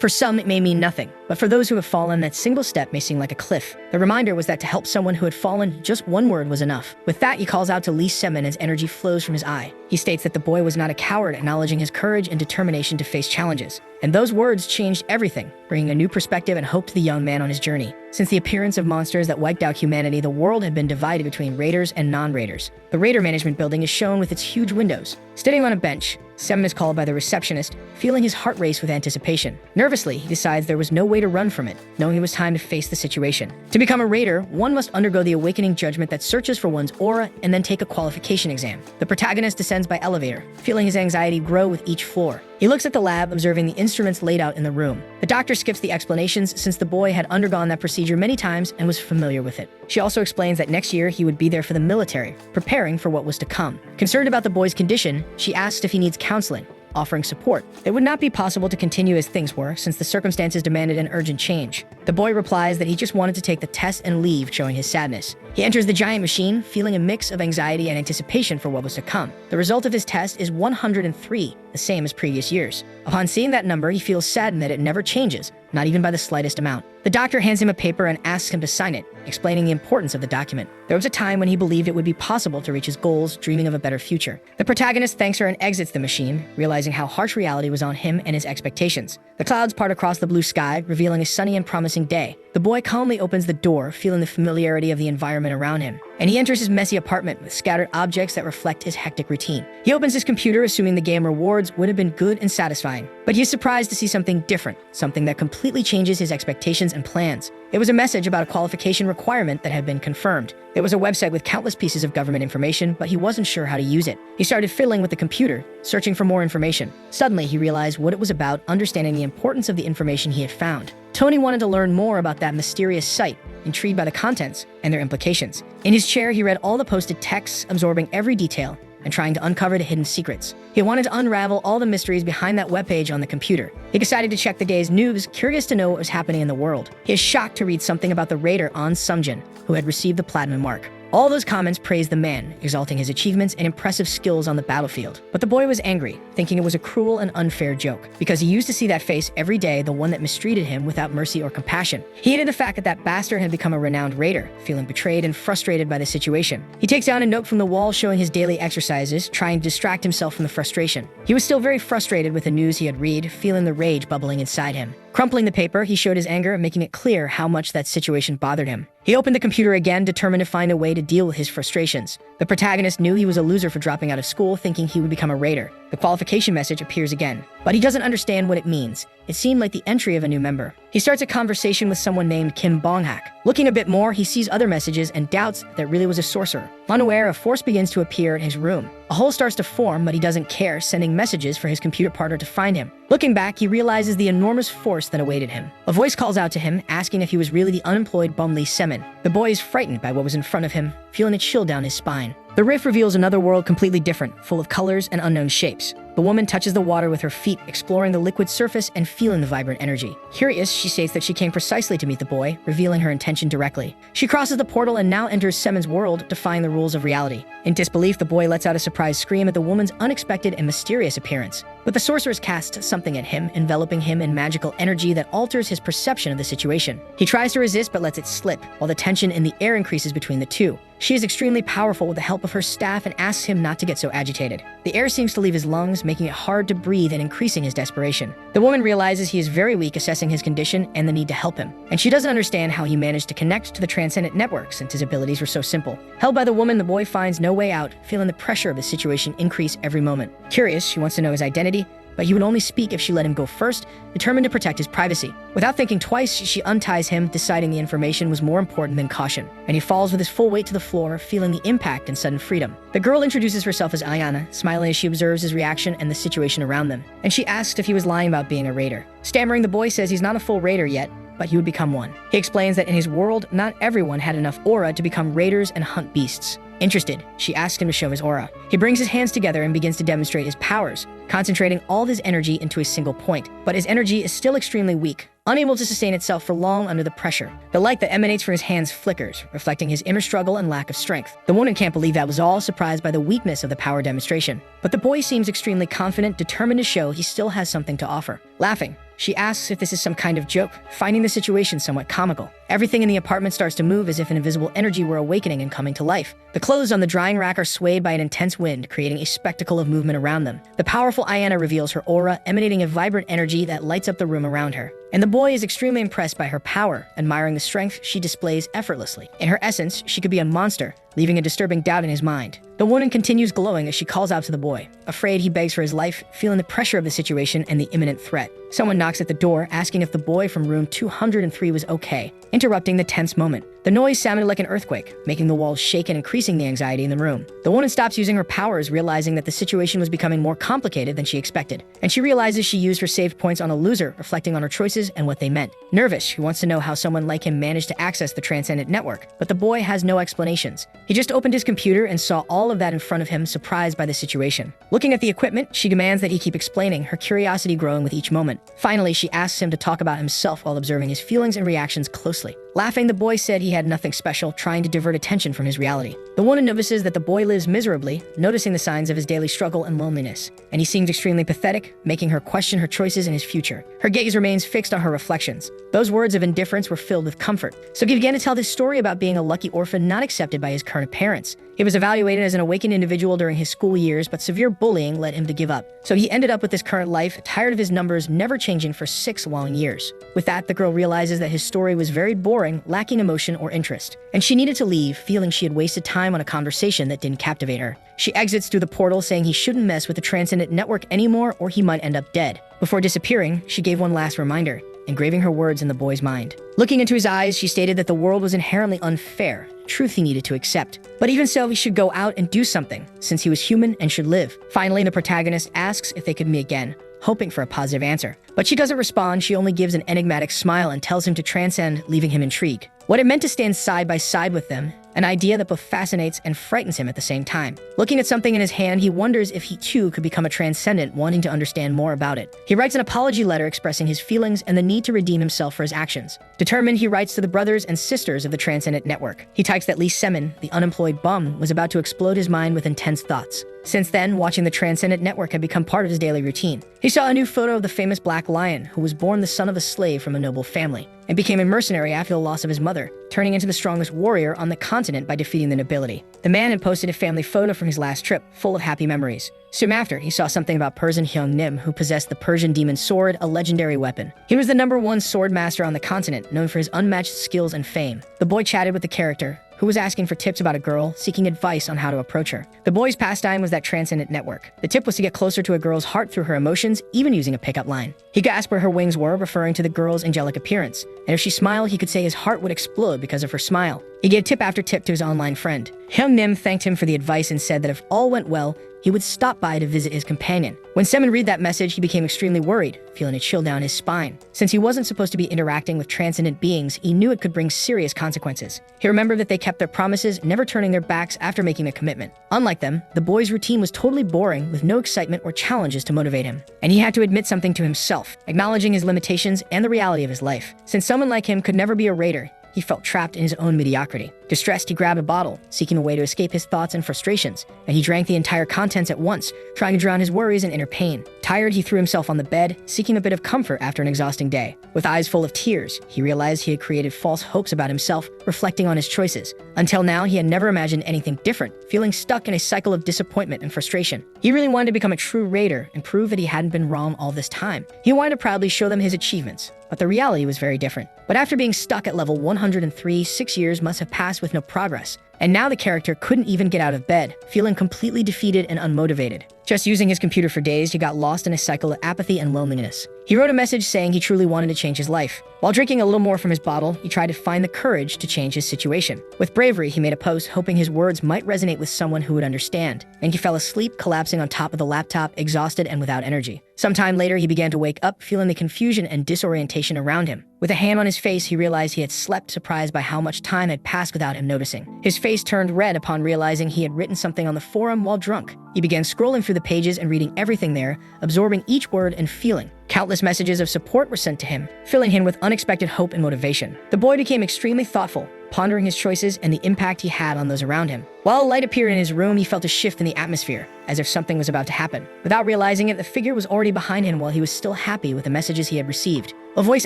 For some, it may mean nothing, but for those who have fallen, that single step may seem like a cliff. The reminder was that to help someone who had fallen, just one word was enough. With that, he calls out to Lee Semin as energy flows from his eye. He states that the boy was not a coward, acknowledging his courage and determination to face challenges. And those words changed everything, bringing a new perspective and hope to the young man on his journey. Since the appearance of monsters that wiped out humanity, the world had been divided between raiders and non-raiders. The raider management building is shown with its huge windows. Sitting on a bench, Semin is called by the receptionist, feeling his heart race with anticipation. Nervously, he decides there was no way to run from it, knowing it was time to face the situation. To become a raider, one must undergo the awakening judgment that searches for one's aura and then take a qualification exam. The protagonist descends by elevator, feeling his anxiety grow with each floor. He looks at the lab, observing the instruments laid out in the room. The doctor skips the explanations since the boy had undergone that procedure many times and was familiar with it. She also explains that next year he would be there for the military, preparing for what was to come. Concerned about the boy's condition, she asks if he needs counseling, offering support. It would not be possible to continue as things were since the circumstances demanded an urgent change. The boy replies that he just wanted to take the test and leave, showing his sadness. He enters the giant machine, feeling a mix of anxiety and anticipation for what was to come. The result of his test is 103, the same as previous years. Upon seeing that number, he feels saddened that it never changes, not even by the slightest amount. The doctor hands him a paper and asks him to sign it, explaining the importance of the document. There was a time when he believed it would be possible to reach his goals, dreaming of a better future. The protagonist thanks her and exits the machine, realizing how harsh reality was on him and his expectations. The clouds part across the blue sky, revealing a sunny and promising day. The boy calmly opens the door, feeling the familiarity of the environment around him. And he enters his messy apartment with scattered objects that reflect his hectic routine. He opens his computer, assuming the game rewards would have been good and satisfying. But he is surprised to see something different, something that completely changes his expectations and plans. It was a message about a qualification requirement that had been confirmed. It was a website with countless pieces of government information, but he wasn't sure how to use it. He started fiddling with the computer, searching for more information. Suddenly, he realized what it was about, understanding the importance of the information he had found. Tony wanted to learn more about that mysterious site, intrigued by the contents and their implications. In his chair, he read all the posted texts, absorbing every detail and trying to uncover the hidden secrets. He wanted to unravel all the mysteries behind that webpage on the computer. He decided to check the day's news, curious to know what was happening in the world. He is shocked to read something about the raider An Sumjin, who had received the platinum mark. All those comments praised the man, exalting his achievements and impressive skills on the battlefield. But the boy was angry, thinking it was a cruel and unfair joke, because he used to see that face every day, the one that mistreated him without mercy or compassion. He hated the fact that that bastard had become a renowned raider, feeling betrayed and frustrated by the situation. He takes down a note from the wall showing his daily exercises, trying to distract himself from the frustration. He was still very frustrated with the news he had read, feeling the rage bubbling inside him. Crumpling the paper, he showed his anger, making it clear how much that situation bothered him. He opened the computer again, determined to find a way to deal with his frustrations. The protagonist knew he was a loser for dropping out of school, thinking he would become a raider. The qualification message appears again, but he doesn't understand what it means. It seemed like the entry of a new member. He starts a conversation with someone named Kim Bonghak. Looking a bit more, he sees other messages and doubts that really was a sorcerer. Unaware, a force begins to appear in his room. A hole starts to form, but he doesn't care, sending messages for his computer partner to find him. Looking back, he realizes the enormous force that awaited him. A voice calls out to him, asking if he was really the unemployed bum Lee Semin. The boy is frightened by what was in front of him, feeling a chill down his spine. The rift reveals another world completely different, full of colors and unknown shapes. The woman touches the water with her feet, exploring the liquid surface and feeling the vibrant energy. Curious, she states that she came precisely to meet the boy, revealing her intention directly. She crosses the portal and now enters Semin's world, defying the rules of reality. In disbelief, the boy lets out a surprised scream at the woman's unexpected and mysterious appearance. But the sorceress casts something at him, enveloping him in magical energy that alters his perception of the situation. He tries to resist but lets it slip, while the tension in the air increases between the two. She is extremely powerful with the help of her staff and asks him not to get so agitated. The air seems to leave his lungs, making it hard to breathe and increasing his desperation. The woman realizes he is very weak, assessing his condition and the need to help him. And she doesn't understand how he managed to connect to the transcendent network since his abilities were so simple. Held by the woman, the boy finds no way out, feeling the pressure of the situation increase every moment. Curious, she wants to know his identity, but he would only speak if she let him go first, determined to protect his privacy. Without thinking twice, she unties him, deciding the information was more important than caution. And he falls with his full weight to the floor, feeling the impact and sudden freedom. The girl introduces herself as Ayana, smiling as she observes his reaction and the situation around them. And she asks if he was lying about being a raider. Stammering, the boy says he's not a full raider yet, but he would become one. He explains that in his world, not everyone had enough aura to become raiders and hunt beasts. Interested, she asks him to show his aura. He brings his hands together and begins to demonstrate his powers, concentrating all of his energy into a single point. But his energy is still extremely weak, unable to sustain itself for long under the pressure. The light that emanates from his hands flickers, reflecting his inner struggle and lack of strength. The woman can't believe that was all, surprised by the weakness of the power demonstration. But the boy seems extremely confident, determined to show he still has something to offer. Laughing, She asks if this is some kind of joke, finding the situation somewhat comical. Everything in the apartment starts to move as if an invisible energy were awakening and coming to life. The clothes on the drying rack are swayed by an intense wind, creating a spectacle of movement around them. The powerful Ayana reveals her aura, emanating a vibrant energy that lights up the room around her. And the boy is extremely impressed by her power, admiring the strength she displays effortlessly. In her essence, she could be a monster, leaving a disturbing doubt in his mind. The woman continues glowing as she calls out to the boy. Afraid, he begs for his life, feeling the pressure of the situation and the imminent threat. Someone knocks at the door, asking if the boy from room 203 was okay, interrupting the tense moment. The noise sounded like an earthquake, making the walls shake and increasing the anxiety in the room. The woman stops using her powers, realizing that the situation was becoming more complicated than she expected. And she realizes she used her saved points on a loser, reflecting on her choices and what they meant. Nervous, she wants to know how someone like him managed to access the Transcendent Network, but the boy has no explanations. He just opened his computer and saw all of that in front of him, surprised by the situation. Looking at the equipment, she demands that he keep explaining, her curiosity growing with each moment. Finally, she asks him to talk about himself while observing his feelings and reactions closely. Laughing, the boy said he had nothing special, trying to divert attention from his reality. The woman notices that the boy lives miserably, noticing the signs of his daily struggle and loneliness. And he seems extremely pathetic, making her question her choices and his future. Her gaze remains fixed on her reflections. Those words of indifference were filled with comfort. So he began to tell this story about being a lucky orphan not accepted by his current parents. He was evaluated as an awakened individual during his school years, but severe bullying led him to give up. So he ended up with his current life, tired of his numbers never changing for 6 long years. With that, the girl realizes that his story was very boring, lacking emotion or interest. And she needed to leave, feeling she had wasted time on a conversation that didn't captivate her. She exits through the portal, saying he shouldn't mess with the Transcendent Network anymore or he might end up dead. Before disappearing, she gave one last reminder, engraving her words in the boy's mind. Looking into his eyes, she stated that the world was inherently unfair, truth he needed to accept. But even so, he should go out and do something, since he was human and should live. Finally, the protagonist asks if they could meet again, hoping for a positive answer. But she doesn't respond, she only gives an enigmatic smile and tells him to transcend, leaving him intrigued. What it meant to stand side by side with them, an idea that both fascinates and frightens him at the same time. Looking at something in his hand, he wonders if he too could become a transcendent, wanting to understand more about it. He writes an apology letter expressing his feelings and the need to redeem himself for his actions. Determined, he writes to the brothers and sisters of the Transcendent Network. He types that Lee Semin, the unemployed bum, was about to explode his mind with intense thoughts. Since then, watching the Transcendent Network had become part of his daily routine. He saw a new photo of the famous Black Lion, who was born the son of a slave from a noble family, and became a mercenary after the loss of his mother, turning into the strongest warrior on the continent by defeating the nobility. The man had posted a family photo from his last trip, full of happy memories. Soon after, he saw something about Persian Hyung Nim, who possessed the Persian demon sword, a legendary weapon. He was the #1 sword master on the continent, known for his unmatched skills and fame. The boy chatted with the character, who was asking for tips about a girl, seeking advice on how to approach her. The boy's pastime was that Transcendent Network. The tip was to get closer to a girl's heart through her emotions, even using a pickup line. He gasped where her wings were, referring to the girl's angelic appearance. And if she smiled, he could say his heart would explode because of her smile. He gave tip after tip to his online friend. Hyung Nim thanked him for the advice and said that if all went well, he would stop by to visit his companion. When Semin read that message, he became extremely worried, feeling a chill down his spine. Since he wasn't supposed to be interacting with transcendent beings, he knew it could bring serious consequences. He remembered that they kept their promises, never turning their backs after making a commitment. Unlike them, the boy's routine was totally boring, with no excitement or challenges to motivate him. And he had to admit something to himself, acknowledging his limitations and the reality of his life. Since someone like him could never be a raider, he felt trapped in his own mediocrity. Distressed, he grabbed a bottle, seeking a way to escape his thoughts and frustrations, and he drank the entire contents at once, trying to drown his worries and inner pain. Tired, he threw himself on the bed, seeking a bit of comfort after an exhausting day. With eyes full of tears, he realized he had created false hopes about himself, reflecting on his choices. Until now, he had never imagined anything different, feeling stuck in a cycle of disappointment and frustration. He really wanted to become a true raider and prove that he hadn't been wrong all this time. He wanted to proudly show them his achievements, but the reality was very different. But after being stuck at level 103, 6 years must have passed with no progress. And now the character couldn't even get out of bed, feeling completely defeated and unmotivated. Just using his computer for days, he got lost in a cycle of apathy and loneliness. He wrote a message saying he truly wanted to change his life. While drinking a little more from his bottle, he tried to find the courage to change his situation. With bravery, he made a post hoping his words might resonate with someone who would understand. And he fell asleep, collapsing on top of the laptop, exhausted and without energy. Sometime later, he began to wake up, feeling the confusion and disorientation around him. With a hand on his face, he realized he had slept, surprised by how much time had passed without him noticing. His face turned red upon realizing he had written something on the forum while drunk. He began scrolling through the pages and reading everything there, absorbing each word and feeling. Countless messages of support were sent to him, filling him with unexpected hope and motivation. The boy became extremely thoughtful, pondering his choices and the impact he had on those around him. While a light appeared in his room, he felt a shift in the atmosphere, as if something was about to happen. Without realizing it, the figure was already behind him while he was still happy with the messages he had received. A voice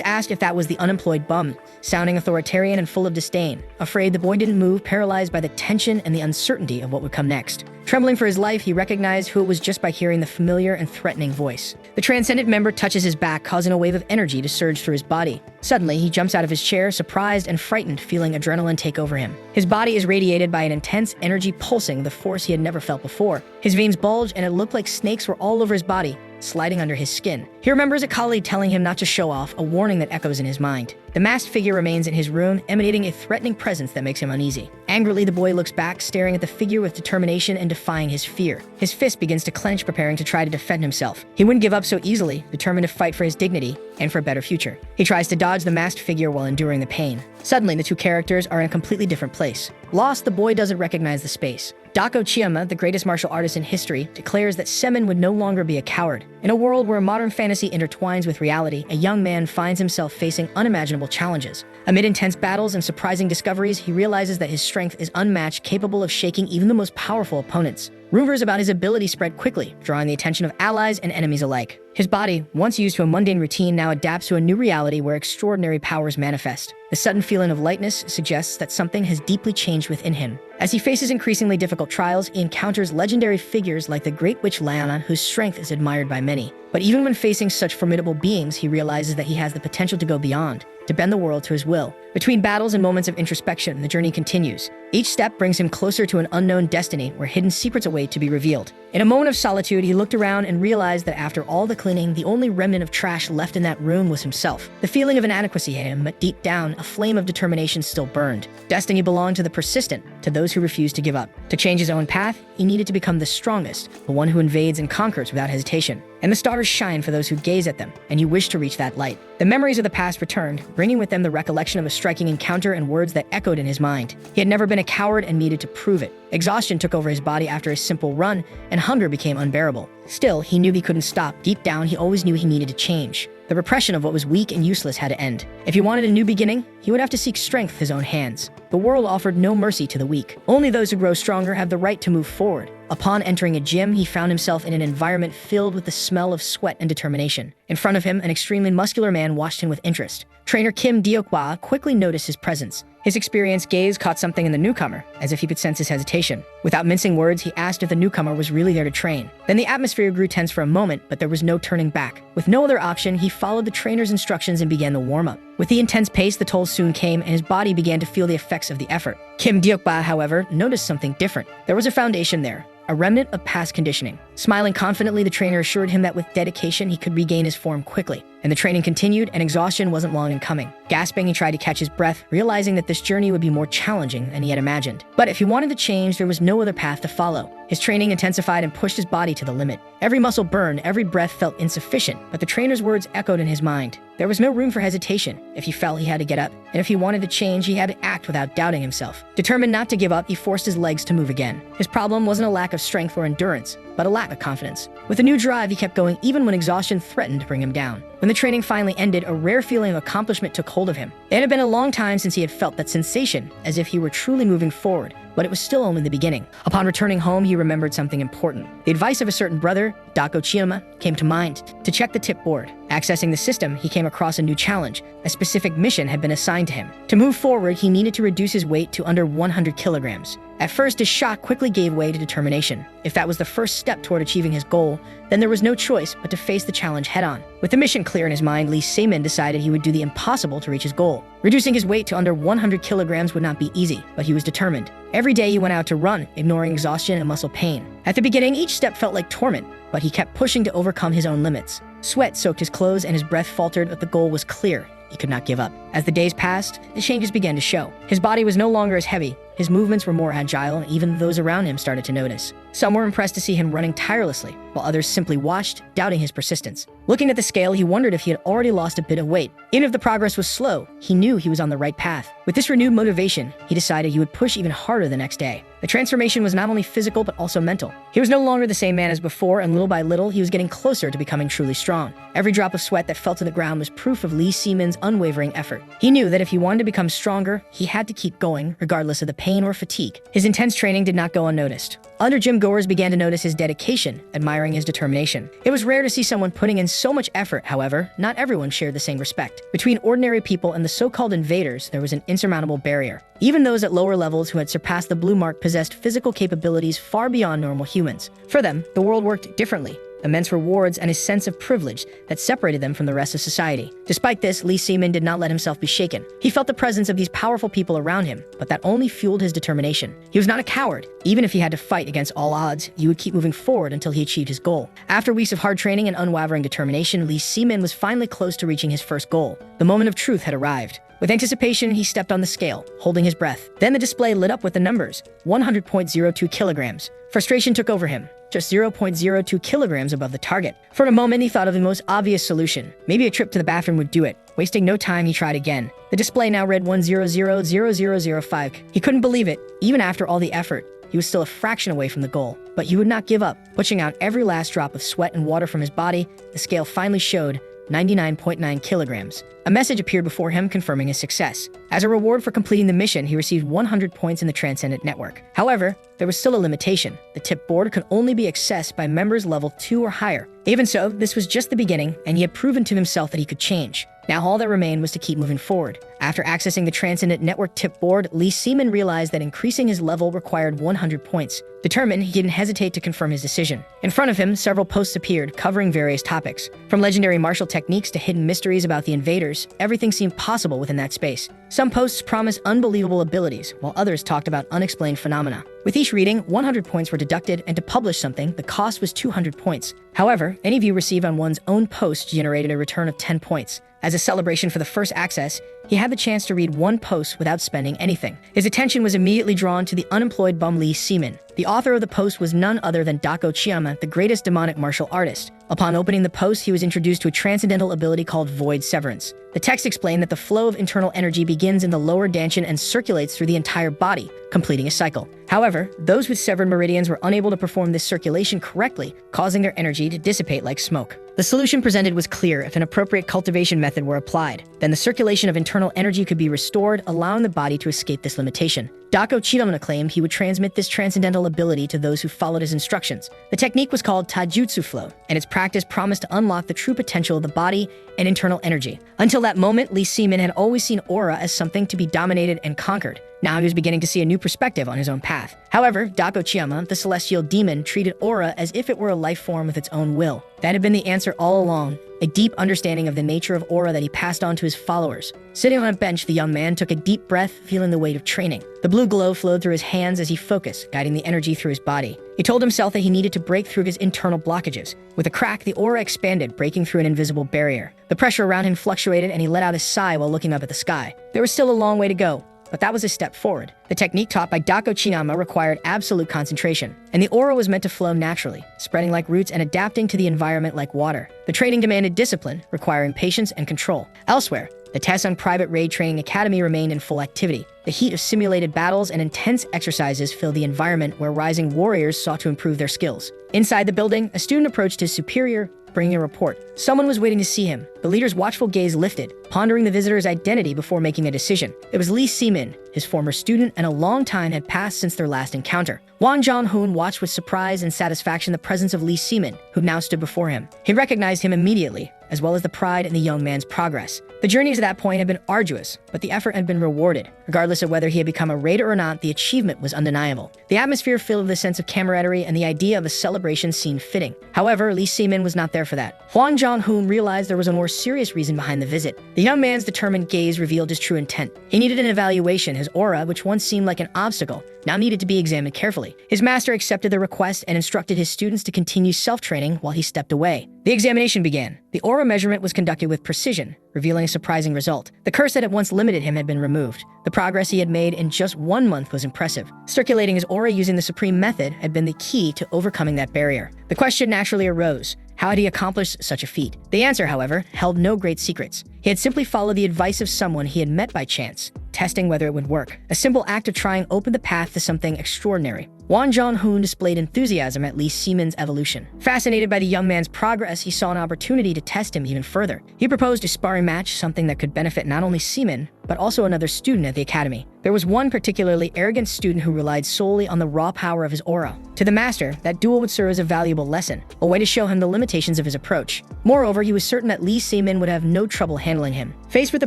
asked if that was the unemployed bum, sounding authoritarian and full of disdain. Afraid, the boy didn't move, paralyzed by the tension and the uncertainty of what would come next. Trembling for his life, he recognized who it was just by hearing the familiar and threatening voice. The transcendent member touches his back, causing a wave of energy to surge through his body. Suddenly, he jumps out of his chair, surprised and frightened, feeling adrenaline take over him. His body is radiated by an intense energy pulsing, the force he had never felt before. His veins bulged, and it looked like snakes were all over his body, sliding under his skin. He remembers a colleague telling him not to show off, a warning that echoes in his mind. The masked figure remains in his room, emanating a threatening presence that makes him uneasy. Angrily, the boy looks back, staring at the figure with determination and defying his fear. His fist begins to clench, preparing to try to defend himself. He wouldn't give up so easily, determined to fight for his dignity and for a better future. He tries to dodge the masked figure while enduring the pain. Suddenly, the two characters are in a completely different place. Lost, the boy doesn't recognize the space. Dako Chiyama, the greatest martial artist in history, declares that Semen would no longer be a coward. In a world where modern fantasy intertwines with reality, a young man finds himself facing unimaginable challenges. Amid intense battles and surprising discoveries, he realizes that his strength is unmatched, capable of shaking even the most powerful opponents. Rumors about his ability spread quickly, drawing the attention of allies and enemies alike. His body, once used to a mundane routine, now adapts to a new reality where extraordinary powers manifest. The sudden feeling of lightness suggests that something has deeply changed within him. As he faces increasingly difficult trials, he encounters legendary figures like the Great Witch Lyanna, whose strength is admired by many. But even when facing such formidable beings, he realizes that he has the potential to go beyond, to bend the world to his will. Between battles and moments of introspection, the journey continues. Each step brings him closer to an unknown destiny where hidden secrets await to be revealed. In a moment of solitude, he looked around and realized that after all the cleaning, the only remnant of trash left in that room was himself. The feeling of inadequacy hit him, but deep down, a flame of determination still burned. Destiny belonged to the persistent, to those who refused to give up. To change his own path, he needed to become the strongest, the one who invades and conquers without hesitation. And the stars shine for those who gaze at them, and you wish to reach that light. The memories of the past returned, bringing with them the recollection of a striking encounter and words that echoed in his mind. He had never been a coward and needed to prove it. Exhaustion took over his body after a simple run, and hunger became unbearable. Still, he knew he couldn't stop. Deep down, he always knew he needed to change. The repression of what was weak and useless had to end. If he wanted a new beginning, he would have to seek strength with his own hands. The world offered no mercy to the weak. Only those who grow stronger have the right to move forward. Upon entering a gym, he found himself in an environment filled with the smell of sweat and determination. In front of him, an extremely muscular man watched him with interest. Trainer Kim Deokwa quickly noticed his presence. His experienced gaze caught something in the newcomer, as if he could sense his hesitation. Without mincing words, he asked if the newcomer was really there to train. Then the atmosphere grew tense for a moment, but there was no turning back. With no other option, he followed the trainer's instructions and began the warm-up. With the intense pace, the toll soon came, and his body began to feel the effects of the effort. Kim Deokba, however, noticed something different. There was a foundation there, a remnant of past conditioning. Smiling confidently, the trainer assured him that with dedication, he could regain his form quickly. And the training continued, and exhaustion wasn't long in coming. Gasping, he tried to catch his breath, realizing that this journey would be more challenging than he had imagined. But if he wanted to change, there was no other path to follow. His training intensified and pushed his body to the limit. Every muscle burned, every breath felt insufficient, but the trainer's words echoed in his mind. There was no room for hesitation. If he fell, he had to get up. And if he wanted to change, he had to act without doubting himself. Determined not to give up, he forced his legs to move again. His problem wasn't a lack of strength or endurance, but a lack of confidence. With a new drive, he kept going even when exhaustion threatened to bring him down. When the training finally ended, a rare feeling of accomplishment took hold of him. It had been a long time since he had felt that sensation, as if he were truly moving forward, but it was still only the beginning. Upon returning home, he remembered something important. The advice of a certain brother, Dako Chiyama, came to mind: to check the tip board. Accessing the system, he came across a new challenge. A specific mission had been assigned to him. To move forward, he needed to reduce his weight to under 100 kilograms. At first, his shock quickly gave way to determination. If that was the first step toward achieving his goal, then there was no choice but to face the challenge head-on. With the mission clear in his mind, Lee Seimin decided he would do the impossible to reach his goal. Reducing his weight to under 100 kilograms would not be easy, but he was determined. Every day he went out to run, ignoring exhaustion and muscle pain. At the beginning, each step felt like torment, but he kept pushing to overcome his own limits. Sweat soaked his clothes and his breath faltered, but the goal was clear. He could not give up. As the days passed, the changes began to show. His body was no longer as heavy. His movements were more agile, and even those around him started to notice. Some were impressed to see him running tirelessly, while others simply watched, doubting his persistence. Looking at the scale, he wondered if he had already lost a bit of weight. Even if the progress was slow, he knew he was on the right path. With this renewed motivation, he decided he would push even harder the next day. The transformation was not only physical but also mental. He was no longer the same man as before, and little by little, he was getting closer to becoming truly strong. Every drop of sweat that fell to the ground was proof of Lee Seaman's unwavering effort. He knew that if he wanted to become stronger, he had to keep going, regardless of the pain or fatigue. His intense training did not go unnoticed. Other gym goers began to notice his dedication, admiring his determination. It was rare to see someone putting in so much effort, however, not everyone shared the same respect. Between ordinary people and the so-called invaders, there was an insurmountable barrier. Even those at lower levels who had surpassed the blue mark possessed physical capabilities far beyond normal humans. For them, the world worked differently. Immense rewards and a sense of privilege that separated them from the rest of society. Despite this, Lee Seaman did not let himself be shaken. He felt the presence of these powerful people around him, but that only fueled his determination. He was not a coward. Even if he had to fight against all odds, he would keep moving forward until he achieved his goal. After weeks of hard training and unwavering determination, Lee Seaman was finally close to reaching his first goal. The moment of truth had arrived. With anticipation, he stepped on the scale, holding his breath. Then the display lit up with the numbers, 100.02 kilograms. Frustration took over him, just 0.02 kilograms above the target. For a moment, he thought of the most obvious solution. Maybe a trip to the bathroom would do it. Wasting no time, he tried again. The display now read 100.0005. He couldn't believe it. Even after all the effort, he was still a fraction away from the goal. But he would not give up. Pushing out every last drop of sweat and water from his body, the scale finally showed 99.9 kilograms. A message appeared before him confirming his success. As a reward for completing the mission, he received 100 points in the Transcendent Network. However, there was still a limitation. The tip board could only be accessed by members level 2 or higher. Even so, this was just the beginning, and he had proven to himself that he could change. Now all that remained was to keep moving forward. After accessing the Transcendent Network tip board, Lee Seaman realized that increasing his level required 100 points. Determined, he didn't hesitate to confirm his decision. In front of him, several posts appeared, covering various topics. From legendary martial techniques to hidden mysteries about the invaders, everything seemed possible within that space. Some posts promised unbelievable abilities, while others talked about unexplained phenomena. With each reading, 100 points were deducted, and to publish something, the cost was 200 points. However, any view received on one's own post generated a return of 10 points. As a celebration for the first access, he had the chance to read one post without spending anything. His attention was immediately drawn to the unemployed bum Lee Seaman. The author of the post was none other than Dako Chiyama, the greatest demonic martial artist. Upon opening the post, he was introduced to a transcendental ability called Void Severance. The text explained that the flow of internal energy begins in the lower dantian and circulates through the entire body, completing a cycle. However, those with severed meridians were unable to perform this circulation correctly, causing their energy to dissipate like smoke. The solution presented was clear. If an appropriate cultivation method were applied, then the circulation of internal energy could be restored, allowing the body to escape this limitation. Dako Chiyama claimed he would transmit this transcendental ability to those who followed his instructions. The technique was called Taijutsu Flow, and its practice promised to unlock the true potential of the body and internal energy. Until that moment, Lee Seaman had always seen aura as something to be dominated and conquered. Now he was beginning to see a new perspective on his own path. However, Dako Chiyama, the celestial demon, treated aura as if it were a life form with its own will. That had been the answer all along, a deep understanding of the nature of aura that he passed on to his followers. Sitting on a bench, the young man took a deep breath, feeling the weight of training. The blue glow flowed through his hands as he focused, guiding the energy through his body. He told himself that he needed to break through his internal blockages. With a crack, the aura expanded, breaking through an invisible barrier. The pressure around him fluctuated, and he let out a sigh while looking up at the sky. There was still a long way to go, but that was a step forward. The technique taught by Dako Chiyama required absolute concentration, and the aura was meant to flow naturally, spreading like roots and adapting to the environment like water. The training demanded discipline, requiring patience and control. Elsewhere, the Taesung Private Raid Training Academy remained in full activity. The heat of simulated battles and intense exercises filled the environment where rising warriors sought to improve their skills. Inside the building, a student approached his superior, bringing a report. Someone was waiting to see him. The leader's watchful gaze lifted, pondering the visitor's identity before making a decision. It was Lee Seaman, his former student, and a long time had passed since their last encounter. Wang Zhonghoon watched with surprise and satisfaction the presence of Lee Seaman, who now stood before him. He recognized him immediately, as well as the pride in the young man's progress. The journey to that point had been arduous, but the effort had been rewarded. Regardless of whether he had become a raider or not, the achievement was undeniable. The atmosphere filled with a sense of camaraderie, and the idea of a celebration seemed fitting. However, Lee Seaman was not there for that. Huang Zhonghoon realized there was a more serious reason behind the visit. The The young man's determined gaze revealed his true intent. He needed an evaluation. His aura, which once seemed like an obstacle, now needed to be examined carefully. His master accepted the request and instructed his students to continue self-training while he stepped away. The examination began. The aura measurement was conducted with precision, revealing a surprising result. The curse that had once limited him had been removed. The progress he had made in just 1 month was impressive. Circulating his aura using the supreme method had been the key to overcoming that barrier. The question naturally arose: how had he accomplished such a feat? The answer, however, held no great secrets. He had simply followed the advice of someone he had met by chance, testing whether it would work. A simple act of trying opened the path to something extraordinary. Won Jong-hoon displayed enthusiasm at Lee Se-min's evolution. Fascinated by the young man's progress, he saw an opportunity to test him even further. He proposed a sparring match, something that could benefit not only Se-min, but also another student at the academy. There was one particularly arrogant student who relied solely on the raw power of his aura. To the master, that duel would serve as a valuable lesson, a way to show him the limitations of his approach. Moreover, he was certain that Lee Se-min would have no trouble handling him. Faced with the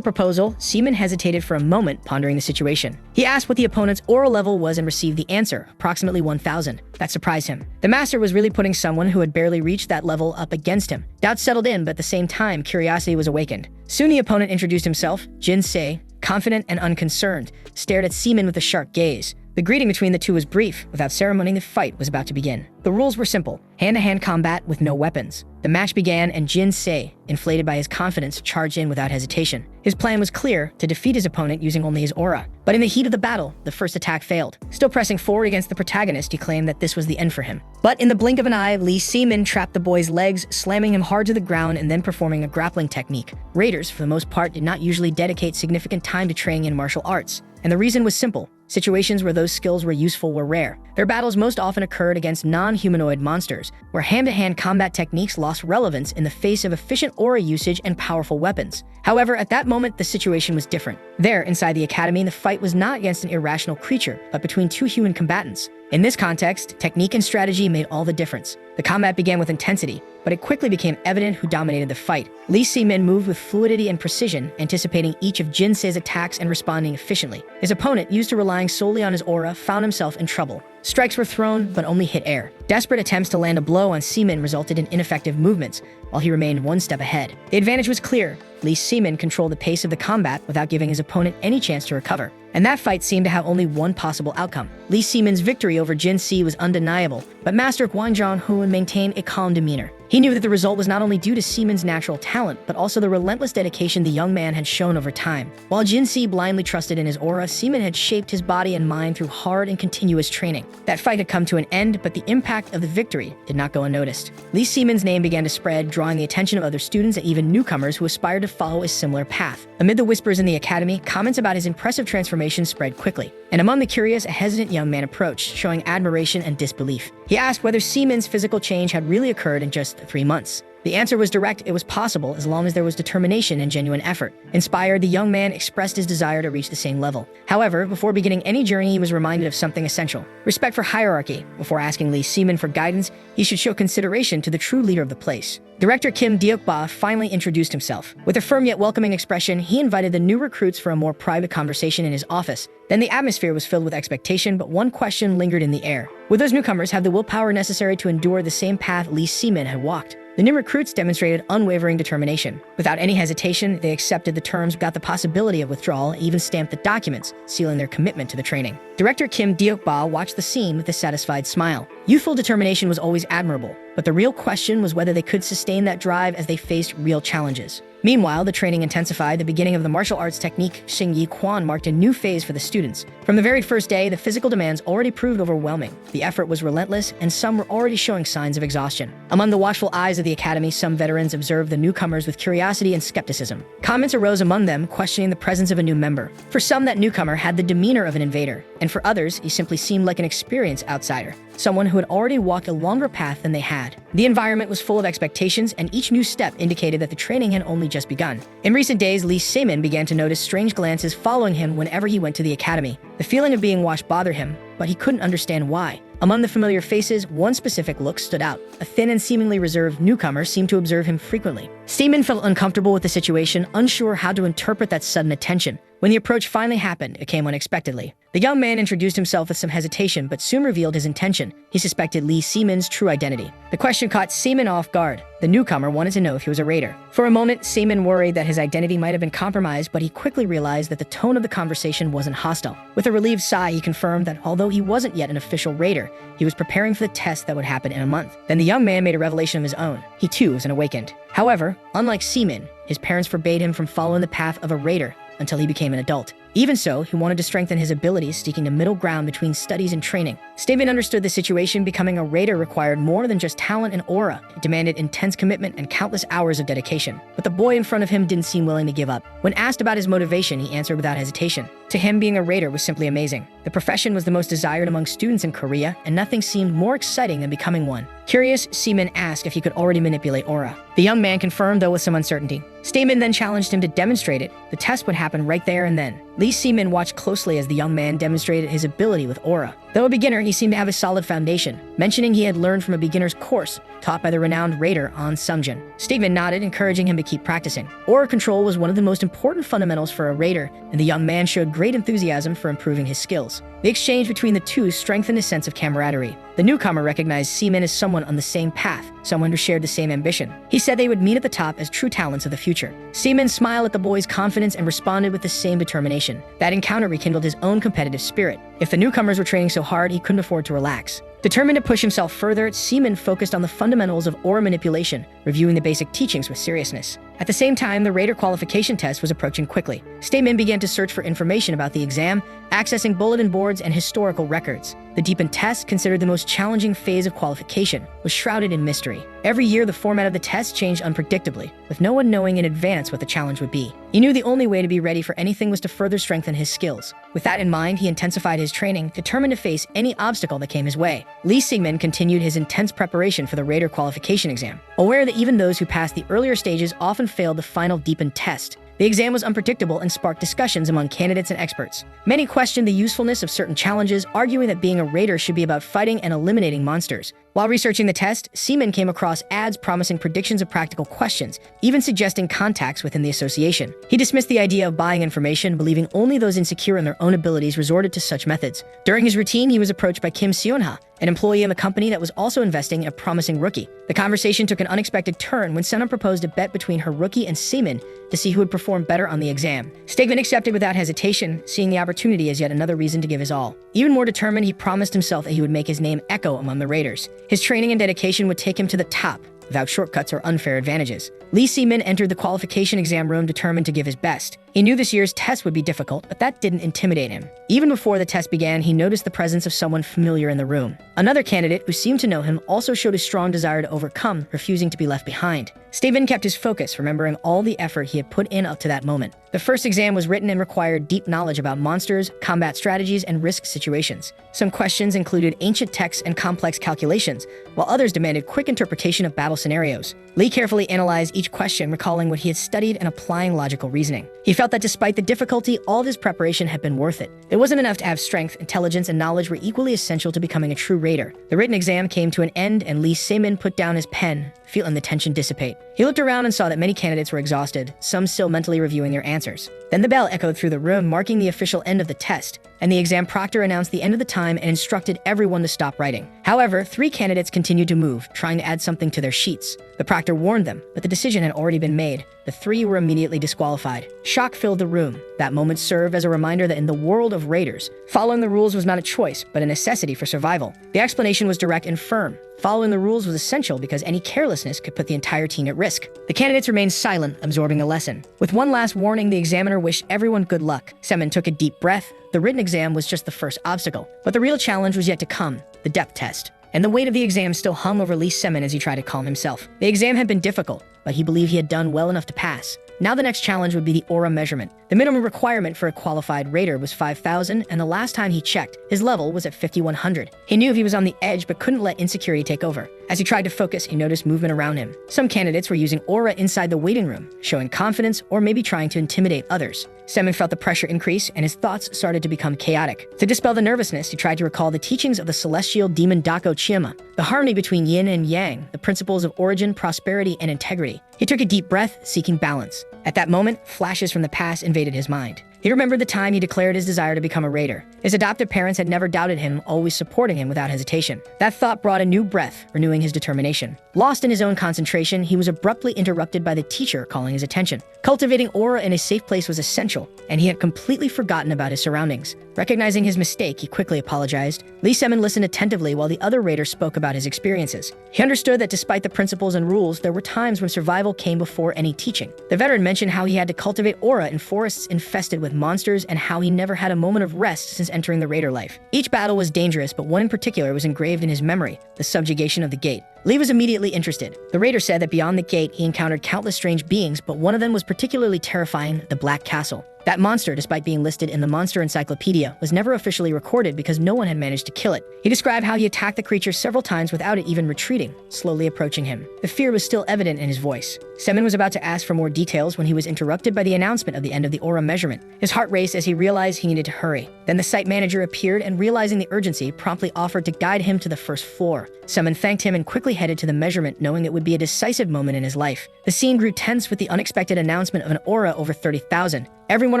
proposal, Se-min hesitated for a moment, pondering the situation. He asked what the opponent's aura level was and received the answer, approximately 1,000. That surprised him. The master was really putting someone who had barely reached that level up against him. Doubt settled in, but at the same time, curiosity was awakened. Soon the opponent introduced himself. Jin Se, confident and unconcerned, stared at Se-min with a sharp gaze. The greeting between the two was brief. Without ceremony, the fight was about to begin. The rules were simple: hand-to-hand combat with no weapons. The match began, and Jin Se, inflated by his confidence, charged in without hesitation. His plan was clear: to defeat his opponent using only his aura. But in the heat of the battle, the first attack failed. Still pressing forward against the protagonist, he claimed that this was the end for him. But in the blink of an eye, Lee Se-min trapped the boy's legs, slamming him hard to the ground and then performing a grappling technique. Raiders, for the most part, did not usually dedicate significant time to training in martial arts. And the reason was simple: situations where those skills were useful were rare. Their battles most often occurred against non-humanoid monsters, where hand-to-hand combat techniques lost relevance in the face of efficient aura usage and powerful weapons. However, at that moment, the situation was different. There, inside the academy, the fight was not against an irrational creature, but between two human combatants. In this context, technique and strategy made all the difference. The combat began with intensity, but it quickly became evident who dominated the fight. Lee Se-min moved with fluidity and precision, anticipating each of Jin Se's attacks and responding efficiently. His opponent, used to relying solely on his aura, found himself in trouble. Strikes were thrown, but only hit air. Desperate attempts to land a blow on Se-min resulted in ineffective movements, while he remained one step ahead. The advantage was clear. Lee Se-min controlled the pace of the combat without giving his opponent any chance to recover. And that fight seemed to have only one possible outcome. Lee Se-min's victory over Jin Se was undeniable, but Master Won Jong-hoon maintained a calm demeanor. He knew that the result was not only due to Se-min's natural talent, but also the relentless dedication the young man had shown over time. While Jin Se blindly trusted in his aura, Se-min had shaped his body and mind through hard and continuous training. That fight had come to an end, but the impact of the victory did not go unnoticed. Lee Se-min's name began to spread, drawing the attention of other students and even newcomers who aspired to follow a similar path. Amid the whispers in the academy, comments about his impressive transformation spread quickly. And among the curious, a hesitant young man approached, showing admiration and disbelief. He asked whether Se-min's physical change had really occurred in just 3 months. The answer was direct: it was possible as long as there was determination and genuine effort. Inspired, the young man expressed his desire to reach the same level. However, before beginning any journey, he was reminded of something essential: respect for hierarchy. Before asking Lee Se-min for guidance, he should show consideration to the true leader of the place. Director Kim Deok-ba finally introduced himself. With a firm yet welcoming expression, he invited the new recruits for a more private conversation in his office. Then the atmosphere was filled with expectation, but one question lingered in the air: would those newcomers have the willpower necessary to endure the same path Lee Se-min had walked? The new recruits demonstrated unwavering determination. Without any hesitation, they accepted the terms without the possibility of withdrawal, and even stamped the documents, sealing their commitment to the training. Director Kim Deok-ba watched the scene with a satisfied smile. Youthful determination was always admirable, but the real question was whether they could sustain that drive as they faced real challenges. Meanwhile, the training intensified. The beginning of the martial arts technique Xing Yi Quan marked a new phase for the students. From the very first day, the physical demands already proved overwhelming. The effort was relentless, and some were already showing signs of exhaustion. Among the watchful eyes of the academy, some veterans observed the newcomers with curiosity and skepticism. Comments arose among them, questioning the presence of a new member. For some, that newcomer had the demeanor of an invader, and for others, he simply seemed like an experienced outsider, someone who had already walked a longer path than they had. The environment was full of expectations, and each new step indicated that the training had only just begun. In recent days, Lee Se-min began to notice strange glances following him whenever he went to the academy. The feeling of being watched bothered him, but he couldn't understand why. Among the familiar faces, one specific look stood out. A thin and seemingly reserved newcomer seemed to observe him frequently. Se-min felt uncomfortable with the situation, unsure how to interpret that sudden attention. When the approach finally happened, it came unexpectedly. The young man introduced himself with some hesitation, but soon revealed his intention. He suspected Lee Se-min's true identity. The question caught Seaman off guard. The newcomer wanted to know if he was a raider. For a moment, Seaman worried that his identity might have been compromised, but he quickly realized that the tone of the conversation wasn't hostile. With a relieved sigh, he confirmed that although he wasn't yet an official raider, he was preparing for the test that would happen in a month. Then the young man made a revelation of his own. He too was an awakened. However, unlike Seaman, his parents forbade him from following the path of a raider until he became an adult. Even so, he wanted to strengthen his abilities, seeking a middle ground between studies and training. Seaman understood the situation. Becoming a raider required more than just talent and aura. It demanded intense commitment and countless hours of dedication. But the boy in front of him didn't seem willing to give up. When asked about his motivation, he answered without hesitation. To him, being a raider was simply amazing. The profession was the most desired among students in Korea, and nothing seemed more exciting than becoming one. Curious, Seaman asked if he could already manipulate aura. The young man confirmed, though with some uncertainty. Seaman then challenged him to demonstrate it. The test would happen right there and then. Seaman watched closely as the young man demonstrated his ability with aura. Though a beginner, he seemed to have a solid foundation, mentioning he had learned from a beginner's course taught by the renowned raider An Sumjin. Seaman nodded, encouraging him to keep practicing. Aura control was one of the most important fundamentals for a raider, and the young man showed great enthusiasm for improving his skills. The exchange between the two strengthened his sense of camaraderie. The newcomer recognized Seaman as someone on the same path, someone who shared the same ambition. He said they would meet at the top as true talents of the future. Seaman smiled at the boy's confidence and responded with the same determination. That encounter rekindled his own competitive spirit. If the newcomers were training so hard, he couldn't afford to relax. Determined to push himself further, Seaman focused on the fundamentals of aura manipulation, reviewing the basic teachings with seriousness. At the same time, the raider qualification test was approaching quickly. Seaman began to search for information about the exam, accessing bulletin boards and historical records. The deepened test, considered the most challenging phase of qualification, was shrouded in mystery. Every year, the format of the test changed unpredictably, with no one knowing in advance what the challenge would be. He knew the only way to be ready for anything was to further strengthen his skills. With that in mind, he intensified his training, determined to face any obstacle that came his way. Seaman continued his intense preparation for the raider qualification exam, aware that even those who passed the earlier stages often failed the final deepened test. The exam was unpredictable and sparked discussions among candidates and experts. Many questioned the usefulness of certain challenges, arguing that being a raider should be about fighting and eliminating monsters. While researching the test, Seaman came across ads promising predictions of practical questions, even suggesting contacts within the association. He dismissed the idea of buying information, believing only those insecure in their own abilities resorted to such methods. During his routine, he was approached by Kim Seonha, an employee in the company that was also investing in a promising rookie. The conversation took an unexpected turn when Seonha proposed a bet between her rookie and Seaman to see who would perform better on the exam. Seaman accepted without hesitation, seeing the opportunity as yet another reason to give his all. Even more determined, he promised himself that he would make his name echo among the raiders. His training and dedication would take him to the top, without shortcuts or unfair advantages. Seaman entered the qualification exam room determined to give his best. He knew this year's test would be difficult, but that didn't intimidate him. Even before the test began, he noticed the presence of someone familiar in the room. Another candidate who seemed to know him also showed a strong desire to overcome, refusing to be left behind. Seaman kept his focus, remembering all the effort he had put in up to that moment. The first exam was written and required deep knowledge about monsters, combat strategies, and risk situations. Some questions included ancient texts and complex calculations, while others demanded quick interpretation of battle scenarios. Carefully analyzed each question, recalling what he had studied and applying logical reasoning. He felt that despite the difficulty, all of his preparation had been worth it. It wasn't enough to have strength, intelligence, and knowledge were equally essential to becoming a true raider. The written exam came to an end, and Seaman put down his pen, feeling the tension dissipate. He looked around and saw that many candidates were exhausted, some still mentally reviewing their answers. Then the bell echoed through the room, marking the official end of the test, and the exam proctor announced the end of the time and instructed everyone to stop writing. However, 3 candidates continued to move, trying to add something to their sheets. The proctor warned them, but the decision had already been made. The 3 were immediately disqualified. Shock filled the room. That moment served as a reminder that in the world of raiders, following the rules was not a choice, but a necessity for survival. The explanation was direct and firm. Following the rules was essential because any carelessness could put the entire team at risk. The candidates remained silent, absorbing the lesson. With one last warning, the examiner wished everyone good luck. Seaman took a deep breath. The written exam was just the first obstacle, but the real challenge was yet to come, the depth test. And the weight of the exam still hung over Seaman as he tried to calm himself. The exam had been difficult, but he believed he had done well enough to pass. Now the next challenge would be the aura measurement. The minimum requirement for a qualified raider was 5,000, and the last time he checked, his level was at 5,100. He knew he was on the edge, but couldn't let insecurity take over. As he tried to focus, he noticed movement around him. Some candidates were using aura inside the waiting room, showing confidence or maybe trying to intimidate others. Seaman felt the pressure increase, and his thoughts started to become chaotic. To dispel the nervousness, he tried to recall the teachings of the celestial demon Dako Chima, the harmony between yin and yang, the principles of origin, prosperity, and integrity. He took a deep breath, seeking balance. At that moment, flashes from the past invaded his mind. He remembered the time he declared his desire to become a raider. His adoptive parents had never doubted him, always supporting him without hesitation. That thought brought a new breath, renewing his determination. Lost in his own concentration, he was abruptly interrupted by the teacher calling his attention. Cultivating aura in a safe place was essential, and he had completely forgotten about his surroundings. Recognizing his mistake, he quickly apologized. Lee Semin listened attentively while the other raiders spoke about his experiences. He understood that despite the principles and rules, there were times when survival came before any teaching. The veteran mentioned how he had to cultivate aura in forests infested with monsters and how he never had a moment of rest since entering the raider life. Each battle was dangerous, but one in particular was engraved in his memory: the subjugation of the gate. Lee was immediately interested. The raider said that beyond the gate, he encountered countless strange beings, but one of them was particularly terrifying: the Black Castle. That monster, despite being listed in the Monster Encyclopedia, was never officially recorded because no one had managed to kill it. He described how he attacked the creature several times without it even retreating, slowly approaching him. The fear was still evident in his voice. Semin was about to ask for more details when he was interrupted by the announcement of the end of the aura measurement. His heart raced as he realized he needed to hurry. Then the site manager appeared and, realizing the urgency, promptly offered to guide him to the first floor. Semin thanked him and quickly headed to the measurement, knowing it would be a decisive moment in his life. The scene grew tense with the unexpected announcement of an aura over 30,000. Everyone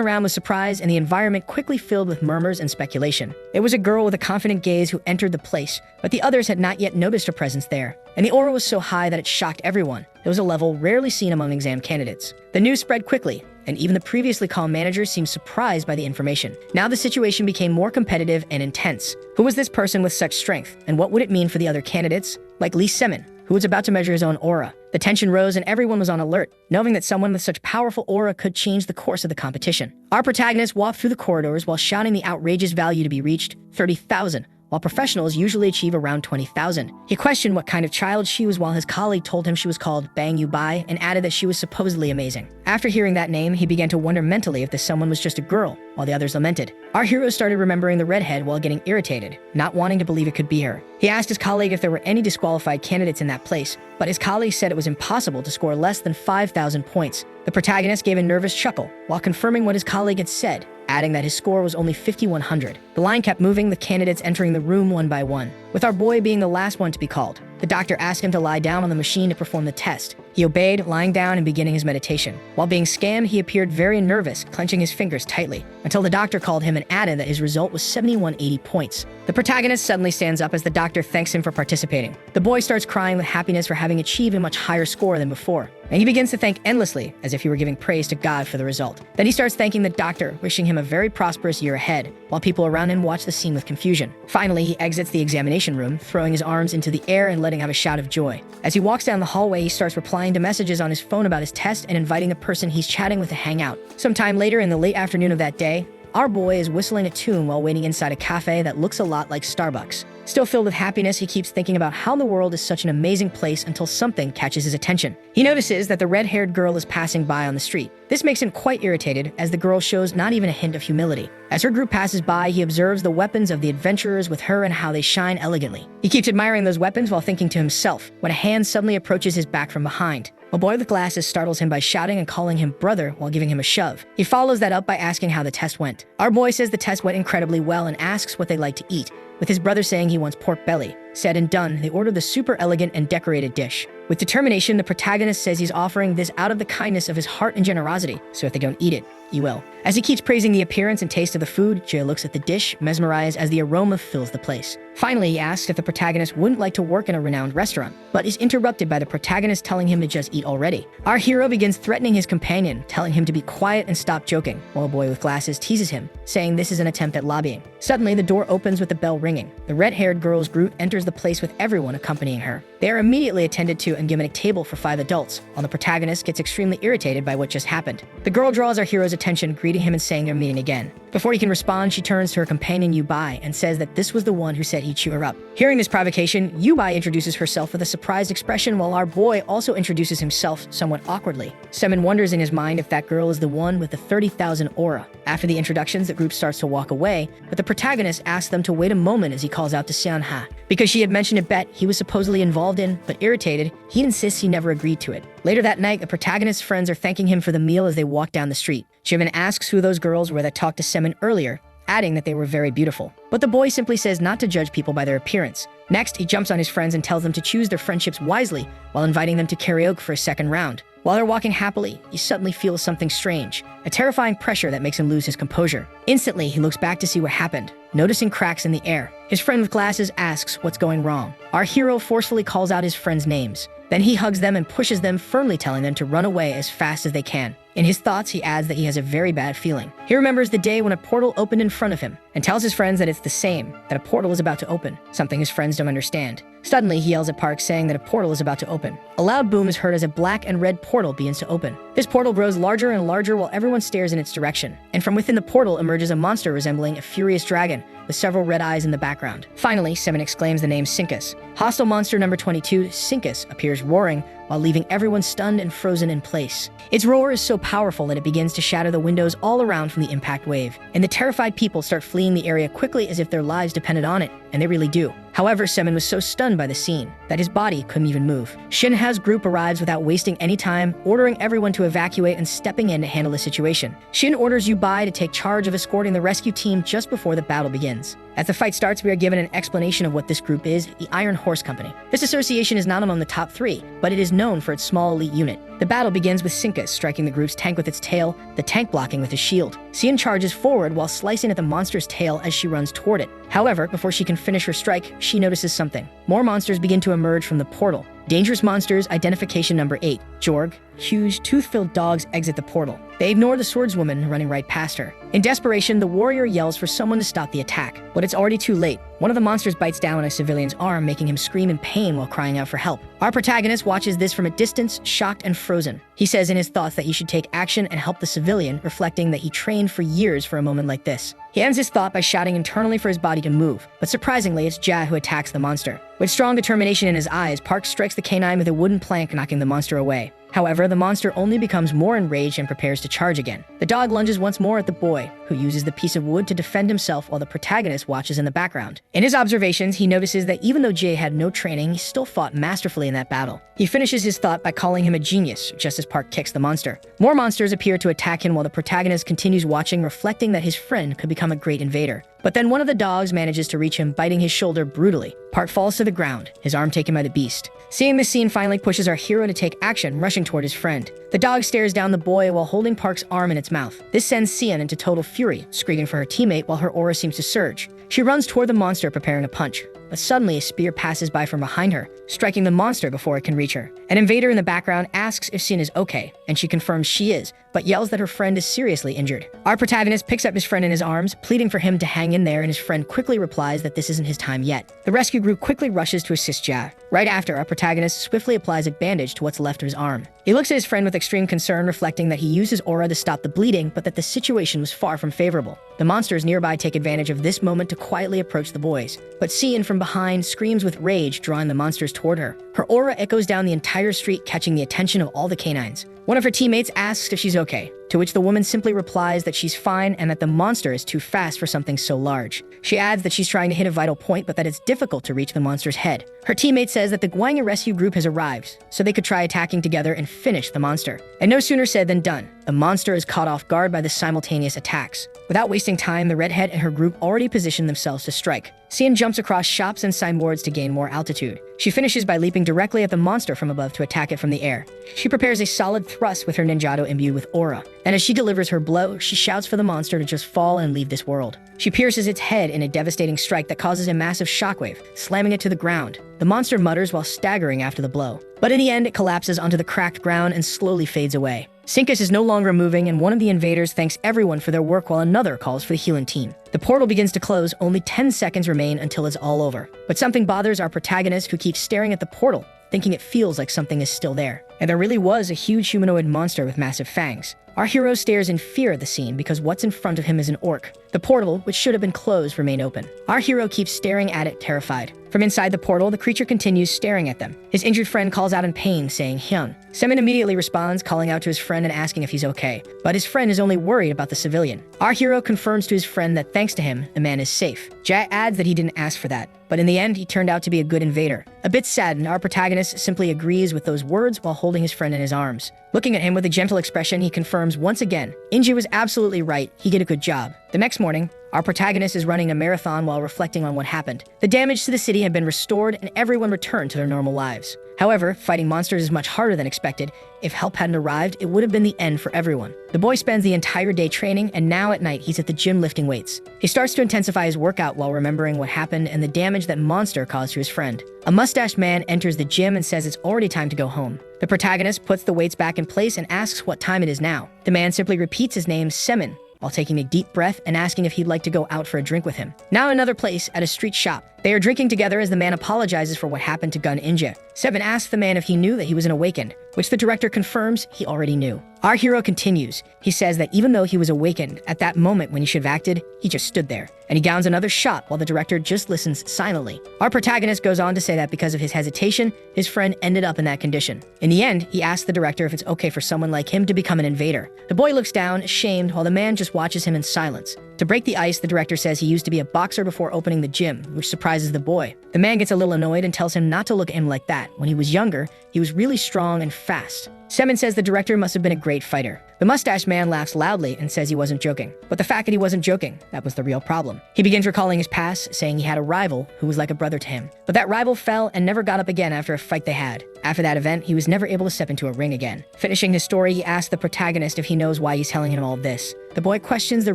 around was surprised, and the environment quickly filled with murmurs and speculation. It was a girl with a confident gaze who entered the place, but the others had not yet noticed her presence there. And the aura was so high that it shocked everyone. It was a level rarely seen among exam candidates. The news spread quickly, and even the previously calm managers seemed surprised by the information. Now the situation became more competitive and intense. Who was this person with such strength, and what would it mean for the other candidates? Like Lee Semin, who was about to measure his own aura. The tension rose and everyone was on alert, knowing that someone with such powerful aura could change the course of the competition. Our protagonist walked through the corridors while shouting the outrageous value to be reached: 30,000. While professionals usually achieve around 20,000. He questioned what kind of child she was while his colleague told him she was called Bang You Bai and added that she was supposedly amazing. After hearing that name, he began to wonder mentally if this someone was just a girl, while the others lamented. Our hero started remembering the redhead while getting irritated, not wanting to believe it could be her. He asked his colleague if there were any disqualified candidates in that place, but his colleague said it was impossible to score less than 5,000 points. The protagonist gave a nervous chuckle while confirming what his colleague had said, adding that his score was only 5,100. The line kept moving, the candidates entering the room one by one, with our boy being the last one to be called. The doctor asked him to lie down on the machine to perform the test. He obeyed, lying down and beginning his meditation. While being scanned, he appeared very nervous, clenching his fingers tightly, until the doctor called him and added that his result was 7,180 points. The protagonist suddenly stands up as the doctor thanks him for participating. The boy starts crying with happiness for having achieved a much higher score than before, and he begins to thank endlessly, as if he were giving praise to God for the result. Then he starts thanking the doctor, wishing him a very prosperous year ahead, while people around him watch the scene with confusion. Finally, he exits the examination room, throwing his arms into the air and letting out a shout of joy. As he walks down the hallway, he starts replying to messages on his phone about his test and inviting the person he's chatting with to hang out. Sometime later in the late afternoon of that day, our boy is whistling a tune while waiting inside a cafe that looks a lot like Starbucks. Still filled with happiness, he keeps thinking about how the world is such an amazing place until something catches his attention. He notices that the red-haired girl is passing by on the street. This makes him quite irritated, as the girl shows not even a hint of humility. As her group passes by, he observes the weapons of the adventurers with her and how they shine elegantly. He keeps admiring those weapons while thinking to himself, when a hand suddenly approaches his back from behind. A boy with glasses startles him by shouting and calling him brother while giving him a shove. He follows that up by asking how the test went. Our boy says the test went incredibly well and asks what they like to eat, with his brother saying he wants pork belly. Said and done, they order the super elegant and decorated dish. With determination, the protagonist says he's offering this out of the kindness of his heart and generosity, so if they don't eat it, he will. As he keeps praising the appearance and taste of the food, Jay looks at the dish, mesmerized as the aroma fills the place. Finally, he asks if the protagonist wouldn't like to work in a renowned restaurant, but is interrupted by the protagonist telling him to just eat already. Our hero begins threatening his companion, telling him to be quiet and stop joking, while a boy with glasses teases him, saying this is an attempt at lobbying. Suddenly, the door opens with the bell ringing. The red-haired girl's group enters the place with everyone accompanying her. They are immediately attended to and given a table for 5 adults, while the protagonist gets extremely irritated by what just happened. The girl draws our hero's attention, greeting him and saying they're meeting again. Before he can respond, she turns to her companion Yubai and says that this was the one who said he'd chew her up. Hearing this provocation, Yubai introduces herself with a surprised expression, while our boy also introduces himself somewhat awkwardly. Semin wonders in his mind if that girl is the one with the 30,000 aura. After the introductions, the group starts to walk away, but the protagonist asks them to wait a moment as he calls out to Seonha. Because she had mentioned a bet he was supposedly involved in, but irritated, he insists he never agreed to it. Later that night, the protagonist's friends are thanking him for the meal as they walk down the street. Jimin asks who those girls were that talked to Semin earlier, adding that they were very beautiful. But the boy simply says not to judge people by their appearance. Next, he jumps on his friends and tells them to choose their friendships wisely while inviting them to karaoke for a second round. While they're walking happily, he suddenly feels something strange, a terrifying pressure that makes him lose his composure. Instantly, he looks back to see what happened, noticing cracks in the air. His friend with glasses asks what's going wrong. Our hero forcefully calls out his friends' names. Then he hugs them and pushes them, firmly telling them to run away as fast as they can. In his thoughts, he adds that he has a very bad feeling. He remembers the day when a portal opened in front of him and tells his friends that it's the same, that a portal is about to open, something his friends don't understand. Suddenly, he yells at Park, saying that a portal is about to open. A loud boom is heard as a black and red portal begins to open. This portal grows larger and larger while everyone stares in its direction. And from within the portal emerges a monster resembling a furious dragon with several red eyes in the background. Finally, Seven exclaims the name Sinkus. Hostile monster number 22, Sinkus, appears roaring while leaving everyone stunned and frozen in place. Its roar is so powerful that it begins to shatter the windows all around from the impact wave. And the terrified people start fleeing the area quickly as if their lives depended on it, and they really do. However, Seven was so stunned by the scene that his body couldn't even move. Shinha's group arrives without wasting any time, ordering everyone to evacuate and stepping in to handle the situation. Shin orders Yubai to take charge of escorting the rescue team just before the battle begins. As the fight starts, we are given an explanation of what this group is, the Iron Horse Company. This association is not among the top 3, but it is known for its small elite unit. The battle begins with Sinkus striking the group's tank with its tail, the tank blocking with his shield. Xian charges forward while slicing at the monster's tail as she runs toward it. However, before she can finish her strike, she notices something. More monsters begin to emerge from the portal. Dangerous monsters, identification number 8, Jorg. Huge, tooth-filled dogs exit the portal. They ignore the swordswoman running right past her. In desperation, the warrior yells for someone to stop the attack, but it's already too late. One of the monsters bites down on a civilian's arm, making him scream in pain while crying out for help. Our protagonist watches this from a distance, shocked and frozen. He says in his thoughts that he should take action and help the civilian, reflecting that he trained for years for a moment like this. He ends his thought by shouting internally for his body to move, but surprisingly, it's Ja who attacks the monster. With strong determination in his eyes, Park strikes the canine with a wooden plank, knocking the monster away. However, the monster only becomes more enraged and prepares to charge again. The dog lunges once more at the boy, who uses the piece of wood to defend himself while the protagonist watches in the background. In his observations, he notices that even though Jay had no training, he still fought masterfully in that battle. He finishes his thought by calling him a genius, just as Park kicks the monster. More monsters appear to attack him while the protagonist continues watching, reflecting that his friend could become a great invader. But then one of the dogs manages to reach him, biting his shoulder brutally. Park falls to the ground, his arm taken by the beast. Seeing this scene finally pushes our hero to take action, rushing toward his friend. The dog stares down the boy while holding Park's arm in its mouth. This sends Xian into total fury, screaming for her teammate while her aura seems to surge. She runs toward the monster, preparing to punch. But suddenly a spear passes by from behind her, striking the monster before it can reach her. An invader in the background asks if Xian is okay, and she confirms she is, but yells that her friend is seriously injured. Our protagonist picks up his friend in his arms, pleading for him to hang in there, and his friend quickly replies that this isn't his time yet. The rescue group quickly rushes to assist Ja. Right after, our protagonist swiftly applies a bandage to what's left of his arm. He looks at his friend with extreme concern, reflecting that he used his aura to stop the bleeding, but that the situation was far from favorable. The monsters nearby take advantage of this moment to quietly approach the boys. But Xian from behind screams with rage, drawing the monsters toward her. Her aura echoes down the entire street, catching the attention of all the canines. One of her teammates asks if she's okay, to which the woman simply replies that she's fine and that the monster is too fast for something so large. She adds that she's trying to hit a vital point, but that it's difficult to reach the monster's head. Her teammate says that the Guangya rescue group has arrived, so they could try attacking together and finish the monster. And no sooner said than done. The monster is caught off guard by the simultaneous attacks. Without wasting time, the redhead and her group already position themselves to strike. Xian jumps across shops and signboards to gain more altitude. She finishes by leaping directly at the monster from above to attack it from the air. She prepares a solid thrust with her ninjato imbued with aura. And as she delivers her blow, she shouts for the monster to just fall and leave this world. She pierces its head in a devastating strike that causes a massive shockwave, slamming it to the ground. The monster mutters while staggering after the blow. But in the end, it collapses onto the cracked ground and slowly fades away. Sinkus is no longer moving, and one of the invaders thanks everyone for their work while another calls for the healing team. The portal begins to close, only 10 seconds remain until it's all over. But something bothers our protagonist, who keeps staring at the portal, thinking it feels like something is still there. And there really was a huge humanoid monster with massive fangs. Our hero stares in fear at the scene because what's in front of him is an orc. The portal, which should have been closed, remained open. Our hero keeps staring at it, terrified. From inside the portal, the creature continues staring at them. His injured friend calls out in pain, saying, "Hyun." Semin immediately responds, calling out to his friend and asking if he's okay. But his friend is only worried about the civilian. Our hero confirms to his friend that thanks to him, the man is safe. Jae adds that he didn't ask for that, but in the end, he turned out to be a good invader. A bit saddened, our protagonist simply agrees with those words while holding his friend in his arms. Looking at him with a gentle expression, he confirms once again, Inji was absolutely right, he did a good job. The next morning, our protagonist is running a marathon while reflecting on what happened. The damage to the city had been restored and everyone returned to their normal lives. However, fighting monsters is much harder than expected. If help hadn't arrived, it would have been the end for everyone. The boy spends the entire day training, and now at night he's at the gym lifting weights. He starts to intensify his workout while remembering what happened and the damage that monster caused to his friend. A mustached man enters the gym and says it's already time to go home. The protagonist puts the weights back in place and asks what time it is now. The man simply repeats his name, Semin, while taking a deep breath and asking if he'd like to go out for a drink with him. Now another place, at a street shop. They are drinking together as the man apologizes for what happened to Gun Inja. Seven asks the man if he knew that he was an awakened, which the director confirms he already knew. Our hero continues. He says that even though he was awakened, at that moment when he should have acted, he just stood there. And he gowns another shot while the director just listens silently. Our protagonist goes on to say that because of his hesitation, his friend ended up in that condition. In the end, he asks the director if it's okay for someone like him to become an invader. The boy looks down, ashamed, while the man just watches him in silence. To break the ice, the director says he used to be a boxer before opening the gym, which surprises the boy. The man gets a little annoyed and tells him not to look at him like that. When he was younger, he was really strong and fast. Semin says the director must have been a great fighter. The mustached man laughs loudly and says he wasn't joking. But the fact that he wasn't joking, that was the real problem. He begins recalling his past, saying he had a rival who was like a brother to him. But that rival fell and never got up again after a fight they had. After that event, he was never able to step into a ring again. Finishing his story, he asks the protagonist if he knows why he's telling him all this. The boy questions the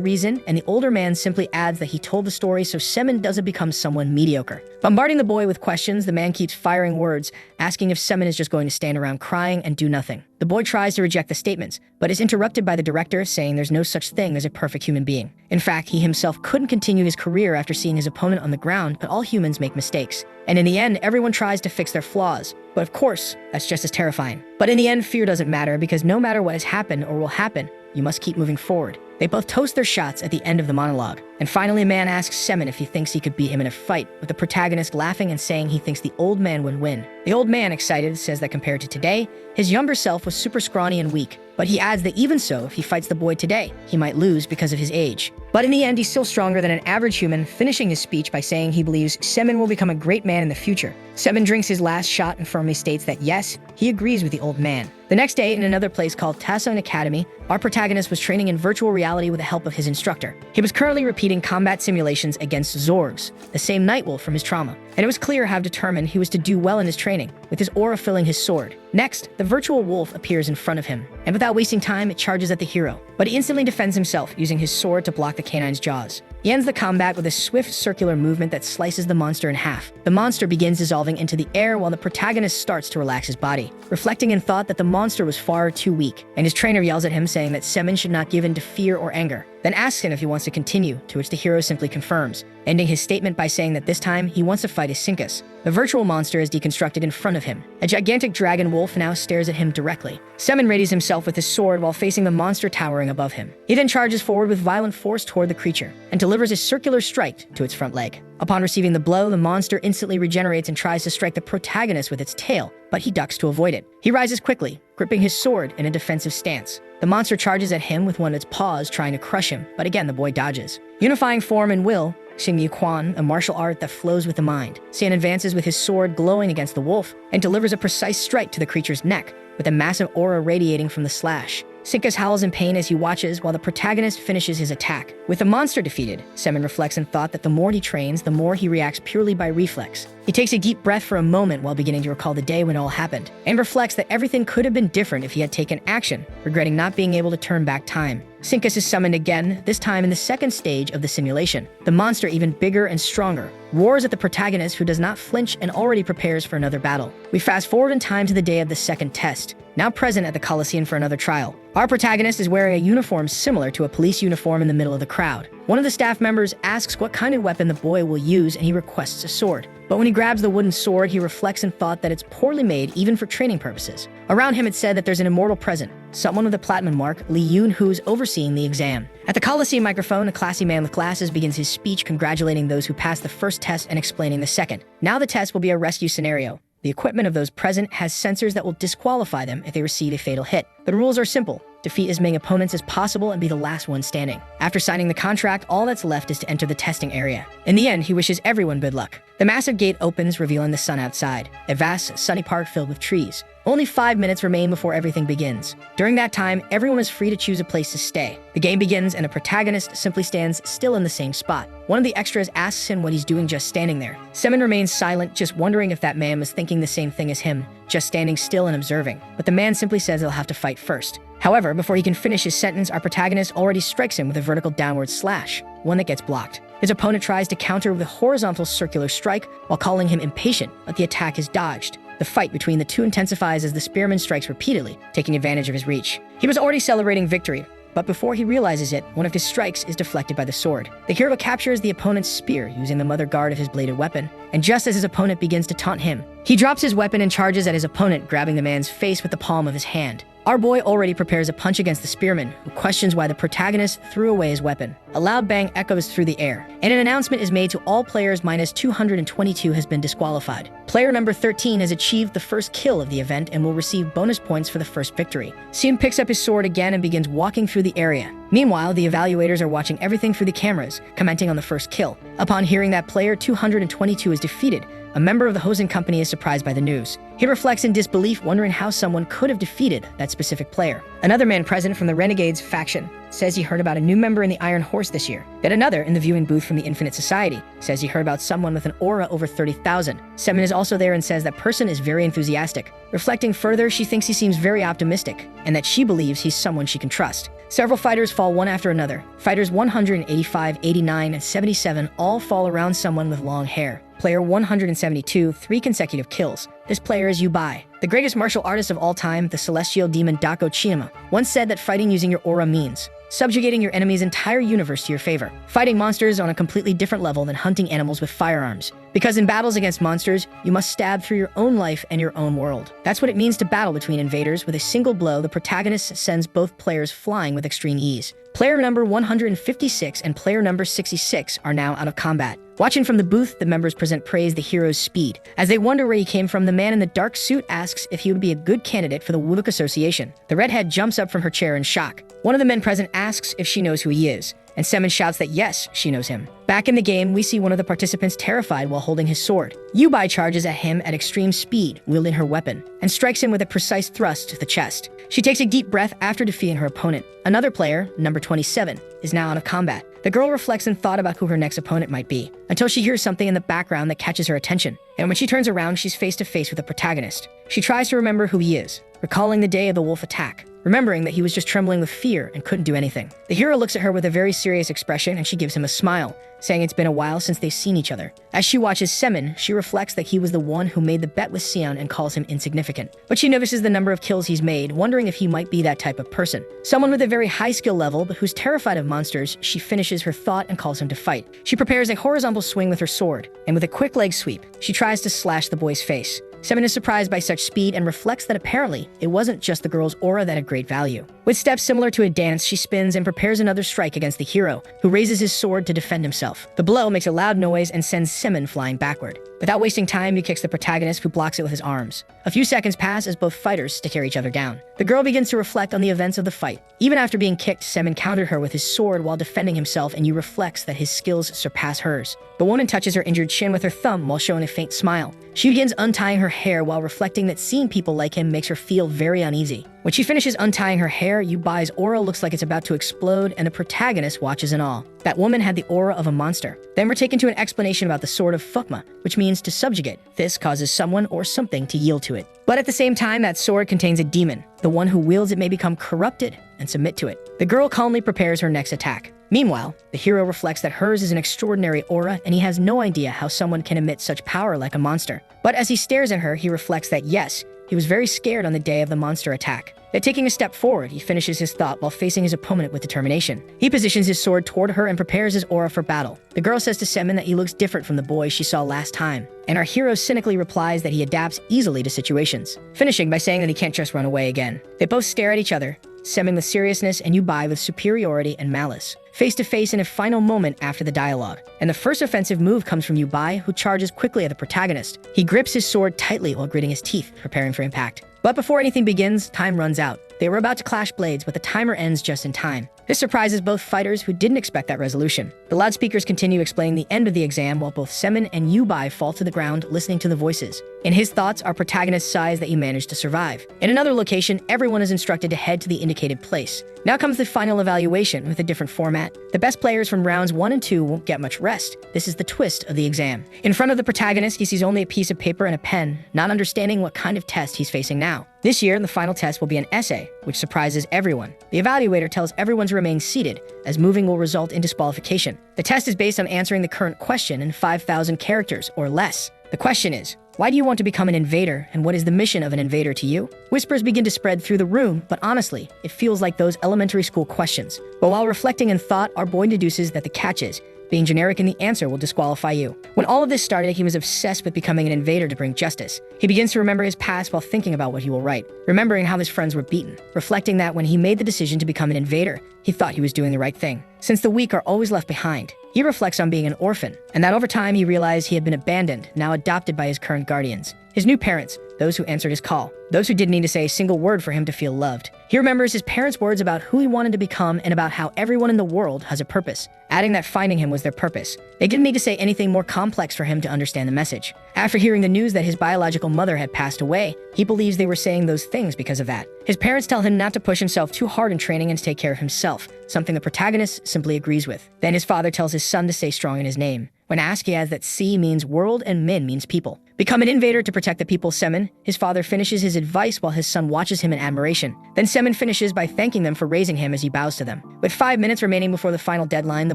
reason, and the older man simply adds that he told the story so Semin doesn't become someone mediocre. Bombarding the boy with questions, the man keeps firing words, asking if Semin is just going to stand around crying and do nothing. The boy tries to reject the statements, but is interrupted by the director saying there's no such thing as a perfect human being. In fact, he himself couldn't continue his career after seeing his opponent on the ground, but all humans make mistakes. And in the end, everyone tries to fix their flaws. But of course, that's just as terrifying. But in the end, fear doesn't matter because no matter what has happened or will happen, you must keep moving forward. They both toast their shots at the end of the monologue. And finally, a man asks Semin if he thinks he could beat him in a fight, with the protagonist laughing and saying he thinks the old man would win. The old man, excited, says that compared to today, his younger self was super scrawny and weak. But he adds that even so, if he fights the boy today, he might lose because of his age. But in the end, he's still stronger than an average human, finishing his speech by saying he believes Semin will become a great man in the future. Semin drinks his last shot and firmly states that yes, he agrees with the old man. The next day, in another place called Tason Academy, our protagonist was training in virtual reality with the help of his instructor. He was currently repeating combat simulations against Zorgs, the same Nightwolf from his trauma. And it was clear how determined he was to do well in his training, with his aura filling his sword. Next, the virtual wolf appears in front of him, and without wasting time, it charges at the hero. But he instantly defends himself, using his sword to block the canine's jaws. He ends the combat with a swift circular movement that slices the monster in half. The monster begins dissolving into the air while the protagonist starts to relax his body, reflecting in thought that the monster was far too weak, and his trainer yells at him saying that Semin should not give in to fear or anger, then asks him if he wants to continue, to which the hero simply confirms, ending his statement by saying that this time he wants to fight Isinkus. The virtual monster is deconstructed in front of him. A gigantic dragon wolf now stares at him directly. Semin readies himself with his sword while facing the monster towering above him. He then charges forward with violent force toward the creature, and delivers a circular strike to its front leg. Upon receiving the blow, the monster instantly regenerates and tries to strike the protagonist with its tail, but he ducks to avoid it. He rises quickly, gripping his sword in a defensive stance. The monster charges at him with one of its paws, trying to crush him, but again the boy dodges. Unifying form and will, Xingyu Quan, a martial art that flows with the mind. San advances with his sword glowing against the wolf, and delivers a precise strike to the creature's neck, with a massive aura radiating from the slash. Sinkus howls in pain as he watches while the protagonist finishes his attack. With the monster defeated, Semin reflects in thought that the more he trains, the more he reacts purely by reflex. He takes a deep breath for a moment while beginning to recall the day when it all happened, and reflects that everything could have been different if he had taken action, regretting not being able to turn back time. Sinkus is summoned again, this time in the second stage of the simulation. The monster, even bigger and stronger, roars at the protagonist who does not flinch and already prepares for another battle. We fast forward in time to the day of the second test, now present at the Coliseum for another trial. Our protagonist is wearing a uniform similar to a police uniform in the middle of the crowd. One of the staff members asks what kind of weapon the boy will use, and he requests a sword. But when he grabs the wooden sword, he reflects in thought that it's poorly made even for training purposes. Around him, it's said that there's an immortal present, someone with a platinum mark, Li Yun, who's overseeing the exam. At the Coliseum microphone, a classy man with glasses begins his speech congratulating those who passed the first test and explaining the second. Now the test will be a rescue scenario. The equipment of those present has sensors that will disqualify them if they receive a fatal hit. The rules are simple. defeat as many opponents as possible and be the last one standing. After signing the contract, all that's left is to enter the testing area. In the end, he wishes everyone good luck. The massive gate opens, revealing the sun outside, a vast, sunny park filled with trees. Only 5 minutes remain before everything begins. During that time, everyone is free to choose a place to stay. The game begins and a protagonist simply stands still in the same spot. One of the extras asks him what he's doing just standing there. Semin remains silent, just wondering if that man was thinking the same thing as him, just standing still and observing. But the man simply says they'll have to fight first. However, before he can finish his sentence, our protagonist already strikes him with a vertical downward slash, one that gets blocked. His opponent tries to counter with a horizontal circular strike while calling him impatient, but the attack is dodged. The fight between the two intensifies as the spearman strikes repeatedly, taking advantage of his reach. He was already celebrating victory, but before he realizes it, one of his strikes is deflected by the sword. The hero captures the opponent's spear using the mother guard of his bladed weapon, and just as his opponent begins to taunt him, he drops his weapon and charges at his opponent, grabbing the man's face with the palm of his hand. Our boy already prepares a punch against the spearman, who questions why the protagonist threw away his weapon. A loud bang echoes through the air, and an announcement is made to all players minus 222 has been disqualified. Player number 13 has achieved the first kill of the event and will receive bonus points for the first victory. Sim picks up his sword again and begins walking through the area. Meanwhile, the evaluators are watching everything through the cameras, commenting on the first kill. Upon hearing that player 222 is defeated, a member of the hosting company is surprised by the news. He reflects in disbelief, wondering how someone could have defeated that specific player. Another man present from the Renegades faction says he heard about a new member in the Iron Horse this year. Yet another in the viewing booth from the Infinite Society says he heard about someone with an aura over 30,000. Semin is also there and says that person is very enthusiastic. Reflecting further, she thinks he seems very optimistic, and that she believes he's someone she can trust. Several fighters fall one after another. Fighters 185, 89, and 77 all fall around someone with long hair. Player 172, 3 consecutive kills. This player is Yubai. The greatest martial artist of all time, the celestial demon Dako Chiyama, once said that fighting using your aura means subjugating your enemy's entire universe to your favor, fighting monsters on a completely different level than hunting animals with firearms. Because in battles against monsters, you must stab through your own life and your own world. That's what it means to battle between invaders. With a single blow, the protagonist sends both players flying with extreme ease. Player number 156 and player number 66 are now out of combat. Watching from the booth, the members present praise the hero's speed. As they wonder where he came from, the man in the dark suit asks if he would be a good candidate for the Wuduk Association. The redhead jumps up from her chair in shock. One of the men present asks if she knows who he is, and Semin shouts that yes, she knows him. Back in the game, we see one of the participants terrified while holding his sword. Yubai charges at him at extreme speed, wielding her weapon, and strikes him with a precise thrust to the chest. She takes a deep breath after defeating her opponent. Another player, number 27, is now out of combat. The girl reflects and thought about who her next opponent might be, until she hears something in the background that catches her attention. And when she turns around, she's face to face with the protagonist. She tries to remember who he is, recalling the day of the wolf attack, remembering that he was just trembling with fear and couldn't do anything. The hero looks at her with a very serious expression, and she gives him a smile, saying it's been a while since they've seen each other. As she watches Semin, she reflects that he was the one who made the bet with Sion and calls him insignificant. But she notices the number of kills he's made, wondering if he might be that type of person. Someone with a very high skill level, but who's terrified of monsters. She finishes her thought and calls him to fight. She prepares a horizontal swing with her sword, and with a quick leg sweep, she tries to slash the boy's face. Semin is surprised by such speed and reflects that apparently it wasn't just the girl's aura that had great value. With steps similar to a dance, she spins and prepares another strike against the hero, who raises his sword to defend himself. The blow makes a loud noise and sends Semin flying backward. Without wasting time, he kicks the protagonist, who blocks it with his arms. A few seconds pass as both fighters stare each other down. The girl begins to reflect on the events of the fight. Even after being kicked, Semin countered her with his sword while defending himself, and Yu reflects that his skills surpass hers. The woman touches her injured chin with her thumb while showing a faint smile. She begins untying her hair while reflecting that seeing people like him makes her feel very uneasy. When she finishes untying her hair, Yubai's aura looks like it's about to explode, and the protagonist watches in awe. That woman had the aura of a monster. Then we're taken to an explanation about the sword of Fukma, which means to subjugate. This causes someone or something to yield to it. But at the same time, that sword contains a demon. The one who wields it may become corrupted and submit to it. The girl calmly prepares her next attack. Meanwhile, the hero reflects that hers is an extraordinary aura, and he has no idea how someone can emit such power like a monster. But as he stares at her, he reflects that yes, he was very scared on the day of the monster attack. Then taking a step forward, he finishes his thought while facing his opponent with determination. He positions his sword toward her and prepares his aura for battle. The girl says to Semin that he looks different from the boy she saw last time, and our hero cynically replies that he adapts easily to situations, finishing by saying that he can't just run away again. They both stare at each other, Semin with seriousness and Yubai with superiority and malice, face to face in a final moment after the dialogue. And the first offensive move comes from Yubai, who charges quickly at the protagonist. He grips his sword tightly while gritting his teeth, preparing for impact. But before anything begins, time runs out. They were about to clash blades, but the timer ends just in time. This surprises both fighters who didn't expect that resolution. The loudspeakers continue explaining the end of the exam while both Semin and Yubai fall to the ground listening to the voices. In his thoughts, our protagonist sighs that he managed to survive. In another location, everyone is instructed to head to the indicated place. Now comes the final evaluation with a different format. The best players from rounds 1 and 2 won't get much rest. This is the twist of the exam. In front of the protagonist, he sees only a piece of paper and a pen, not understanding what kind of test he's facing now. This year, the final test will be an essay, which surprises everyone. The evaluator tells everyone to remain seated, as moving will result in disqualification. The test is based on answering the current question in 5,000 characters or less. The question is, why do you want to become an invader, and what is the mission of an invader to you? Whispers begin to spread through the room, but honestly, it feels like those elementary school questions. But while reflecting in thought, our boy deduces that the catch is, being generic in the answer will disqualify you. When all of this started, he was obsessed with becoming an invader to bring justice. He begins to remember his past while thinking about what he will write, remembering how his friends were beaten, reflecting that when he made the decision to become an invader, he thought he was doing the right thing. Since the weak are always left behind, he reflects on being an orphan, and that over time he realized he had been abandoned, now adopted by his current guardians. His new parents, those who answered his call, those who didn't need to say a single word for him to feel loved. He remembers his parents' words about who he wanted to become and about how everyone in the world has a purpose, adding that finding him was their purpose. They didn't need to say anything more complex for him to understand the message. After hearing the news that his biological mother had passed away, he believes they were saying those things because of that. His parents tell him not to push himself too hard in training and to take care of himself, something the protagonist simply agrees with. Then his father tells his son to stay strong in his name. When asked, he adds that C means world and Min means people. Become an invader to protect the people, Semin. His father finishes his advice while his son watches him in admiration. Then Semin finishes by thanking them for raising him as he bows to them. With 5 minutes remaining before the final deadline, the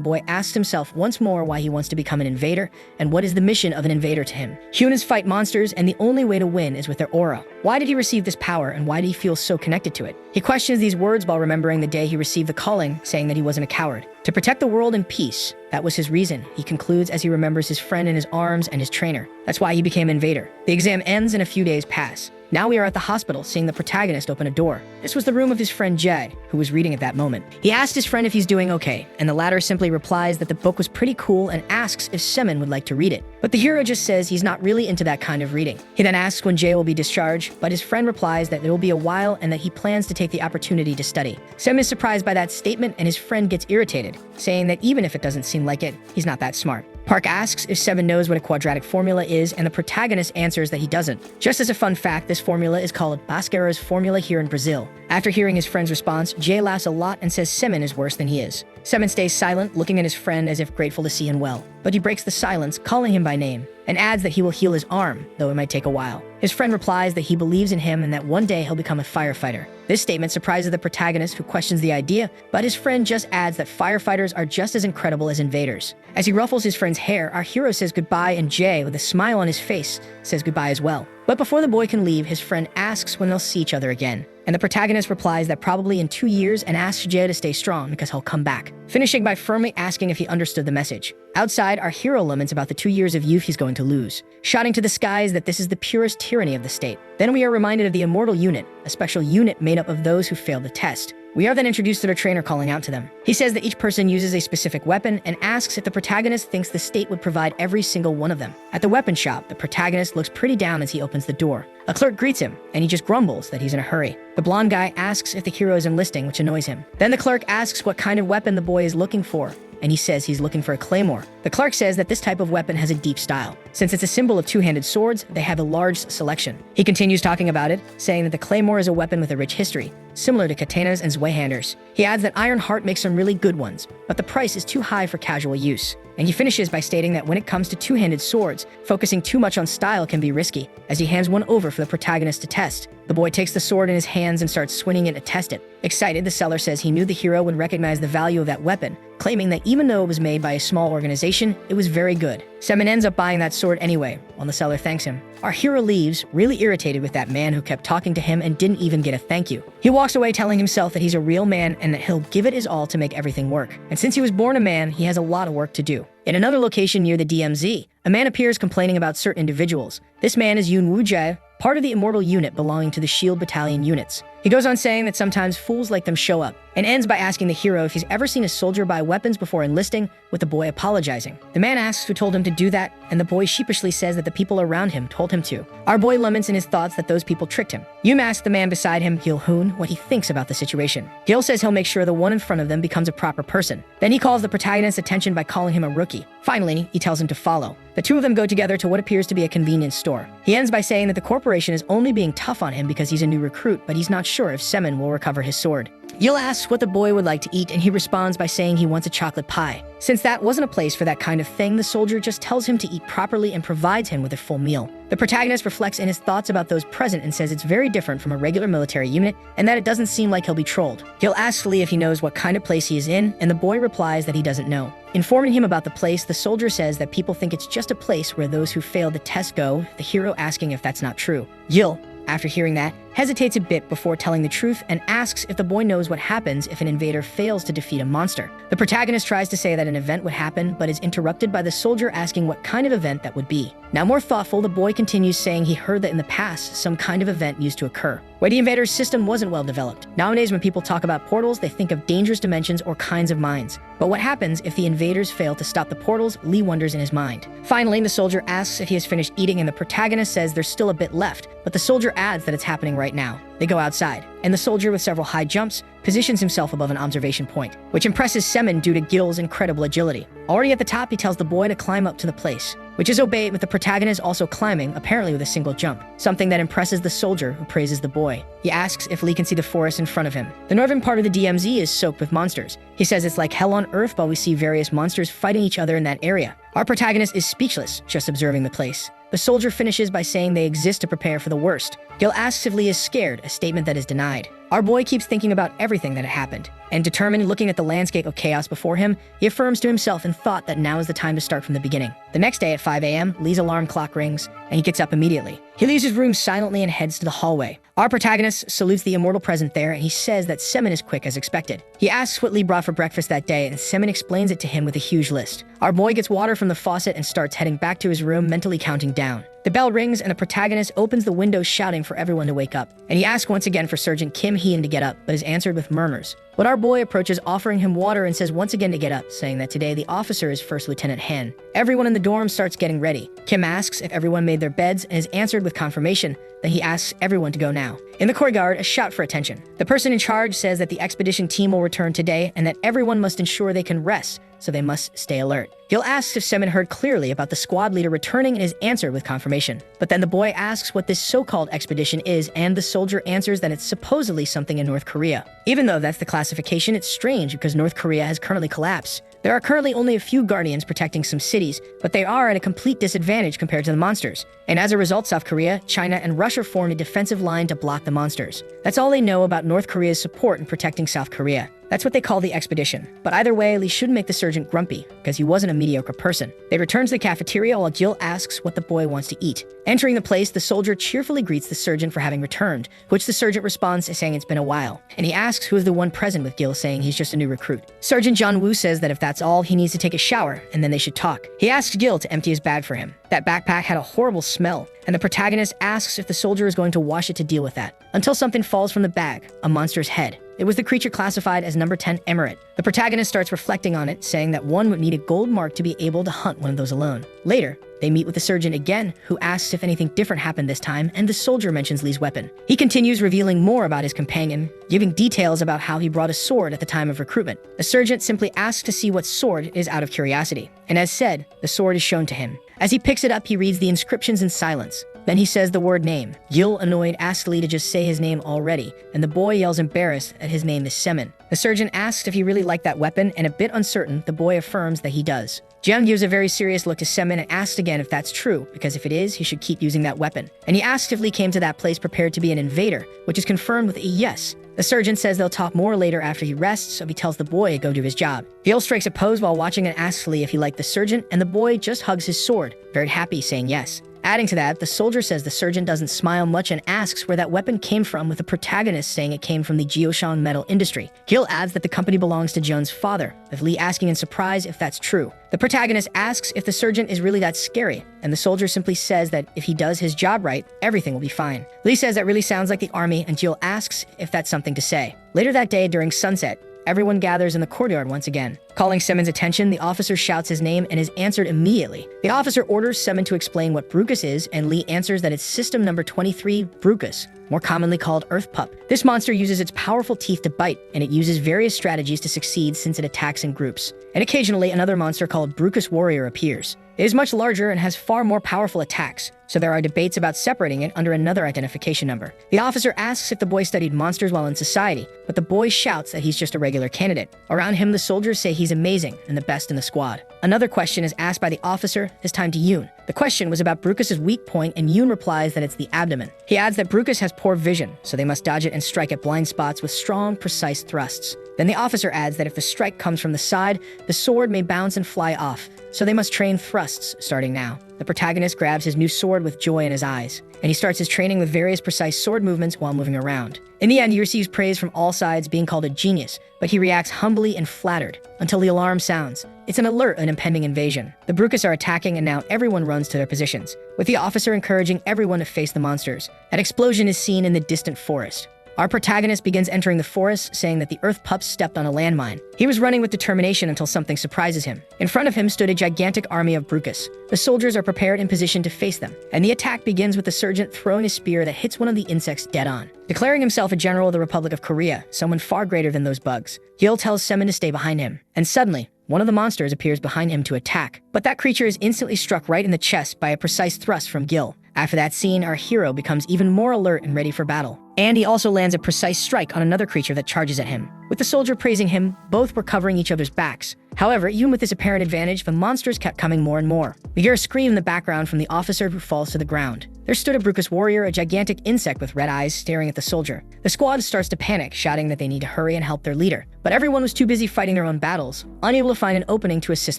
boy asks himself once more why he wants to become an invader and what is the mission of an invader to him. Humans fight monsters, and the only way to win is with their aura. Why did he receive this power, and why did he feel so connected to it? He questions these words while remembering the day he received the calling, saying that he wasn't a coward. To protect the world and peace, that was his reason, he concludes as he remembers his friend in his arms and his trainer. That's why he became an invader. The exam ends and a few days pass. Now we are at the hospital, seeing the protagonist open a door. This was the room of his friend Jed, who was reading at that moment. He asked his friend if he's doing okay, and the latter simply replies that the book was pretty cool and asks if Semin would like to read it. But the hero just says he's not really into that kind of reading. He then asks when Jay will be discharged, but his friend replies that it will be a while and that he plans to take the opportunity to study. Semin is surprised by that statement, and his friend gets irritated, saying that even if it doesn't seem like it, he's not that smart. Park asks if Semin knows what a quadratic formula is, and the protagonist answers that he doesn't. Just as a fun fact, this formula is called Bhaskara's formula here in Brazil. After hearing his friend's response, Jay laughs a lot and says Semin is worse than he is. Semin stays silent, looking at his friend as if grateful to see him well. But he breaks the silence, calling him by name, and adds that he will heal his arm, though it might take a while. His friend replies that he believes in him and that one day he'll become a firefighter. This statement surprises the protagonist, who questions the idea, but his friend just adds that firefighters are just as incredible as invaders. As he ruffles his friend's hair, our hero says goodbye, and Jay, with a smile on his face, says goodbye as well. But before the boy can leave, his friend asks when they'll see each other again. And the protagonist replies that probably in 2 years, and asks Jay to stay strong because he'll come back, finishing by firmly asking if he understood the message. Outside, our hero laments about the 2 years of youth he's going to lose, shouting to the skies that this is the purest tyranny of the state. Then we are reminded of the immortal unit, a special unit made up of those who failed the test. We are then introduced to their trainer calling out to them. He says that each person uses a specific weapon and asks if the protagonist thinks the state would provide every single one of them. At the weapon shop, the protagonist looks pretty down as he opens the door. A clerk greets him, and he just grumbles that he's in a hurry. The blonde guy asks if the hero is enlisting, which annoys him. Then the clerk asks what kind of weapon the boy is looking for, and he says he's looking for a claymore. The clerk says that this type of weapon has a deep style. Since it's a symbol of two-handed swords, they have a large selection. He continues talking about it, saying that the claymore is a weapon with a rich history, similar to katanas and zweihanders. He adds that Iron Heart makes some really good ones, but the price is too high for casual use. And he finishes by stating that when it comes to two-handed swords, focusing too much on style can be risky, as he hands one over for the protagonist to test. The boy takes the sword in his hands and starts swinging it to test it. Excited, the seller says he knew the hero would recognize the value of that weapon, claiming that even though it was made by a small organization, it was very good. Semin ends up buying that sword anyway, while the seller thanks him. Our hero leaves, really irritated with that man who kept talking to him and didn't even get a thank you. He walks away telling himself that he's a real man and that he'll give it his all to make everything work. And since he was born a man, he has a lot of work to do. In another location near the DMZ, a man appears complaining about certain individuals. This man is Yoon Woo-jae, part of the immortal unit belonging to the Shield Battalion units. He goes on saying that sometimes fools like them show up, and ends by asking the hero if he's ever seen a soldier buy weapons before enlisting, with the boy apologizing. The man asks who told him to do that, and the boy sheepishly says that the people around him told him to. Our boy laments in his thoughts that those people tricked him. Yum asks the man beside him, Gil-hoon, what he thinks about the situation. Gil says he'll make sure the one in front of them becomes a proper person. Then he calls the protagonist's attention by calling him a rookie. Finally, he tells him to follow. The two of them go together to what appears to be a convenience store. He ends by saying that the corporation is only being tough on him because he's a new recruit, but he's not sure if Semin will recover his sword. Gil asks what the boy would like to eat, and he responds by saying he wants a chocolate pie. Since that wasn't a place for that kind of thing, the soldier just tells him to eat properly and provides him with a full meal. The protagonist reflects in his thoughts about those present and says it's very different from a regular military unit, and that it doesn't seem like he'll be trolled. Gil asks Lee if he knows what kind of place he is in, and the boy replies that he doesn't know. Informing him about the place, the soldier says that people think it's just a place where those who failed the test go, the hero asking if that's not true. Gil, after hearing that, hesitates a bit before telling the truth and asks if the boy knows what happens if an invader fails to defeat a monster. The protagonist tries to say that an event would happen, but is interrupted by the soldier asking what kind of event that would be. Now more thoughtful, the boy continues saying he heard that in the past, some kind of event used to occur, where the invader's system wasn't well developed. Nowadays, when people talk about portals, they think of dangerous dimensions or kinds of mines. But what happens if the invaders fail to stop the portals? Lee wonders in his mind. Finally, the soldier asks if he has finished eating, and the protagonist says there's still a bit left, but the soldier adds that it's happening right now. They go outside, and the soldier, with several high jumps, positions himself above an observation point, which impresses Semin due to Gil's incredible agility. Already at the top, he tells the boy to climb up to the place, which is obeyed, with the protagonist also climbing, apparently with a single jump, something that impresses the soldier, who praises the boy. He asks if Lee can see the forest in front of him. The northern part of the DMZ is soaked with monsters. He says it's like hell on earth, while we see various monsters fighting each other in that area. Our protagonist is speechless, just observing the place. The soldier finishes by saying they exist to prepare for the worst. Gil asks if Lee is scared, a statement that is denied. Our boy keeps thinking about everything that had happened, and determined, looking at the landscape of chaos before him, he affirms to himself in thought that now is the time to start from the beginning. The next day at 5 a.m., Lee's alarm clock rings, and he gets up immediately. He leaves his room silently and heads to the hallway. Our protagonist salutes the immortal present there, and he says that Semin is quick as expected. He asks what Lee brought for breakfast that day, and Semin explains it to him with a huge list. Our boy gets water from the faucet and starts heading back to his room, mentally counting down. The bell rings, and the protagonist opens the window shouting for everyone to wake up. And he asks once again for Sergeant Kim Hee-in to get up, but is answered with murmurs. But our boy approaches, offering him water, and says once again to get up, saying that today the officer is First Lieutenant Han. Everyone in the dorm starts getting ready. Kim asks if everyone made their beds, and is answered with confirmation. Then he asks everyone to go now. In the courtyard, a shout for attention. The person in charge says that the expedition team will return today, and that everyone must ensure they can rest, so they must stay alert. Gil asks if Semin heard clearly about the squad leader returning, and is answered with confirmation. But then the boy asks what this so-called expedition is, and the soldier answers that it's supposedly something in North Korea. Even though that's the classification, it's strange because North Korea has currently collapsed. There are currently only a few guardians protecting some cities, but they are at a complete disadvantage compared to the monsters. And as a result, South Korea, China, and Russia formed a defensive line to block the monsters. That's all they know about North Korea's support in protecting South Korea. That's what they call the expedition. But either way, Lee shouldn't make the sergeant grumpy, because he wasn't a mediocre person. They return to the cafeteria while Gil asks what the boy wants to eat. Entering the place, the soldier cheerfully greets the sergeant for having returned, which the sergeant responds saying it's been a while. And he asks who is the one present, with Gil saying he's just a new recruit. Sergeant John Woo says that if that's all, he needs to take a shower, and then they should talk. He asks Gil to empty his bag for him. That backpack had a horrible smell, and the protagonist asks if the soldier is going to wash it to deal with that. Until something falls from the bag, a monster's head. It was the creature classified as number 10 Emirate. The protagonist starts reflecting on it, saying that one would need a gold mark to be able to hunt one of those alone. Later, they meet with the surgeon again, who asks if anything different happened this time, and the soldier mentions Lee's weapon. He continues revealing more about his companion, giving details about how he brought a sword at the time of recruitment. The sergeant simply asks to see what sword it is out of curiosity, and as said, the sword is shown to him. As he picks it up, he reads the inscriptions in silence. Then he says the word name. Gil, annoyed, asks Lee to just say his name already, and the boy yells embarrassed that his name is Semin. The surgeon asks if he really liked that weapon, and a bit uncertain, the boy affirms that he does. Jeong gives a very serious look to Semin and asks again if that's true, because if it is, he should keep using that weapon. And he asks if Lee came to that place prepared to be an invader, which is confirmed with a yes. The surgeon says they'll talk more later after he rests, so he tells the boy to go do his job. Gil strikes a pose while watching and asks Lee if he liked the surgeon, and the boy just hugs his sword, very happy, saying yes. Adding to that, the soldier says the surgeon doesn't smile much and asks where that weapon came from, with the protagonist saying it came from the Jioshan metal industry. Gil adds that the company belongs to Joan's father, with Lee asking in surprise if that's true. The protagonist asks if the surgeon is really that scary, and the soldier simply says that if he does his job right, everything will be fine. Lee says that really sounds like the army, and Gil asks if that's something to say. Later that day, during sunset, everyone gathers in the courtyard once again. Calling Semen's attention, the officer shouts his name and is answered immediately. The officer orders Semen to explain what Brucus is, and Lee answers that it's system number 23, Brucus, more commonly called Earth Pup. This monster uses its powerful teeth to bite, and it uses various strategies to succeed since it attacks in groups. And occasionally, another monster called Brucus Warrior appears. It is much larger and has far more powerful attacks, so there are debates about separating it under another identification number. The officer asks if the boy studied monsters while in society, but the boy shouts that he's just a regular candidate. Around him, the soldiers say he's amazing and the best in the squad. Another question is asked by the officer, this time to Yoon. The question was about Brucus's weak point, and Yoon replies that it's the abdomen. He adds that Brucus has poor vision, so they must dodge it and strike at blind spots with strong, precise thrusts. Then the officer adds that if the strike comes from the side, the sword may bounce and fly off, so they must train thrusts starting now. The protagonist grabs his new sword with joy in his eyes, and he starts his training with various precise sword movements while moving around. In the end, he receives praise from all sides, being called a genius, but he reacts humbly and flattered until the alarm sounds. It's an alert of an impending invasion. The Brucus are attacking, and now everyone runs to their positions, with the officer encouraging everyone to face the monsters. An explosion is seen in the distant forest. Our protagonist begins entering the forest, saying that the Earth Pups stepped on a landmine. He was running with determination until something surprises him. In front of him stood a gigantic army of Brucus. The soldiers are prepared in position to face them, and the attack begins with the sergeant throwing a spear that hits one of the insects dead on. Declaring himself a general of the Republic of Korea, someone far greater than those bugs, Gil tells Semen to stay behind him, and suddenly, one of the monsters appears behind him to attack. But that creature is instantly struck right in the chest by a precise thrust from Gil. After that scene, our hero becomes even more alert and ready for battle. And he also lands a precise strike on another creature that charges at him. With the soldier praising him, both were covering each other's backs. However, even with this apparent advantage, the monsters kept coming more and more. We hear a scream in the background from the officer, who falls to the ground. There stood a Brucus warrior, a gigantic insect with red eyes, staring at the soldier. The squad starts to panic, shouting that they need to hurry and help their leader. But everyone was too busy fighting their own battles, unable to find an opening to assist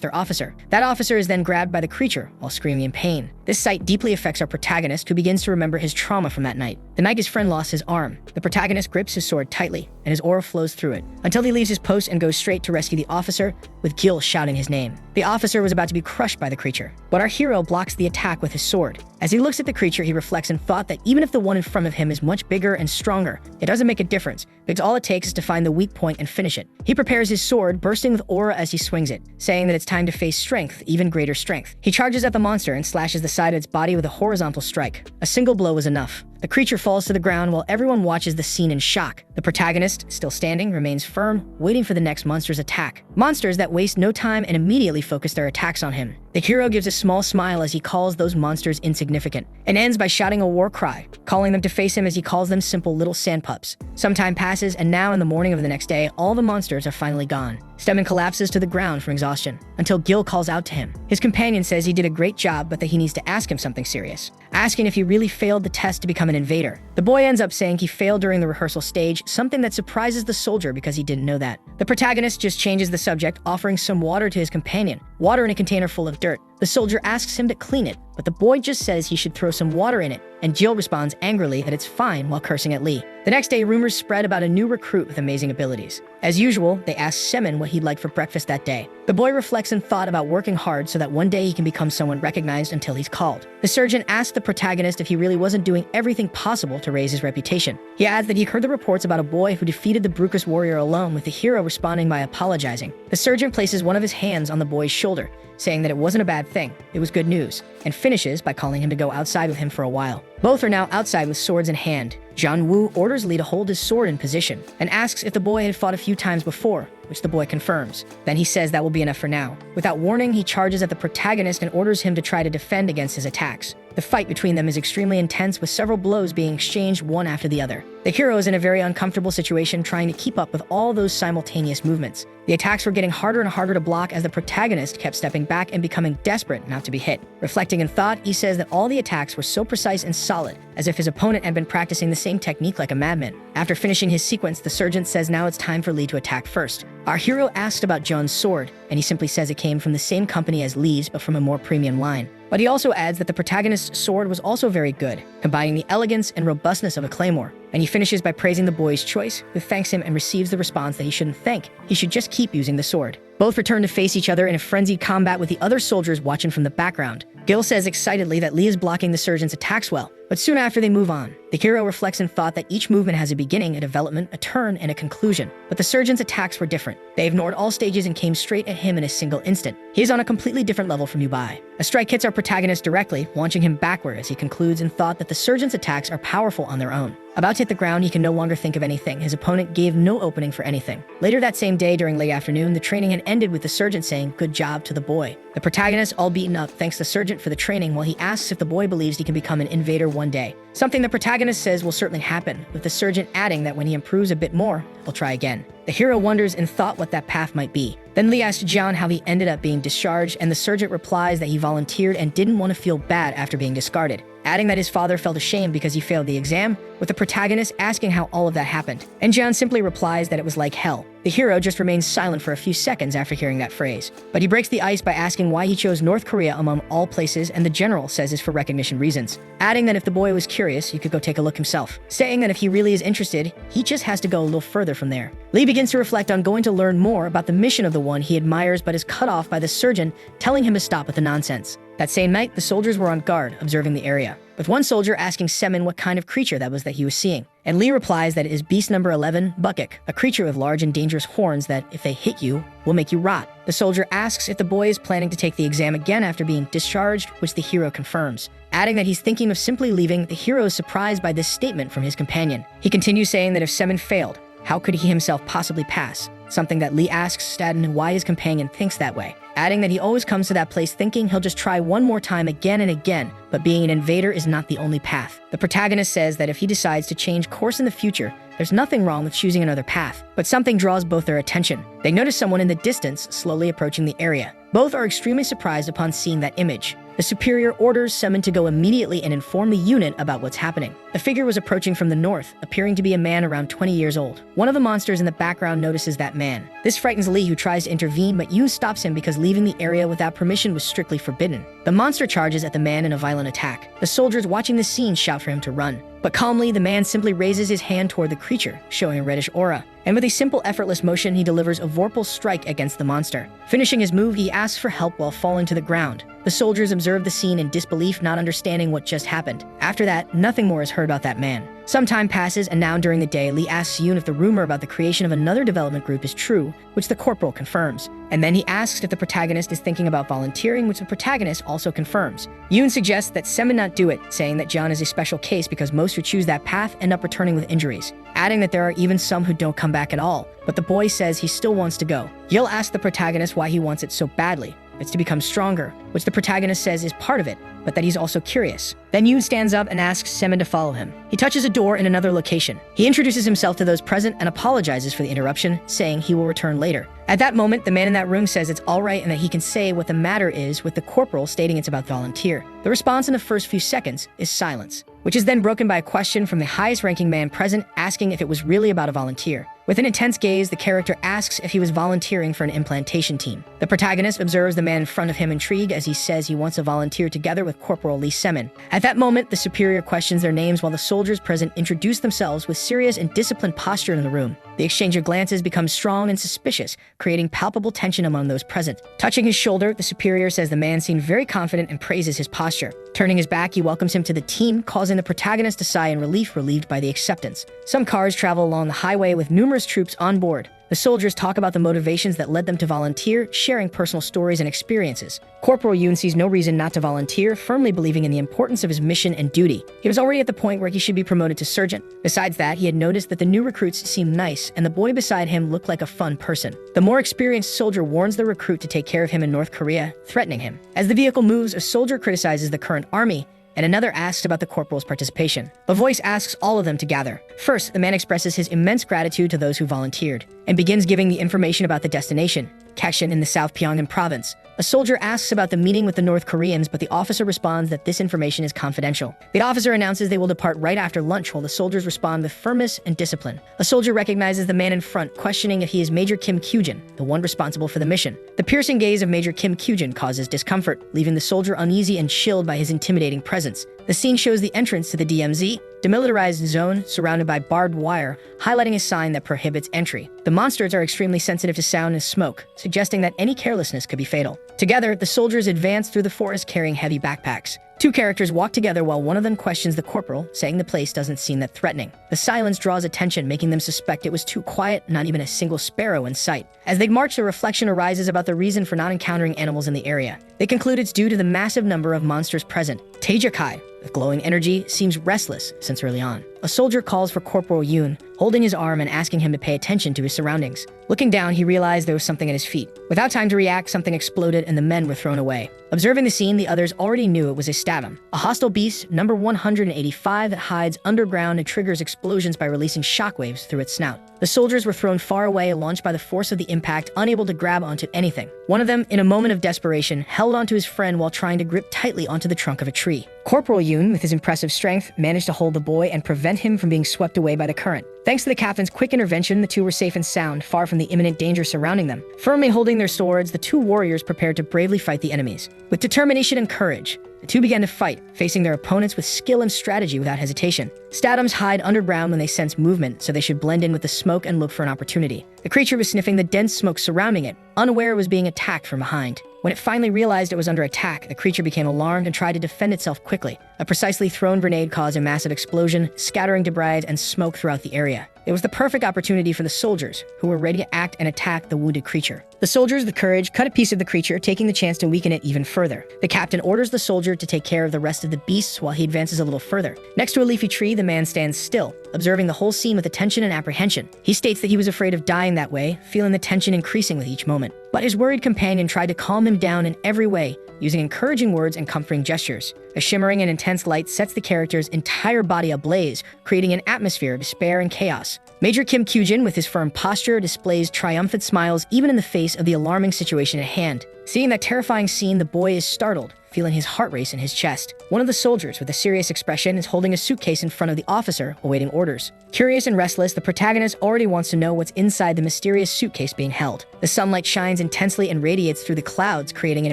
their officer. That officer is then grabbed by the creature while screaming in pain. This sight deeply affects our protagonist, who begins to remember his trauma from that night. The night his friend lost his arm. The protagonist grips his sword tightly, and his aura flows through it, until he leaves his post and goes straight to rescue the officer, with Gil shouting his name. The officer was about to be crushed by the creature, but our hero blocks the attack with his sword. As he looks at the creature, he reflects in thought that even if the one in front of him is much bigger and stronger, it doesn't make a difference, because all it takes is to find the weak point and finish it. He prepares his sword, bursting with aura as he swings it, saying that it's time to face strength, even greater strength. He charges at the monster and slashes the side of its body with a horizontal strike. A single blow was enough. The creature falls to the ground while everyone watches the scene in shock. The protagonist, still standing, remains firm, waiting for the next monster's attack. Monsters that waste no time and immediately focus their attacks on him. The hero gives a small smile as he calls those monsters insignificant, and ends by shouting a war cry, calling them to face him as he calls them simple little sandpups. Some time passes, and now in the morning of the next day, all the monsters are finally gone. Semen collapses to the ground from exhaustion, until Gil calls out to him. His companion says he did a great job, but that he needs to ask him something serious, asking if he really failed the test to become an invader. The boy ends up saying he failed during the rehearsal stage, something that surprises the soldier because he didn't know that. The protagonist just changes the subject, offering some water to his companion, water in a container full of dirt. The soldier asks him to clean it, but the boy just says he should throw some water in it, and Jill responds angrily that it's fine while cursing at Lee. The next day, rumors spread about a new recruit with amazing abilities. As usual, they ask Semen what he'd like for breakfast that day. The boy reflects in thought about working hard so that one day he can become someone recognized until he's called. The surgeon asks the protagonist if he really wasn't doing everything possible to raise his reputation. He adds that he'd heard the reports about a boy who defeated the Brucus warrior alone, with the hero responding by apologizing. The surgeon places one of his hands on the boy's shoulder, saying that it wasn't a bad thing, it was good news, and finishes by calling him to go outside with him for a while. Both are now outside with swords in hand. John Woo orders Lee to hold his sword in position, and asks if the boy had fought a few times before, which the boy confirms. Then he says that will be enough for now. Without warning, he charges at the protagonist and orders him to try to defend against his attacks. The fight between them is extremely intense, with several blows being exchanged one after the other. The hero is in a very uncomfortable situation, trying to keep up with all those simultaneous movements. The attacks were getting harder and harder to block as the protagonist kept stepping back and becoming desperate not to be hit. Reflecting in thought, he says that all the attacks were so precise and solid, as if his opponent had been practicing the same technique like a madman. After finishing his sequence, the surgeon says now it's time for Lee to attack first. Our hero asks about John's sword, and he simply says it came from the same company as Lee's, but from a more premium line. But he also adds that the protagonist's sword was also very good, combining the elegance and robustness of a claymore. And he finishes by praising the boy's choice, who thanks him and receives the response that he shouldn't thank. He should just keep using the sword. Both return to face each other in a frenzied combat with the other soldiers watching from the background. Gil says excitedly that Lee is blocking the surgeon's attacks well, but soon after they move on. The hero reflects in thought that each movement has a beginning, a development, a turn, and a conclusion. But the surgeon's attacks were different. They ignored all stages and came straight at him in a single instant. He is on a completely different level from Yubai. A strike hits our protagonist directly, launching him backward as he concludes in thought that the surgeon's attacks are powerful on their own. About to hit the ground, he can no longer think of anything. His opponent gave no opening for anything. Later that same day, during late afternoon, the training had ended with the surgeon saying, "Good job" to the boy. The protagonist, all beaten up, thanks the surgeon for the training while he asks if the boy believes he can become an invader one day. Something the protagonist says will certainly happen, with the surgeon adding that when he improves a bit more, he'll try again. The hero wonders in thought what that path might be. Then Lee asks John how he ended up being discharged, and the surgeon replies that he volunteered and didn't want to feel bad after being discarded, adding that his father felt ashamed because he failed the exam, with the protagonist asking how all of that happened. And John simply replies that it was like hell. The hero just remains silent for a few seconds after hearing that phrase. But he breaks the ice by asking why he chose North Korea among all places, and the general says it's for recognition reasons, adding that if the boy was curious, he could go take a look himself, saying that if he really is interested, he just has to go a little further from there. Lee begins to reflect on going to learn more about the mission of the one he admires but is cut off by the surgeon telling him to stop with the nonsense. That same night, the soldiers were on guard, observing the area, with one soldier asking Semin what kind of creature that was that he was seeing. And Lee replies that it is beast number 11, Bukik, a creature with large and dangerous horns that, if they hit you, will make you rot. The soldier asks if the boy is planning to take the exam again after being discharged, which the hero confirms, adding that he's thinking of simply leaving. The hero is surprised by this statement from his companion. He continues saying that if Semin failed, how could he himself possibly pass? Something that Lee asks Staden why his companion thinks that way, adding that he always comes to that place thinking he'll just try one more time again and again, but being an invader is not the only path. The protagonist says that if he decides to change course in the future, there's nothing wrong with choosing another path, but something draws both their attention. They notice someone in the distance slowly approaching the area. Both are extremely surprised upon seeing that image. The superior orders Semin to go immediately and inform the unit about what's happening. The figure was approaching from the north, appearing to be a man around 20 years old. One of the monsters in the background notices that man. This frightens Lee, who tries to intervene, but Yoon stops him because leaving the area without permission was strictly forbidden. The monster charges at the man in a violent attack. The soldiers watching the scene shout for him to run. But calmly, the man simply raises his hand toward the creature, showing a reddish aura. And with a simple, effortless motion, he delivers a vorpal strike against the monster. Finishing his move, he asks for help while falling to the ground. The soldiers observe the scene in disbelief, not understanding what just happened. After that, nothing more is heard about that man. Some time passes, and now during the day, Lee asks Yoon if the rumor about the creation of another development group is true, which the corporal confirms. And then he asks if the protagonist is thinking about volunteering, which the protagonist also confirms. Yoon suggests that Semin not do it, saying that John is a special case because most who choose that path end up returning with injuries, adding that there are even some who don't come back at all. But the boy says he still wants to go. Gil asks the protagonist why he wants it so badly. It's to become stronger, which the protagonist says is part of it, but that he's also curious. Then Yoon stands up and asks Semin to follow him. He touches a door in another location. He introduces himself to those present and apologizes for the interruption, saying he will return later. At that moment, the man in that room says it's all right and that he can say what the matter is, with the corporal stating it's about volunteer. The response in the first few seconds is silence, which is then broken by a question from the highest-ranking man present asking if it was really about a volunteer. With an intense gaze, the character asks if he was volunteering for an implantation team. The protagonist observes the man in front of him intrigued as he says he wants to volunteer together with Corporal Lee Semin. At that moment, the superior questions their names while the soldiers present introduce themselves with serious and disciplined posture in the room. The exchange of glances becomes strong and suspicious, creating palpable tension among those present. Touching his shoulder, the superior says the man seemed very confident and praises his posture. Turning his back, he welcomes him to the team, causing the protagonist to sigh in relief, relieved by the acceptance. Some cars travel along the highway with numerous troops on board. The soldiers talk about the motivations that led them to volunteer, sharing personal stories and experiences. Corporal Yoon sees no reason not to volunteer, firmly believing in the importance of his mission and duty. He was already at the point where he should be promoted to sergeant. Besides that, he had noticed that the new recruits seemed nice, and the boy beside him looked like a fun person. The more experienced soldier warns the recruit to take care of him in North Korea, threatening him. As the vehicle moves, a soldier criticizes the current army, and another asks about the corporal's participation. The voice asks all of them to gather. First, the man expresses his immense gratitude to those who volunteered, and begins giving the information about the destination, Kakshin in the South Pyongan province. A soldier asks about the meeting with the North Koreans, but the officer responds that this information is confidential. The officer announces they will depart right after lunch, while the soldiers respond with firmness and discipline. A soldier recognizes the man in front, questioning if he is Major Kim Kyujin, the one responsible for the mission. The piercing gaze of Major Kim Kyujin causes discomfort, leaving the soldier uneasy and chilled by his intimidating presence. The scene shows the entrance to the DMZ, demilitarized zone surrounded by barbed wire, highlighting a sign that prohibits entry. The monsters are extremely sensitive to sound and smoke, suggesting that any carelessness could be fatal. Together, the soldiers advance through the forest carrying heavy backpacks. Two characters walk together while one of them questions the corporal, saying the place doesn't seem that threatening. The silence draws attention, making them suspect it was too quiet, not even a single sparrow in sight. As they march, a reflection arises about the reason for not encountering animals in the area. They conclude it's due to the massive number of monsters present. Taejakai, with glowing energy, seems restless since early on. A soldier calls for Corporal Yoon, holding his arm and asking him to pay attention to his surroundings. Looking down, he realized there was something at his feet. Without time to react, something exploded and the men were thrown away. Observing the scene, the others already knew it was a statum, a hostile beast, number 185, that hides underground and triggers explosions by releasing shockwaves through its snout. The soldiers were thrown far away, launched by the force of the impact, unable to grab onto anything. One of them, in a moment of desperation, held onto his friend while trying to grip tightly onto the trunk of a tree. Corporal Yoon, with his impressive strength, managed to hold the boy and prevent him from being swept away by the current. Thanks to the captain's quick intervention, the two were safe and sound, far from the imminent danger surrounding them. Firmly holding their swords, the two warriors prepared to bravely fight the enemies. With determination and courage, the two began to fight, facing their opponents with skill and strategy without hesitation. Statums hide underground when they sense movement, so they should blend in with the smoke and look for an opportunity. The creature was sniffing the dense smoke surrounding it, unaware it was being attacked from behind. When it finally realized it was under attack, the creature became alarmed and tried to defend itself quickly. A precisely thrown grenade caused a massive explosion, scattering debris and smoke throughout the area. It was the perfect opportunity for the soldiers, who were ready to act and attack the wounded creature. The soldiers, with courage, cut a piece of the creature, taking the chance to weaken it even further. The captain orders the soldier to take care of the rest of the beasts while he advances a little further. Next to a leafy tree, the man stands still, observing the whole scene with attention and apprehension. He states that he was afraid of dying that way, feeling the tension increasing with each moment. But his worried companion tried to calm him down in every way, using encouraging words and comforting gestures. A shimmering and intense light sets the character's entire body ablaze, creating an atmosphere of despair and chaos. Major Kim Kyujin, with his firm posture, displays triumphant smiles even in the face of the alarming situation at hand. Seeing that terrifying scene, the boy is startled, feeling his heart race in his chest. One of the soldiers, with a serious expression, is holding a suitcase in front of the officer, awaiting orders. Curious and restless, the protagonist already wants to know what's inside the mysterious suitcase being held. The sunlight shines intensely and radiates through the clouds, creating an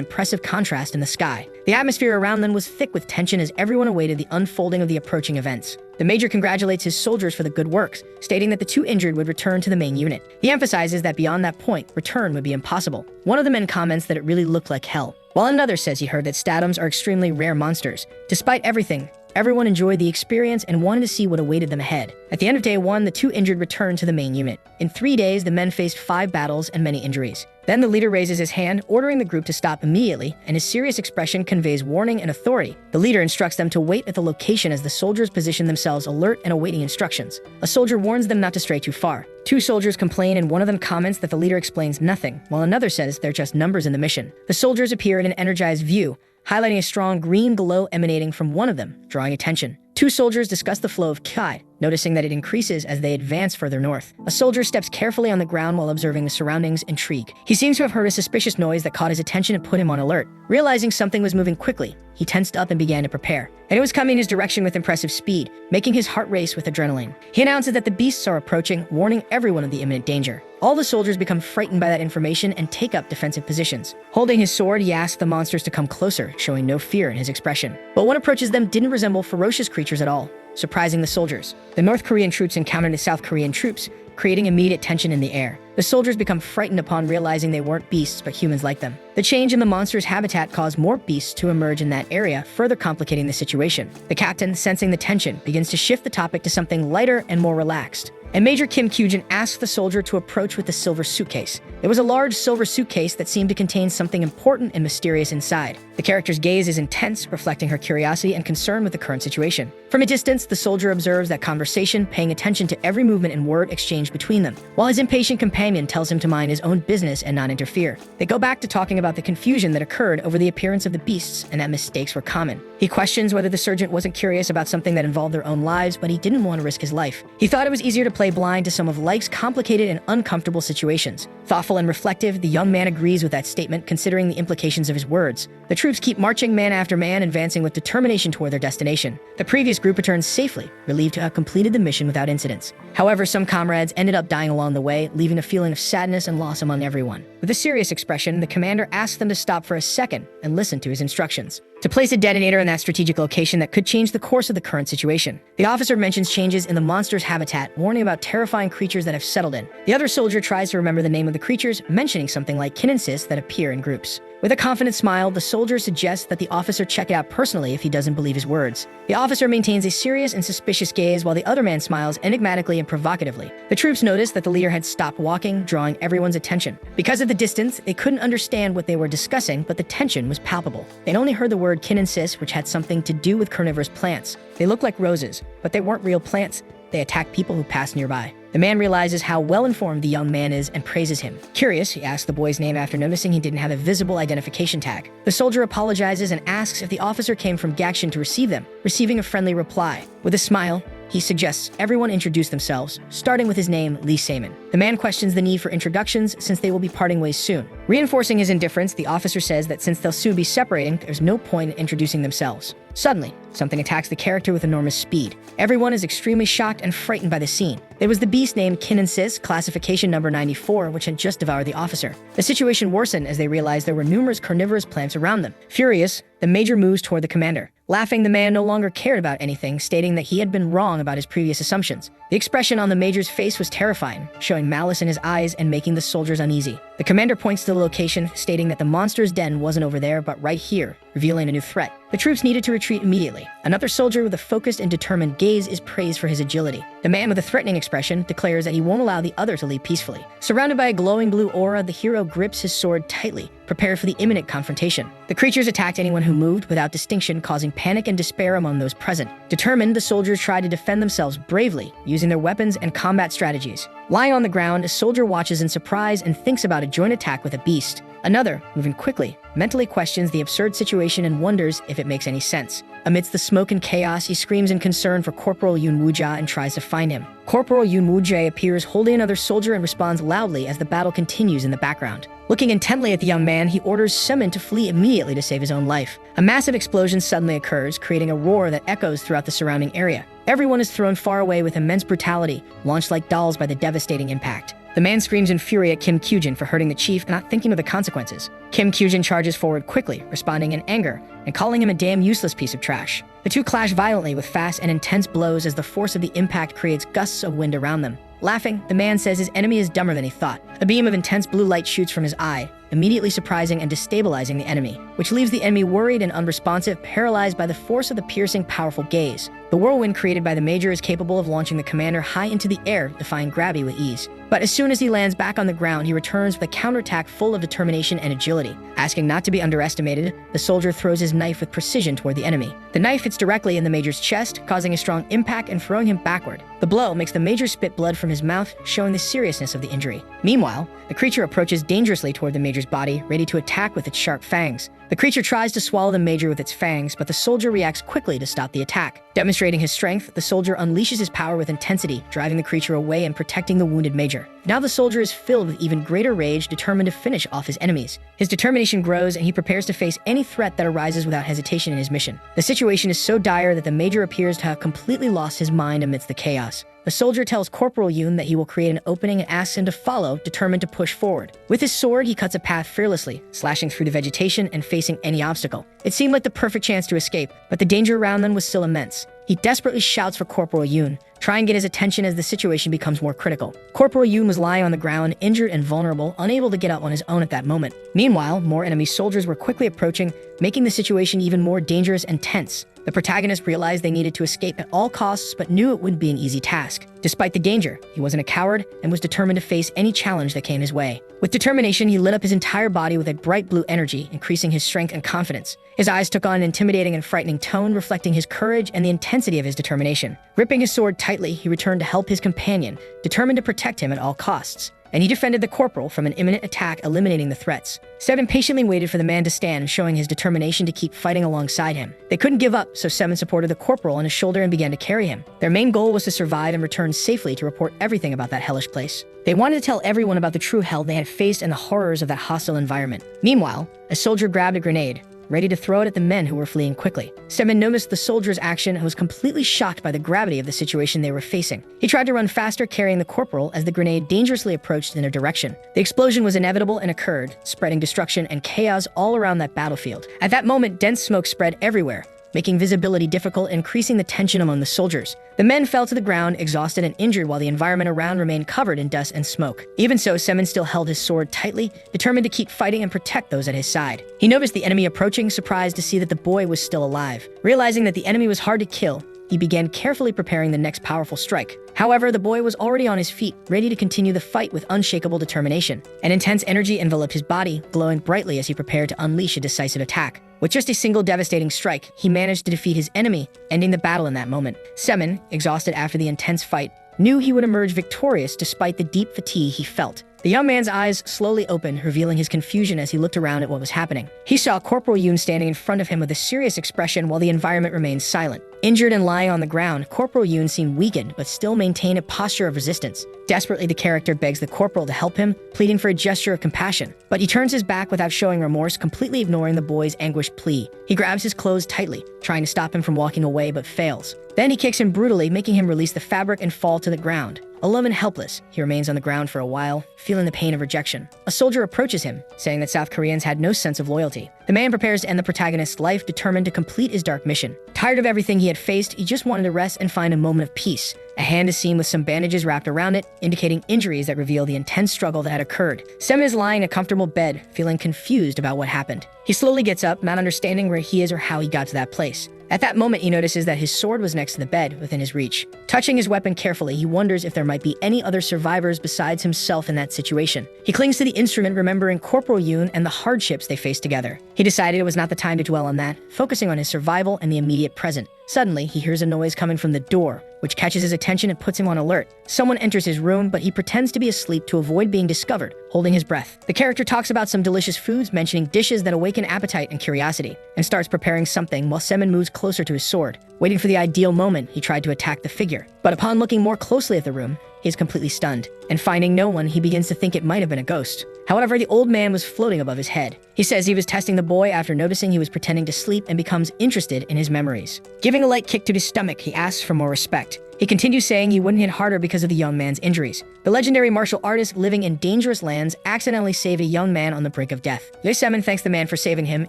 impressive contrast in the sky. The atmosphere around them was thick with tension as everyone awaited the unfolding of the approaching events. The major congratulates his soldiers for the good works, stating that the two injured would return to the main unit. He emphasizes that beyond that point, return would be impossible. One of the men comments that it really looked like hell, while another says he heard that statums are extremely rare monsters. Despite everything, everyone enjoyed the experience and wanted to see what awaited them ahead. At the end of day 1, the two injured returned to the main unit. In 3 days, the men faced 5 battles and many injuries. Then the leader raises his hand, ordering the group to stop immediately, and his serious expression conveys warning and authority. The leader instructs them to wait at the location as the soldiers position themselves alert and awaiting instructions. A soldier warns them not to stray too far. 2 soldiers complain, and one of them comments that the leader explains nothing, while another says they're just numbers in the mission. The soldiers appear in an energized view, highlighting a strong green glow emanating from one of them, drawing attention. 2 soldiers discuss the flow of Ki, noticing that it increases as they advance further north. A soldier steps carefully on the ground while observing the surroundings, intrigued. He seems to have heard a suspicious noise that caught his attention and put him on alert. Realizing something was moving quickly, he tensed up and began to prepare. And it was coming in his direction with impressive speed, making his heart race with adrenaline. He announces that the beasts are approaching, warning everyone of the imminent danger. All the soldiers become frightened by that information and take up defensive positions. Holding his sword, he asks the monsters to come closer, showing no fear in his expression. But what approaches them didn't resemble ferocious creatures at all, surprising the soldiers. The North Korean troops encountered the South Korean troops, creating immediate tension in the air. The soldiers become frightened upon realizing they weren't beasts but humans like them. The change in the monster's habitat caused more beasts to emerge in that area, further complicating the situation. The captain, sensing the tension, begins to shift the topic to something lighter and more relaxed. And Major Kim Kyujin asks the soldier to approach with the silver suitcase. It was a large silver suitcase that seemed to contain something important and mysterious inside. The character's gaze is intense, reflecting her curiosity and concern with the current situation. From a distance, the soldier observes that conversation, paying attention to every movement and word exchanged between them, while his impatient companion tells him to mind his own business and not interfere. They go back to talking about the confusion that occurred over the appearance of the beasts and that mistakes were common. He questions whether the sergeant wasn't curious about something that involved their own lives, but he didn't want to risk his life. He thought it was easier to play play blind to some of life's complicated and uncomfortable situations. Thoughtful and reflective, the young man agrees with that statement, considering the implications of his words. The troops keep marching man after man, advancing with determination toward their destination. The previous group returns safely, relieved to have completed the mission without incidents. However, some comrades ended up dying along the way, leaving a feeling of sadness and loss among everyone. With a serious expression, the commander asks them to stop for a second and listen to his instructions. To place a detonator in that strategic location that could change the course of the current situation. The officer mentions changes in the monster's habitat, warning about terrifying creatures that have settled in. The other soldier tries to remember the name of the creatures, mentioning something like kinensis that appear in groups. With a confident smile, the soldier suggests that the officer check it out personally if he doesn't believe his words. The officer maintains a serious and suspicious gaze while the other man smiles enigmatically and provocatively. The troops noticed that the leader had stopped walking, drawing everyone's attention. Because of the distance, they couldn't understand what they were discussing, but the tension was palpable. They'd only heard the word kinensis, which had something to do with carnivorous plants. They looked like roses, but they weren't real plants. They attacked people who passed nearby. The man realizes how well-informed the young man is and praises him. Curious, he asks the boy's name after noticing he didn't have a visible identification tag. The soldier apologizes and asks if the officer came from Gakshin to receive them, receiving a friendly reply. With a smile, he suggests everyone introduce themselves, starting with his name, Lee Saman. The man questions the need for introductions since they will be parting ways soon. Reinforcing his indifference, the officer says that since they'll soon be separating, there's no point in introducing themselves. Suddenly, something attacks the character with enormous speed. Everyone is extremely shocked and frightened by the scene. It was the beast named Kinensis, classification number 94, which had just devoured the officer. The situation worsened as they realized there were numerous carnivorous plants around them. Furious, the major moves toward the commander. Laughing, the man no longer cared about anything, stating that he had been wrong about his previous assumptions. The expression on the major's face was terrifying, showing malice in his eyes and making the soldiers uneasy. The commander points to the location, stating that the monster's den wasn't over there, but right here, revealing a new threat. The troops needed to retreat immediately. Another soldier with a focused and determined gaze is praised for his agility. The man with a threatening expression declares that he won't allow the other to leave peacefully. Surrounded by a glowing blue aura, the hero grips his sword tightly, prepared for the imminent confrontation. The creatures attacked anyone who moved without distinction, causing panic and despair among those present. Determined, the soldiers tried to defend themselves bravely, using their weapons and combat strategies. Lying on the ground, a soldier watches in surprise and thinks about a joint attack with a beast. Another, moving quickly, mentally questions the absurd situation and wonders if it makes any sense. Amidst the smoke and chaos, he screams in concern for Corporal Yoon Woo-ja and tries to find him. Corporal Yoon Woo-jae appears holding another soldier and responds loudly as the battle continues in the background. Looking intently at the young man, he orders Semin to flee immediately to save his own life. A massive explosion suddenly occurs, creating a roar that echoes throughout the surrounding area. Everyone is thrown far away with immense brutality, launched like dolls by the devastating impact. The man screams in fury at Kim Kyujin for hurting the chief and not thinking of the consequences. Kim Kyujin charges forward quickly, responding in anger and calling him a damn useless piece of trash. The two clash violently with fast and intense blows as the force of the impact creates gusts of wind around them. Laughing, the man says his enemy is dumber than he thought. A beam of intense blue light shoots from his eye, immediately surprising and destabilizing the enemy, which leaves the enemy worried and unresponsive, paralyzed by the force of the piercing, powerful gaze. The whirlwind created by the major is capable of launching the commander high into the air, defying gravity with ease. But as soon as he lands back on the ground, he returns with a counterattack full of determination and agility. Asking not to be underestimated, the soldier throws his knife with precision toward the enemy. The knife hits directly in the major's chest, causing a strong impact and throwing him backward. The blow makes the major spit blood from his mouth, showing the seriousness of the injury. Meanwhile, the creature approaches dangerously toward the major's body, ready to attack with its sharp fangs. The creature tries to swallow the major with its fangs, but the soldier reacts quickly to stop the attack. Demonstrating his strength, the soldier unleashes his power with intensity, driving the creature away and protecting the wounded major. Now the soldier is filled with even greater rage, determined to finish off his enemies. His determination grows, and he prepares to face any threat that arises without hesitation in his mission. The situation is so dire that the major appears to have completely lost his mind amidst the chaos. The soldier tells Corporal Yoon that he will create an opening and asks him to follow, determined to push forward. With his sword, he cuts a path fearlessly, slashing through the vegetation and facing any obstacle. It seemed like the perfect chance to escape, but the danger around them was still immense. He desperately shouts for Corporal Yoon, trying to get his attention as the situation becomes more critical. Corporal Yoon was lying on the ground, injured and vulnerable, unable to get up on his own at that moment. Meanwhile, more enemy soldiers were quickly approaching, making the situation even more dangerous and tense. The protagonist realized they needed to escape at all costs, but knew it wouldn't be an easy task. Despite the danger, he wasn't a coward and was determined to face any challenge that came his way. With determination, he lit up his entire body with a bright blue energy, increasing his strength and confidence. His eyes took on an intimidating and frightening tone, reflecting his courage and the intensity of his determination. Gripping his sword tightly, he returned to help his companion, determined to protect him at all costs. and he defended the corporal from an imminent attack, eliminating the threats. Seven patiently waited for the man to stand, showing his determination to keep fighting alongside him. They couldn't give up, so Seven supported the corporal on his shoulder and began to carry him. Their main goal was to survive and return safely to report everything about that hellish place. They wanted to tell everyone about the true hell they had faced and the horrors of that hostile environment. Meanwhile, a soldier grabbed a grenade, ready to throw it at the men who were fleeing quickly. Seven noticed the soldier's action and was completely shocked by the gravity of the situation they were facing. He tried to run faster, carrying the corporal as the grenade dangerously approached in their direction. The explosion was inevitable and occurred, spreading destruction and chaos all around that battlefield. At that moment, dense smoke spread everywhere, making visibility difficult and increasing the tension among the soldiers. The men fell to the ground, exhausted and injured, while the environment around remained covered in dust and smoke. Even so, Semen still held his sword tightly, determined to keep fighting and protect those at his side. He noticed the enemy approaching, surprised to see that the boy was still alive. Realizing that the enemy was hard to kill, he began carefully preparing the next powerful strike. However, the boy was already on his feet, ready to continue the fight with unshakable determination. An intense energy enveloped his body, glowing brightly as he prepared to unleash a decisive attack. With just a single devastating strike, he managed to defeat his enemy, ending the battle in that moment. Semen, exhausted after the intense fight, knew he would emerge victorious despite the deep fatigue he felt. The young man's eyes slowly opened, revealing his confusion as he looked around at what was happening. He saw Corporal Yoon standing in front of him with a serious expression while the environment remained silent. Injured and lying on the ground, Corporal Yoon seemed weakened but still maintained a posture of resistance. Desperately, the character begs the corporal to help him, pleading for a gesture of compassion. But he turns his back without showing remorse, completely ignoring the boy's anguished plea. He grabs his clothes tightly, trying to stop him from walking away, but fails. Then he kicks him brutally, making him release the fabric and fall to the ground. Alone and helpless, he remains on the ground for a while, feeling the pain of rejection. A soldier approaches him, saying that South Koreans had no sense of loyalty. The man prepares to end the protagonist's life, determined to complete his dark mission. Tired of everything he had faced, he just wanted to rest and find a moment of peace. A hand is seen with some bandages wrapped around it, indicating injuries that reveal the intense struggle that had occurred. Semen is lying in a comfortable bed, feeling confused about what happened. He slowly gets up, not understanding where he is or how he got to that place. At that moment, he notices that his sword was next to the bed, within his reach. Touching his weapon carefully, he wonders if there might be any other survivors besides himself in that situation. He clings to the instrument, remembering Corporal Yoon and the hardships they faced together. He decided it was not the time to dwell on that, focusing on his survival and the immediate present. Suddenly, he hears a noise coming from the door, which catches his attention and puts him on alert. Someone enters his room, but he pretends to be asleep to avoid being discovered, holding his breath. The character talks about some delicious foods, mentioning dishes that awaken appetite and curiosity, and starts preparing something while Semen moves closer to his sword. Waiting for the ideal moment, he tried to attack the figure. But upon looking more closely at the room, he is completely stunned, and finding no one, he begins to think it might have been a ghost. However, the old man was floating above his head. He says he was testing the boy after noticing he was pretending to sleep and becomes interested in his memories. Giving a light kick to his stomach, he asks for more respect. He continues saying he wouldn't hit harder because of the young man's injuries. The legendary martial artist living in dangerous lands accidentally saved a young man on the brink of death. Semen thanks the man for saving him,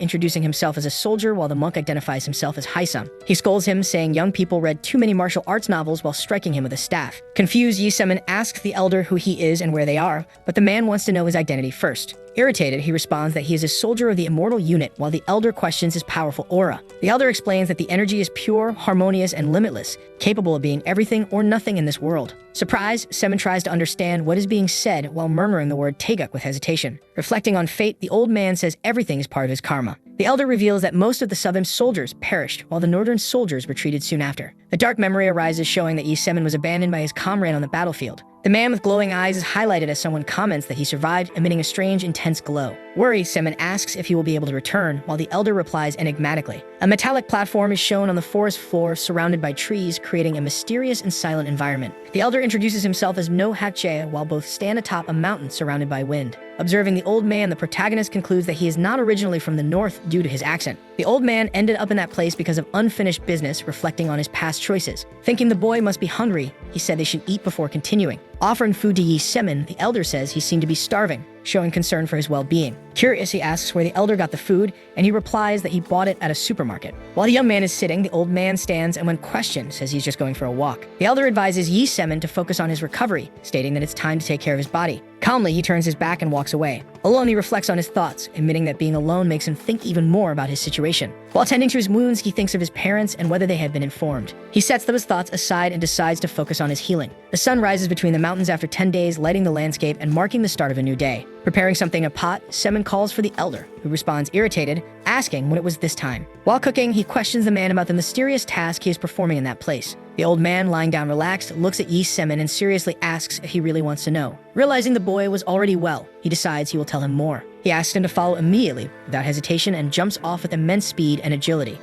introducing himself as a soldier while the monk identifies himself as Haesum. He scolds him, saying young people read too many martial arts novels while striking him with a staff. Confused, Semen asks the elder who he is and where they are, but the man wants to know his identity first. Irritated, he responds that he is a soldier of the immortal unit, while the elder questions his powerful aura. The elder explains that the energy is pure, harmonious, and limitless, capable of being everything or nothing in this world. Surprised, Semen tries to understand what is being said while murmuring the word Taeguk with hesitation. Reflecting on fate, the old man says everything is part of his karma. The elder reveals that most of the southern soldiers perished, while the northern soldiers retreated soon after. A dark memory arises, showing that Semen was abandoned by his comrade on the battlefield. The man with glowing eyes is highlighted as someone comments that he survived, emitting a strange, intense glow. Worried, Semen asks if he will be able to return, while the elder replies enigmatically. A metallic platform is shown on the forest floor, surrounded by trees, creating a mysterious and silent environment. The elder introduces himself as No Hakche, while both stand atop a mountain surrounded by wind. Observing the old man, the protagonist concludes that he is not originally from the north due to his accent. The old man ended up in that place because of unfinished business, reflecting on his past choices. Thinking the boy must be hungry, he said they should eat before continuing. Offering food to Semen, the elder says he seemed to be starving, showing concern for his well-being. Curious, he asks where the elder got the food, and he replies that he bought it at a supermarket. While the young man is sitting, the old man stands and when questioned, says he's just going for a walk. The elder advises Semen to focus on his recovery, stating that it's time to take care of his body. Calmly, he turns his back and walks away. Alone, he reflects on his thoughts, admitting that being alone makes him think even more about his situation. While tending to his wounds, he thinks of his parents and whether they had been informed. He sets those thoughts aside and decides to focus on his healing. The sun rises between the mountains after 10 days, lighting the landscape and marking the start of a new day. Preparing something in a pot, Semin calls for the elder, who responds irritated, asking when it was this time. While cooking, he questions the man about the mysterious task he is performing in that place. The old man, lying down relaxed, looks at Yi Semin and seriously asks if he really wants to know. Realizing the boy was already well, he decides he will tell him more. He asks him to follow immediately, without hesitation, and jumps off with immense speed and agility.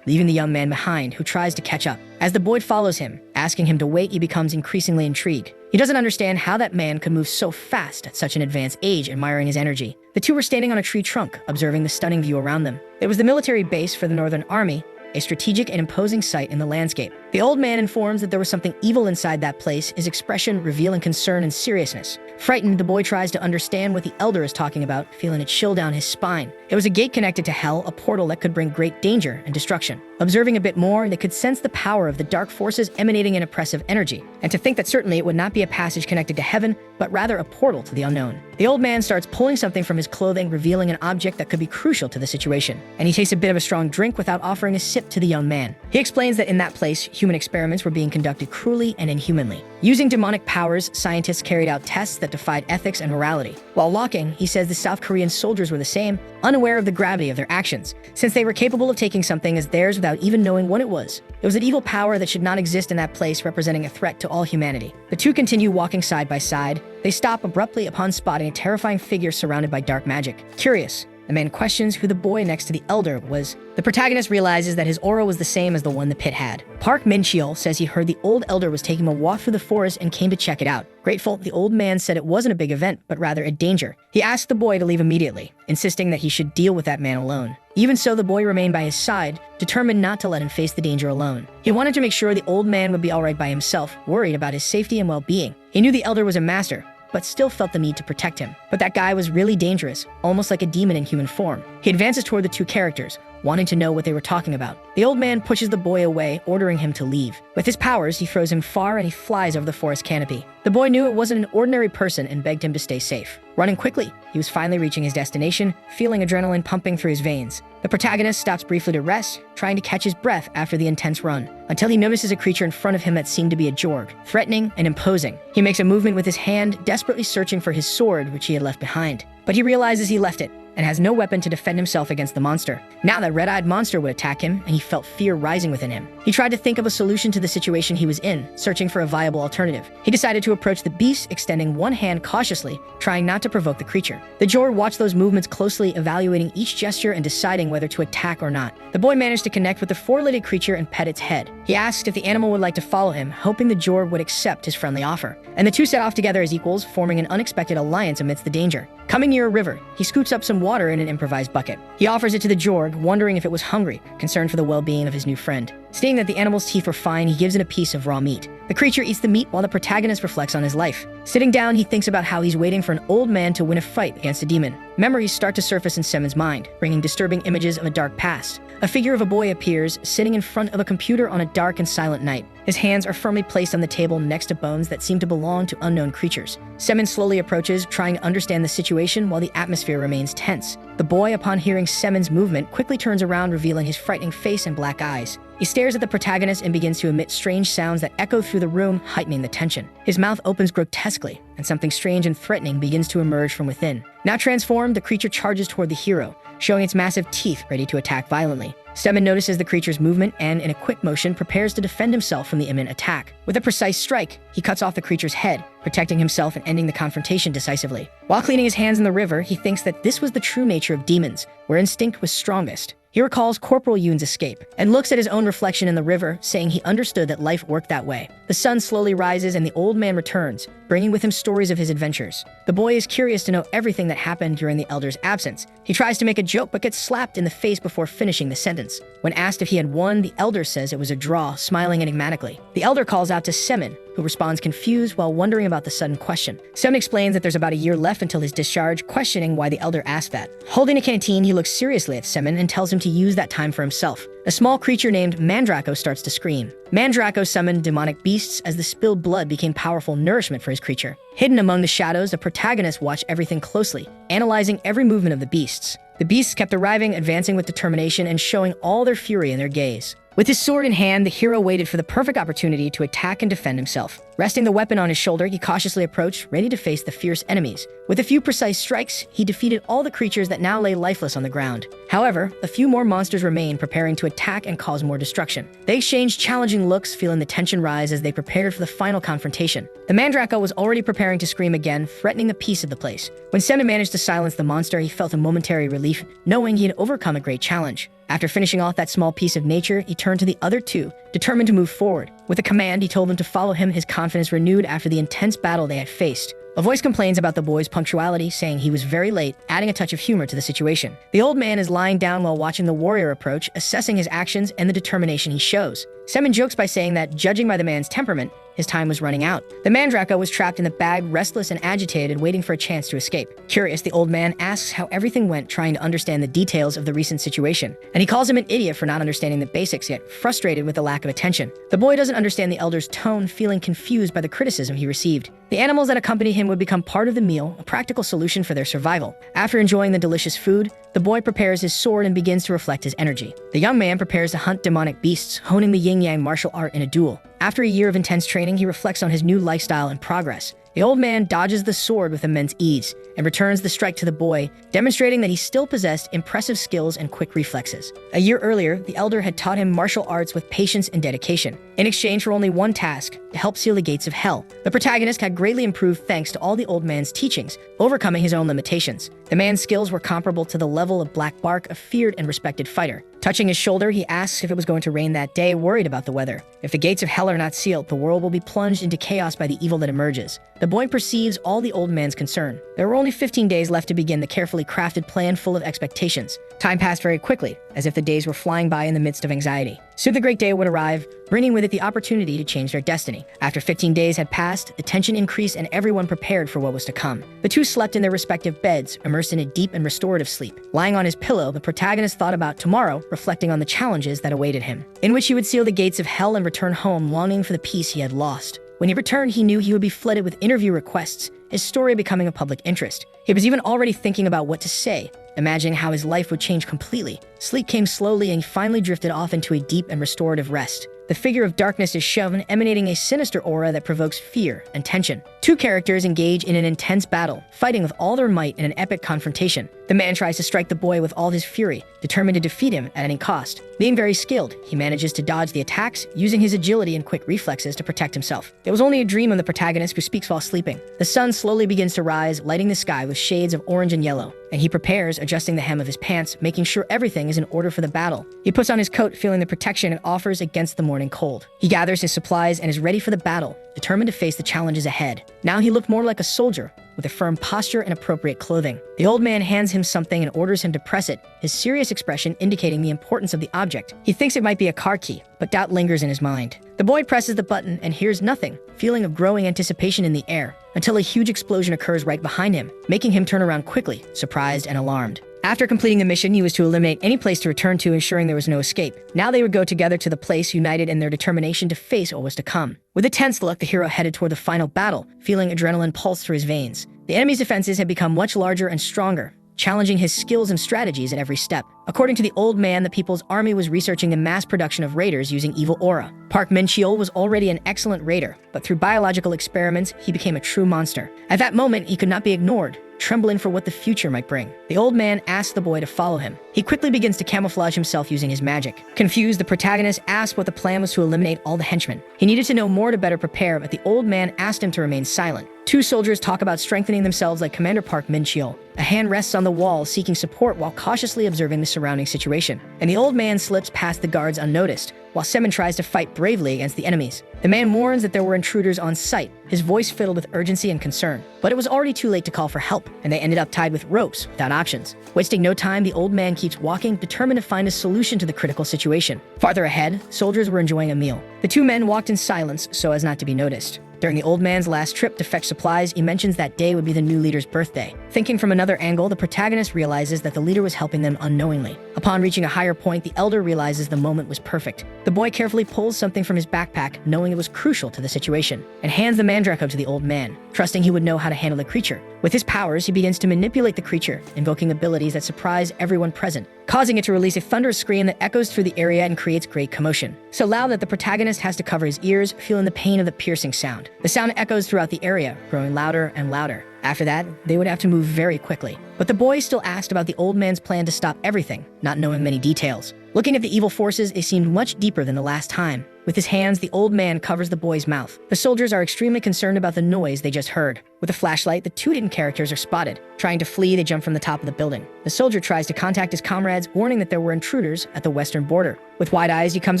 Leaving the young man behind, who tries to catch up. As the boy follows him, asking him to wait, he becomes increasingly intrigued. He doesn't understand how that man could move so fast at such an advanced age, admiring his energy. The two were standing on a tree trunk, observing the stunning view around them. It was the military base for the Northern Army, a strategic and imposing sight in the landscape. The old man informs that there was something evil inside that place, his expression revealing concern and seriousness. Frightened, the boy tries to understand what the elder is talking about, feeling a chill down his spine. It was a gate connected to hell, a portal that could bring great danger and destruction. Observing a bit more, they could sense the power of the dark forces emanating an oppressive energy, and to think that certainly it would not be a passage connected to heaven, but rather a portal to the unknown. The old man starts pulling something from his clothing, revealing an object that could be crucial to the situation, and he takes a bit of a strong drink without offering a sip to the young man. He explains that in that place, human experiments were being conducted cruelly and inhumanly. Using demonic powers, scientists carried out tests that defied ethics and morality. While walking, he says the South Korean soldiers were the same, unaware of the gravity of their actions, since they were capable of taking something as theirs without even knowing what it was. It was an evil power that should not exist in that place, representing a threat to all humanity. The two continue walking side by side. They stop abruptly upon spotting a terrifying figure surrounded by dark magic. Curious, the man questions who the boy next to the elder was. The protagonist realizes that his aura was the same as the one the pit had. Park Min-cheol says he heard the old elder was taking a walk through the forest and came to check it out. Grateful, the old man said it wasn't a big event, but rather a danger. He asked the boy to leave immediately, insisting that he should deal with that man alone. Even so, the boy remained by his side, determined not to let him face the danger alone. He wanted to make sure the old man would be alright by himself, worried about his safety and well-being. He knew the elder was a master, but still felt the need to protect him. But that guy was really dangerous, almost like a demon in human form. He advances toward the two characters, wanting to know what they were talking about. The old man pushes the boy away, ordering him to leave. With his powers, he throws him far and he flies over the forest canopy. The boy knew it wasn't an ordinary person and begged him to stay safe. Running quickly, he was finally reaching his destination, feeling adrenaline pumping through his veins. The protagonist stops briefly to rest, trying to catch his breath after the intense run, until he notices a creature in front of him that seemed to be a Jorg, threatening and imposing. He makes a movement with his hand, desperately searching for his sword, which he had left behind. But he realizes he left it, and has no weapon to defend himself against the monster. Now that red-eyed monster would attack him, and he felt fear rising within him. He tried to think of a solution to the situation he was in, searching for a viable alternative. He decided to approach the beast, extending one hand cautiously, trying not to provoke the creature. The Jorg watched those movements closely, evaluating each gesture and deciding whether to attack or not. The boy managed to connect with the four-legged creature and pet its head. He asked if the animal would like to follow him, hoping the Jorg would accept his friendly offer. And the two set off together as equals, forming an unexpected alliance amidst the danger. Coming near a river, he scoots up some water in an improvised bucket. He offers it to the Jorg, wondering if it was hungry, concerned for the well-being of his new friend. Seeing that the animal's teeth were fine, he gives it a piece of raw meat. The creature eats the meat while the protagonist reflects on his life. Sitting down, he thinks about how he's waiting for an old man to win a fight against a demon. Memories start to surface in Semin's mind, bringing disturbing images of a dark past. A figure of a boy appears, sitting in front of a computer on a dark and silent night. His hands are firmly placed on the table next to bones that seem to belong to unknown creatures. Semin slowly approaches, trying to understand the situation while the atmosphere remains tense. The boy, upon hearing Semin's movement, quickly turns around, revealing his frightening face and black eyes. He stares at the protagonist and begins to emit strange sounds that echo through the room, heightening the tension. His mouth opens grotesquely, and something strange and threatening begins to emerge from within. Now transformed, the creature charges toward the hero, showing its massive teeth ready to attack violently. Semin notices the creature's movement and, in a quick motion, prepares to defend himself from the imminent attack. With a precise strike, he cuts off the creature's head, protecting himself and ending the confrontation decisively. While cleaning his hands in the river, he thinks that this was the true nature of demons, where instinct was strongest. He recalls Corporal Yoon's escape and looks at his own reflection in the river, saying he understood that life worked that way. The sun slowly rises and the old man returns, bringing with him stories of his adventures. The boy is curious to know everything that happened during the elder's absence. He tries to make a joke but gets slapped in the face before finishing the sentence. When asked if he had won, the elder says it was a draw, smiling enigmatically. The elder calls out to Semin, who responds confused while wondering about the sudden question. Semin explains that there's about a year left until his discharge, questioning why the elder asked that. Holding a canteen, he looks seriously at Semin and tells him to use that time for himself. A small creature named Mandrako starts to scream. Mandrako summoned demonic beasts as the spilled blood became powerful nourishment for his creature. Hidden among the shadows, the protagonist watched everything closely, analyzing every movement of the beasts. The beasts kept arriving, advancing with determination and showing all their fury in their gaze. With his sword in hand, the hero waited for the perfect opportunity to attack and defend himself. Resting the weapon on his shoulder, he cautiously approached, ready to face the fierce enemies. With a few precise strikes, he defeated all the creatures that now lay lifeless on the ground. However, a few more monsters remained, preparing to attack and cause more destruction. They exchanged challenging looks, feeling the tension rise as they prepared for the final confrontation. The Mandrake was already preparing to scream again, threatening the peace of the place. When Semen managed to silence the monster, he felt a momentary relief, knowing he had overcome a great challenge. After finishing off that small piece of nature, he turned to the other two, determined to move forward. With a command, he told them to follow him, his confidence renewed after the intense battle they had faced. A voice complains about the boy's punctuality, saying he was very late, adding a touch of humor to the situation. The old man is lying down while watching the warrior approach, assessing his actions and the determination he shows. Semen jokes by saying that, judging by the man's temperament, his time was running out. The Mandrake was trapped in the bag, restless and agitated, waiting for a chance to escape. Curious, the old man asks how everything went, trying to understand the details of the recent situation. And he calls him an idiot for not understanding the basics, yet frustrated with the lack of attention. The boy doesn't understand the elder's tone, feeling confused by the criticism he received. The animals that accompany him would become part of the meal, a practical solution for their survival. After enjoying the delicious food, the boy prepares his sword and begins to reflect his energy. The young man prepares to hunt demonic beasts, honing the yin-yang martial art in a duel. After a year of intense training, he reflects on his new lifestyle and progress. The old man dodges the sword with immense ease and returns the strike to the boy, demonstrating that he still possessed impressive skills and quick reflexes. A year earlier, the elder had taught him martial arts with patience and dedication. In exchange for only one task, to help seal the gates of hell, the protagonist had greatly improved thanks to all the old man's teachings, overcoming his own limitations. The man's skills were comparable to the level of Black Bark, a feared and respected fighter. Touching his shoulder, he asks if it was going to rain that day, worried about the weather. If the gates of hell are not sealed, the world will be plunged into chaos by the evil that emerges. The boy perceives all the old man's concern. There were only 15 days left to begin the carefully crafted plan full of expectations. Time passed very quickly, as if the days were flying by in the midst of anxiety. Soon the great day would arrive, bringing with it the opportunity to change their destiny. After 15 days had passed, the tension increased and everyone prepared for what was to come. The two slept in their respective beds, immersed in a deep and restorative sleep. Lying on his pillow, the protagonist thought about tomorrow, reflecting on the challenges that awaited him, in which he would seal the gates of hell and return home, longing for the peace he had lost. When he returned, he knew he would be flooded with interview requests, his story becoming a public interest. He was even already thinking about what to say, imagining how his life would change completely. Sleep came slowly and he finally drifted off into a deep and restorative rest. The figure of darkness is shown, emanating a sinister aura that provokes fear and tension. Two characters engage in an intense battle, fighting with all their might in an epic confrontation. The man tries to strike the boy with all his fury, determined to defeat him at any cost. Being very skilled, he manages to dodge the attacks, using his agility and quick reflexes to protect himself. It was only a dream of the protagonist, who speaks while sleeping. The sun slowly begins to rise, lighting the sky with shades of orange and yellow, and he prepares, adjusting the hem of his pants, making sure everything is in order for the battle. He puts on his coat, feeling the protection it offers against the morning cold. He gathers his supplies and is ready for the battle, determined to face the challenges ahead. Now he looked more like a soldier, with a firm posture and appropriate clothing. The old man hands him something and orders him to press it, his serious expression indicating the importance of the object. He thinks it might be a car key, but doubt lingers in his mind. The boy presses the button and hears nothing, feeling of growing anticipation in the air, until a huge explosion occurs right behind him, making him turn around quickly, surprised and alarmed. After completing the mission, he was to eliminate any place to return to, ensuring there was no escape. Now they would go together to the place, united in their determination to face what was to come. With a tense look, the hero headed toward the final battle, feeling adrenaline pulse through his veins. The enemy's defenses had become much larger and stronger, challenging his skills and strategies at every step. According to the old man, the people's army was researching the mass production of raiders using evil aura. Park Min-cheol was already an excellent raider, but through biological experiments, he became a true monster. At that moment, he could not be ignored, trembling for what the future might bring. The old man asks the boy to follow him. He quickly begins to camouflage himself using his magic. Confused, the protagonist asked what the plan was to eliminate all the henchmen. He needed to know more to better prepare, but the old man asked him to remain silent. Two soldiers talk about strengthening themselves like Commander Park Min-cheol. A hand rests on the wall, seeking support while cautiously observing the surrounding situation. And the old man slips past the guards unnoticed, while Semen tries to fight bravely against the enemies. The man warns that there were intruders on sight, his voice filled with urgency and concern. But it was already too late to call for help, and they ended up tied with ropes, without options. Wasting no time, the old man keeps walking, determined to find a solution to the critical situation. Farther ahead, soldiers were enjoying a meal. The two men walked in silence so as not to be noticed. During the old man's last trip to fetch supplies, he mentions that day would be the new leader's birthday. Thinking from another angle, the protagonist realizes that the leader was helping them unknowingly. Upon reaching a higher point, the elder realizes the moment was perfect. The boy carefully pulls something from his backpack, knowing it was crucial to the situation, and hands the mandrake to the old man, trusting he would know how to handle the creature. With his powers, he begins to manipulate the creature, invoking abilities that surprise everyone present, causing it to release a thunderous scream that echoes through the area and creates great commotion. So loud that the protagonist has to cover his ears, feeling the pain of the piercing sound. The sound echoes throughout the area, growing louder and louder. After that, they would have to move very quickly. But the boy still asked about the old man's plan to stop everything, not knowing many details. Looking at the evil forces, they seemed much deeper than the last time. With his hands, the old man covers the boy's mouth. The soldiers are extremely concerned about the noise they just heard. With a flashlight, the two hidden characters are spotted. Trying to flee, they jump from the top of the building. The soldier tries to contact his comrades, warning that there were intruders at the western border. With wide eyes, he comes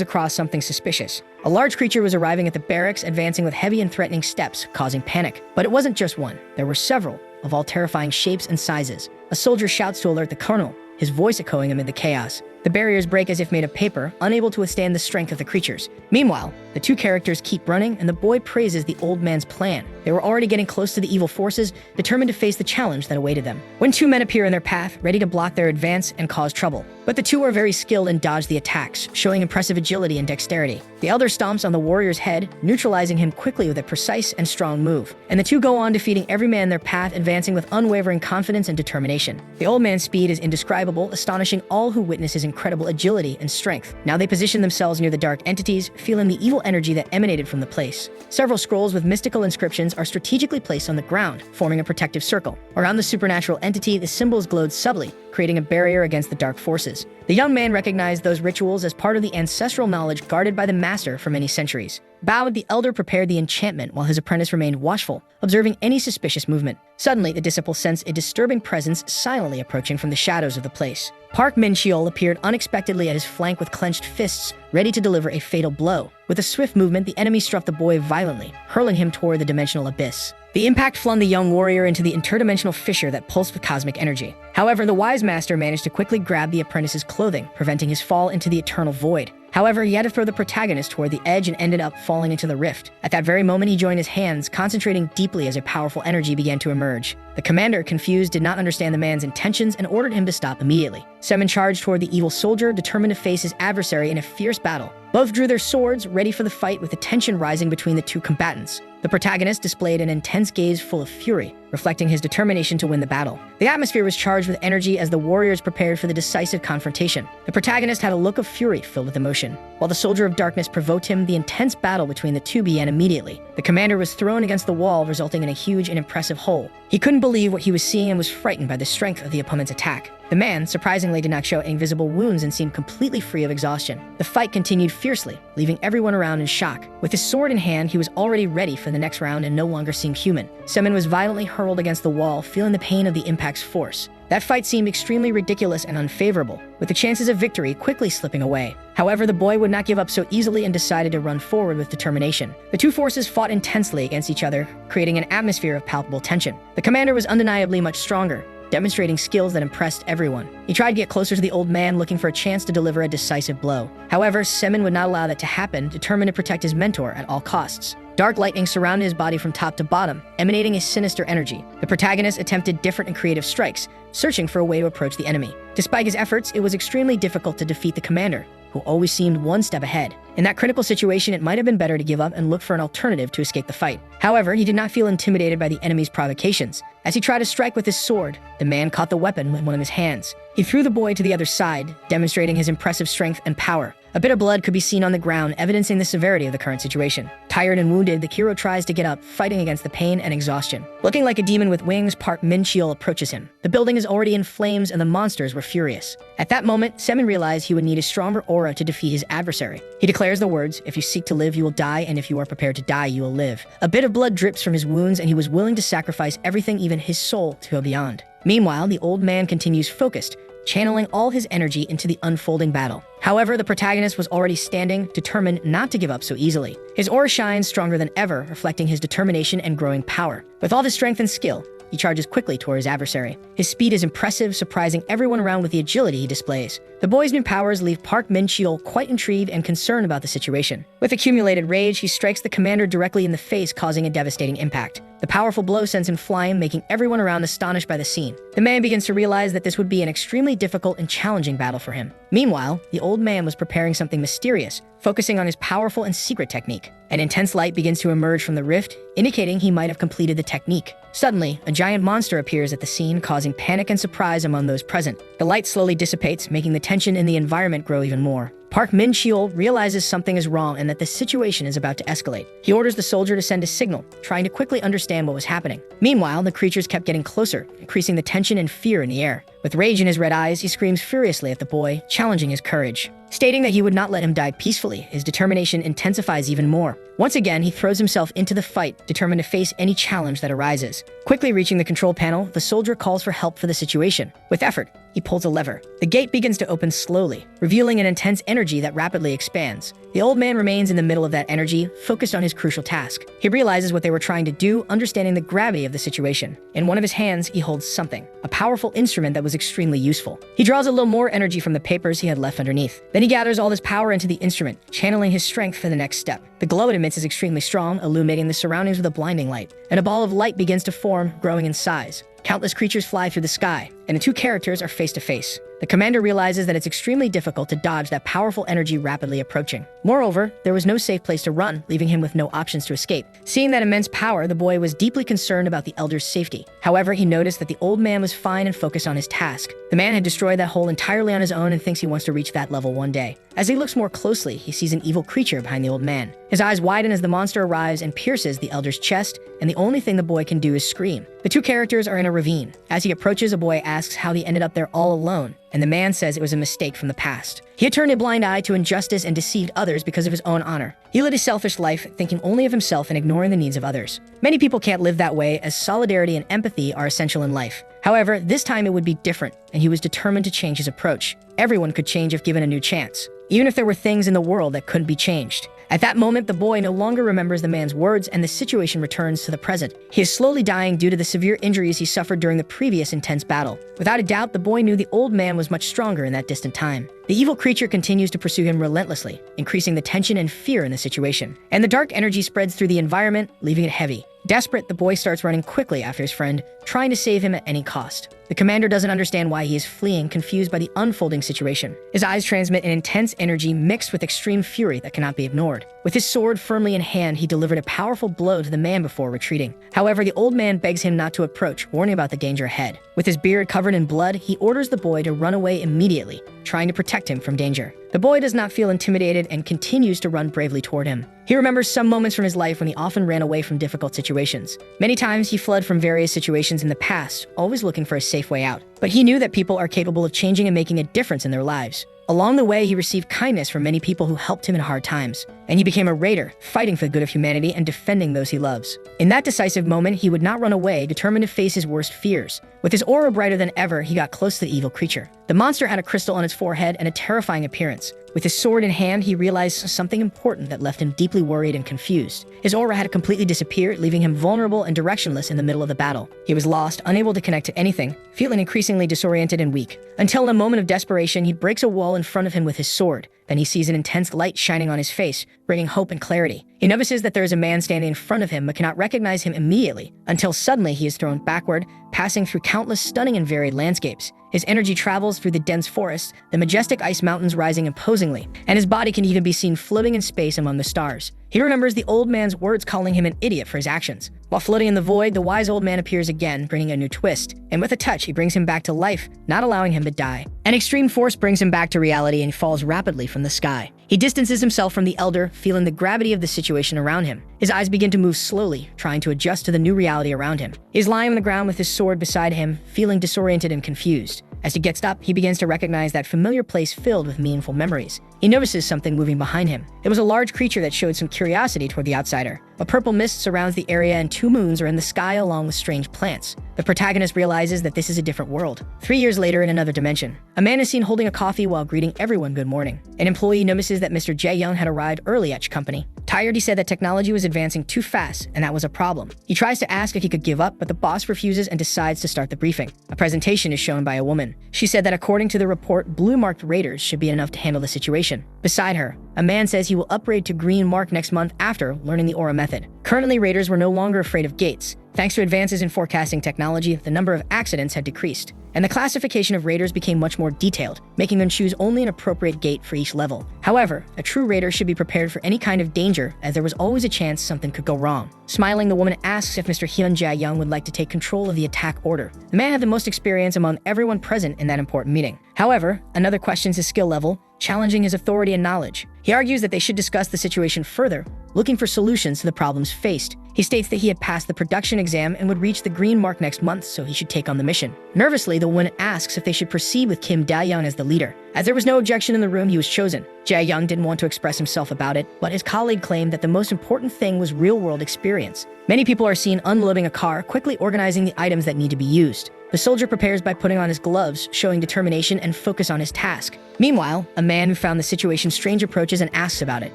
across something suspicious. A large creature was arriving at the barracks, advancing with heavy and threatening steps, causing panic. But it wasn't just one. There were several, of all terrifying shapes and sizes. A soldier shouts to alert the colonel, his voice echoing amid the chaos. The barriers break as if made of paper, unable to withstand the strength of the creatures. Meanwhile, the two characters keep running, and the boy praises the old man's plan. They were already getting close to the evil forces, determined to face the challenge that awaited them. When two men appear in their path, ready to block their advance and cause trouble. But the two are very skilled and dodge the attacks, showing impressive agility and dexterity. The elder stomps on the warrior's head, neutralizing him quickly with a precise and strong move. And the two go on, defeating every man in their path, advancing with unwavering confidence and determination. The old man's speed is indescribable, astonishing all who witness his incredible agility and strength. Now they position themselves near the dark entities, feeling the evil energy that emanated from the place. Several scrolls with mystical inscriptions are strategically placed on the ground, forming a protective circle. Around the supernatural entity, the symbols glowed subtly, creating a barrier against the dark forces. The young man recognized those rituals as part of the ancestral knowledge guarded by the master for many centuries. Bowed, the elder prepared the enchantment while his apprentice remained watchful, observing any suspicious movement. Suddenly, the disciple sensed a disturbing presence silently approaching from the shadows of the place. Park Min-cheol appeared unexpectedly at his flank with clenched fists, ready to deliver a fatal blow. With a swift movement, the enemy struck the boy violently, hurling him toward the dimensional abyss. The impact flung the young warrior into the interdimensional fissure that pulsed with cosmic energy. However, the wise master managed to quickly grab the apprentice's clothing, preventing his fall into the eternal void. However, he had to throw the protagonist toward the edge and ended up falling into the rift. At that very moment, he joined his hands, concentrating deeply as a powerful energy began to emerge. The commander, confused, did not understand the man's intentions and ordered him to stop immediately. Semin charged toward the evil soldier, determined to face his adversary in a fierce battle. Both drew their swords, ready for the fight, with the tension rising between the two combatants. The protagonist displayed an intense gaze full of fury, reflecting his determination to win the battle. The atmosphere was charged with energy as the warriors prepared for the decisive confrontation. The protagonist had a look of fury filled with emotion. While the soldier of darkness provoked him, the intense battle between the two began immediately. The commander was thrown against the wall, resulting in a huge and impressive hole. He couldn't believe what he was seeing and was frightened by the strength of the opponent's attack. The man, surprisingly, did not show any visible wounds and seemed completely free of exhaustion. The fight continued fiercely, leaving everyone around in shock. With his sword in hand, he was already ready for the next round and no longer seemed human. Semin was violently hurled against the wall, feeling the pain of the impact's force. That fight seemed extremely ridiculous and unfavorable, with the chances of victory quickly slipping away. However, the boy would not give up so easily and decided to run forward with determination. The two forces fought intensely against each other, creating an atmosphere of palpable tension. The commander was undeniably much stronger, demonstrating skills that impressed everyone. He tried to get closer to the old man, looking for a chance to deliver a decisive blow. However, Semin would not allow that to happen, determined to protect his mentor at all costs. Dark lightning surrounded his body from top to bottom, emanating a sinister energy. The protagonist attempted different and creative strikes, searching for a way to approach the enemy. Despite his efforts, it was extremely difficult to defeat the commander, who always seemed one step ahead. In that critical situation, it might have been better to give up and look for an alternative to escape the fight. However, he did not feel intimidated by the enemy's provocations. As he tried to strike with his sword, the man caught the weapon in one of his hands. He threw the boy to the other side, demonstrating his impressive strength and power. A bit of blood could be seen on the ground, evidencing the severity of the current situation. Tired and wounded, the hero tries to get up, fighting against the pain and exhaustion. Looking like a demon with wings, Park Min-cheol approaches him. The building is already in flames and the monsters were furious. At that moment, Semin realized he would need a stronger aura to defeat his adversary. He declares the words, "If you seek to live, you will die, and if you are prepared to die, you will live." A bit of blood drips from his wounds, and he was willing to sacrifice everything, even his soul, to go beyond. Meanwhile, the old man continues focused, channeling all his energy into the unfolding battle. However, the protagonist was already standing, determined not to give up so easily. His aura shines stronger than ever, reflecting his determination and growing power. With all his strength and skill, he charges quickly toward his adversary. His speed is impressive, surprising everyone around with the agility he displays. The boy's new powers leave Park Min-cheol quite intrigued and concerned about the situation. With accumulated rage, he strikes the commander directly in the face, causing a devastating impact. The powerful blow sends him flying, making everyone around astonished by the scene. The man begins to realize that this would be an extremely difficult and challenging battle for him. Meanwhile, the old man was preparing something mysterious, focusing on his powerful and secret technique. An intense light begins to emerge from the rift, indicating he might have completed the technique. Suddenly, a giant monster appears at the scene, causing panic and surprise among those present. The light slowly dissipates, making the tension in the environment grow even more. Park Min-cheol realizes something is wrong and that the situation is about to escalate. He orders the soldier to send a signal, trying to quickly understand what was happening. Meanwhile, the creatures kept getting closer, increasing the tension and fear in the air. With rage in his red eyes, he screams furiously at the boy, challenging his courage. Stating that he would not let him die peacefully, his determination intensifies even more. Once again, he throws himself into the fight, determined to face any challenge that arises. Quickly reaching the control panel, the soldier calls for help for the situation. With effort, he pulls a lever. The gate begins to open slowly, revealing an intense energy that rapidly expands. The old man remains in the middle of that energy, focused on his crucial task. He realizes what they were trying to do, understanding the gravity of the situation. In one of his hands, he holds something, a powerful instrument that was extremely useful. He draws a little more energy from the papers he had left underneath. Then he gathers all this power into the instrument, channeling his strength for the next step. The glow it emits is extremely strong, illuminating the surroundings with a blinding light. And a ball of light begins to form, growing in size. Countless creatures fly through the sky, and the two characters are face to face. The commander realizes that it's extremely difficult to dodge that powerful energy rapidly approaching. Moreover, there was no safe place to run, leaving him with no options to escape. Seeing that immense power, the boy was deeply concerned about the elder's safety. However, he noticed that the old man was fine and focused on his task. The man had destroyed that hole entirely on his own and thinks he wants to reach that level one day. As he looks more closely, he sees an evil creature behind the old man. His eyes widen as the monster arrives and pierces the elder's chest, and the only thing the boy can do is scream. The two characters are in a ravine. As he approaches, a boy asks how he ended up there all alone, and the man says it was a mistake from the past. He had turned a blind eye to injustice and deceived others because of his own honor. He led a selfish life, thinking only of himself and ignoring the needs of others. Many people can't live that way, as solidarity and empathy are essential in life. However, this time it would be different, and he was determined to change his approach. Everyone could change if given a new chance, even if there were things in the world that couldn't be changed. At that moment, the boy no longer remembers the man's words, and the situation returns to the present. He is slowly dying due to the severe injuries he suffered during the previous intense battle. Without a doubt, the boy knew the old man was much stronger in that distant time. The evil creature continues to pursue him relentlessly, increasing the tension and fear in the situation. And the dark energy spreads through the environment, leaving it heavy. Desperate, the boy starts running quickly after his friend, trying to save him at any cost. The commander doesn't understand why he is fleeing, confused by the unfolding situation. His eyes transmit an intense energy mixed with extreme fury that cannot be ignored. With his sword firmly in hand, he delivered a powerful blow to the man before retreating. However, the old man begs him not to approach, warning about the danger ahead. With his beard covered in blood, he orders the boy to run away immediately, trying to protect him from danger. The boy does not feel intimidated and continues to run bravely toward him. He remembers some moments from his life when he often ran away from difficult situations. Many times he fled from various situations in the past, always looking for a safe way out. But he knew that people are capable of changing and making a difference in their lives. Along the way, he received kindness from many people who helped him in hard times, and he became a raider, fighting for the good of humanity and defending those he loves. In that decisive moment, he would not run away, determined to face his worst fears. With his aura brighter than ever, he got close to the evil creature. The monster had a crystal on its forehead and a terrifying appearance. With his sword in hand, he realized something important that left him deeply worried and confused. His aura had completely disappeared, leaving him vulnerable and directionless in the middle of the battle. He was lost, unable to connect to anything, feeling increasingly disoriented and weak. Until in a moment of desperation, he breaks a wall in front of him with his sword. Then he sees an intense light shining on his face, bringing hope and clarity. He notices that there is a man standing in front of him but cannot recognize him immediately, until suddenly he is thrown backward, passing through countless stunning and varied landscapes. His energy travels through the dense forest, the majestic ice mountains rising imposingly, and his body can even be seen floating in space among the stars. He remembers the old man's words calling him an idiot for his actions. While floating in the void, the wise old man appears again, bringing a new twist. And with a touch, he brings him back to life, not allowing him to die. An extreme force brings him back to reality and falls rapidly from the sky. He distances himself from the elder, feeling the gravity of the situation around him. His eyes begin to move slowly, trying to adjust to the new reality around him. He is lying on the ground with his sword beside him, feeling disoriented and confused. As he gets up, he begins to recognize that familiar place filled with meaningful memories. He notices something moving behind him. It was a large creature that showed some curiosity toward the outsider. A purple mist surrounds the area and 2 moons are in the sky along with strange plants. The protagonist realizes that this is a different world. 3 years later, in another dimension, a man is seen holding a coffee while greeting everyone good morning. An employee notices that Mr. Jae Young had arrived early at his company. Tired, he said that technology was advancing too fast, and that was a problem. He tries to ask if he could give up, but the boss refuses and decides to start the briefing. A presentation is shown by a woman. She said that according to the report, blue-marked raiders should be enough to handle the situation. Beside her, a man says he will upgrade to green mark next month after learning the aura method. Currently, raiders were no longer afraid of gates. Thanks to advances in forecasting technology, the number of accidents had decreased, and the classification of raiders became much more detailed, making them choose only an appropriate gate for each level. However, a true raider should be prepared for any kind of danger, as there was always a chance something could go wrong. Smiling, the woman asks if Mr. Hyun Jae-young would like to take control of the attack order. The man had the most experience among everyone present in that important meeting. However, another questions his skill level, challenging his authority and knowledge. He argues that they should discuss the situation further, looking for solutions to the problems faced. He states that he had passed the production exam and would reach the green mark next month, so he should take on the mission. Nervously, the woman asks if they should proceed with Kim Da-young as the leader. As there was no objection in the room, he was chosen. Jae-young didn't want to express himself about it, but his colleague claimed that the most important thing was real-world experience. Many people are seen unloading a car, quickly organizing the items that need to be used. The soldier prepares by putting on his gloves, showing determination and focus on his task. Meanwhile, a man who found the situation strange approaches and asks about it.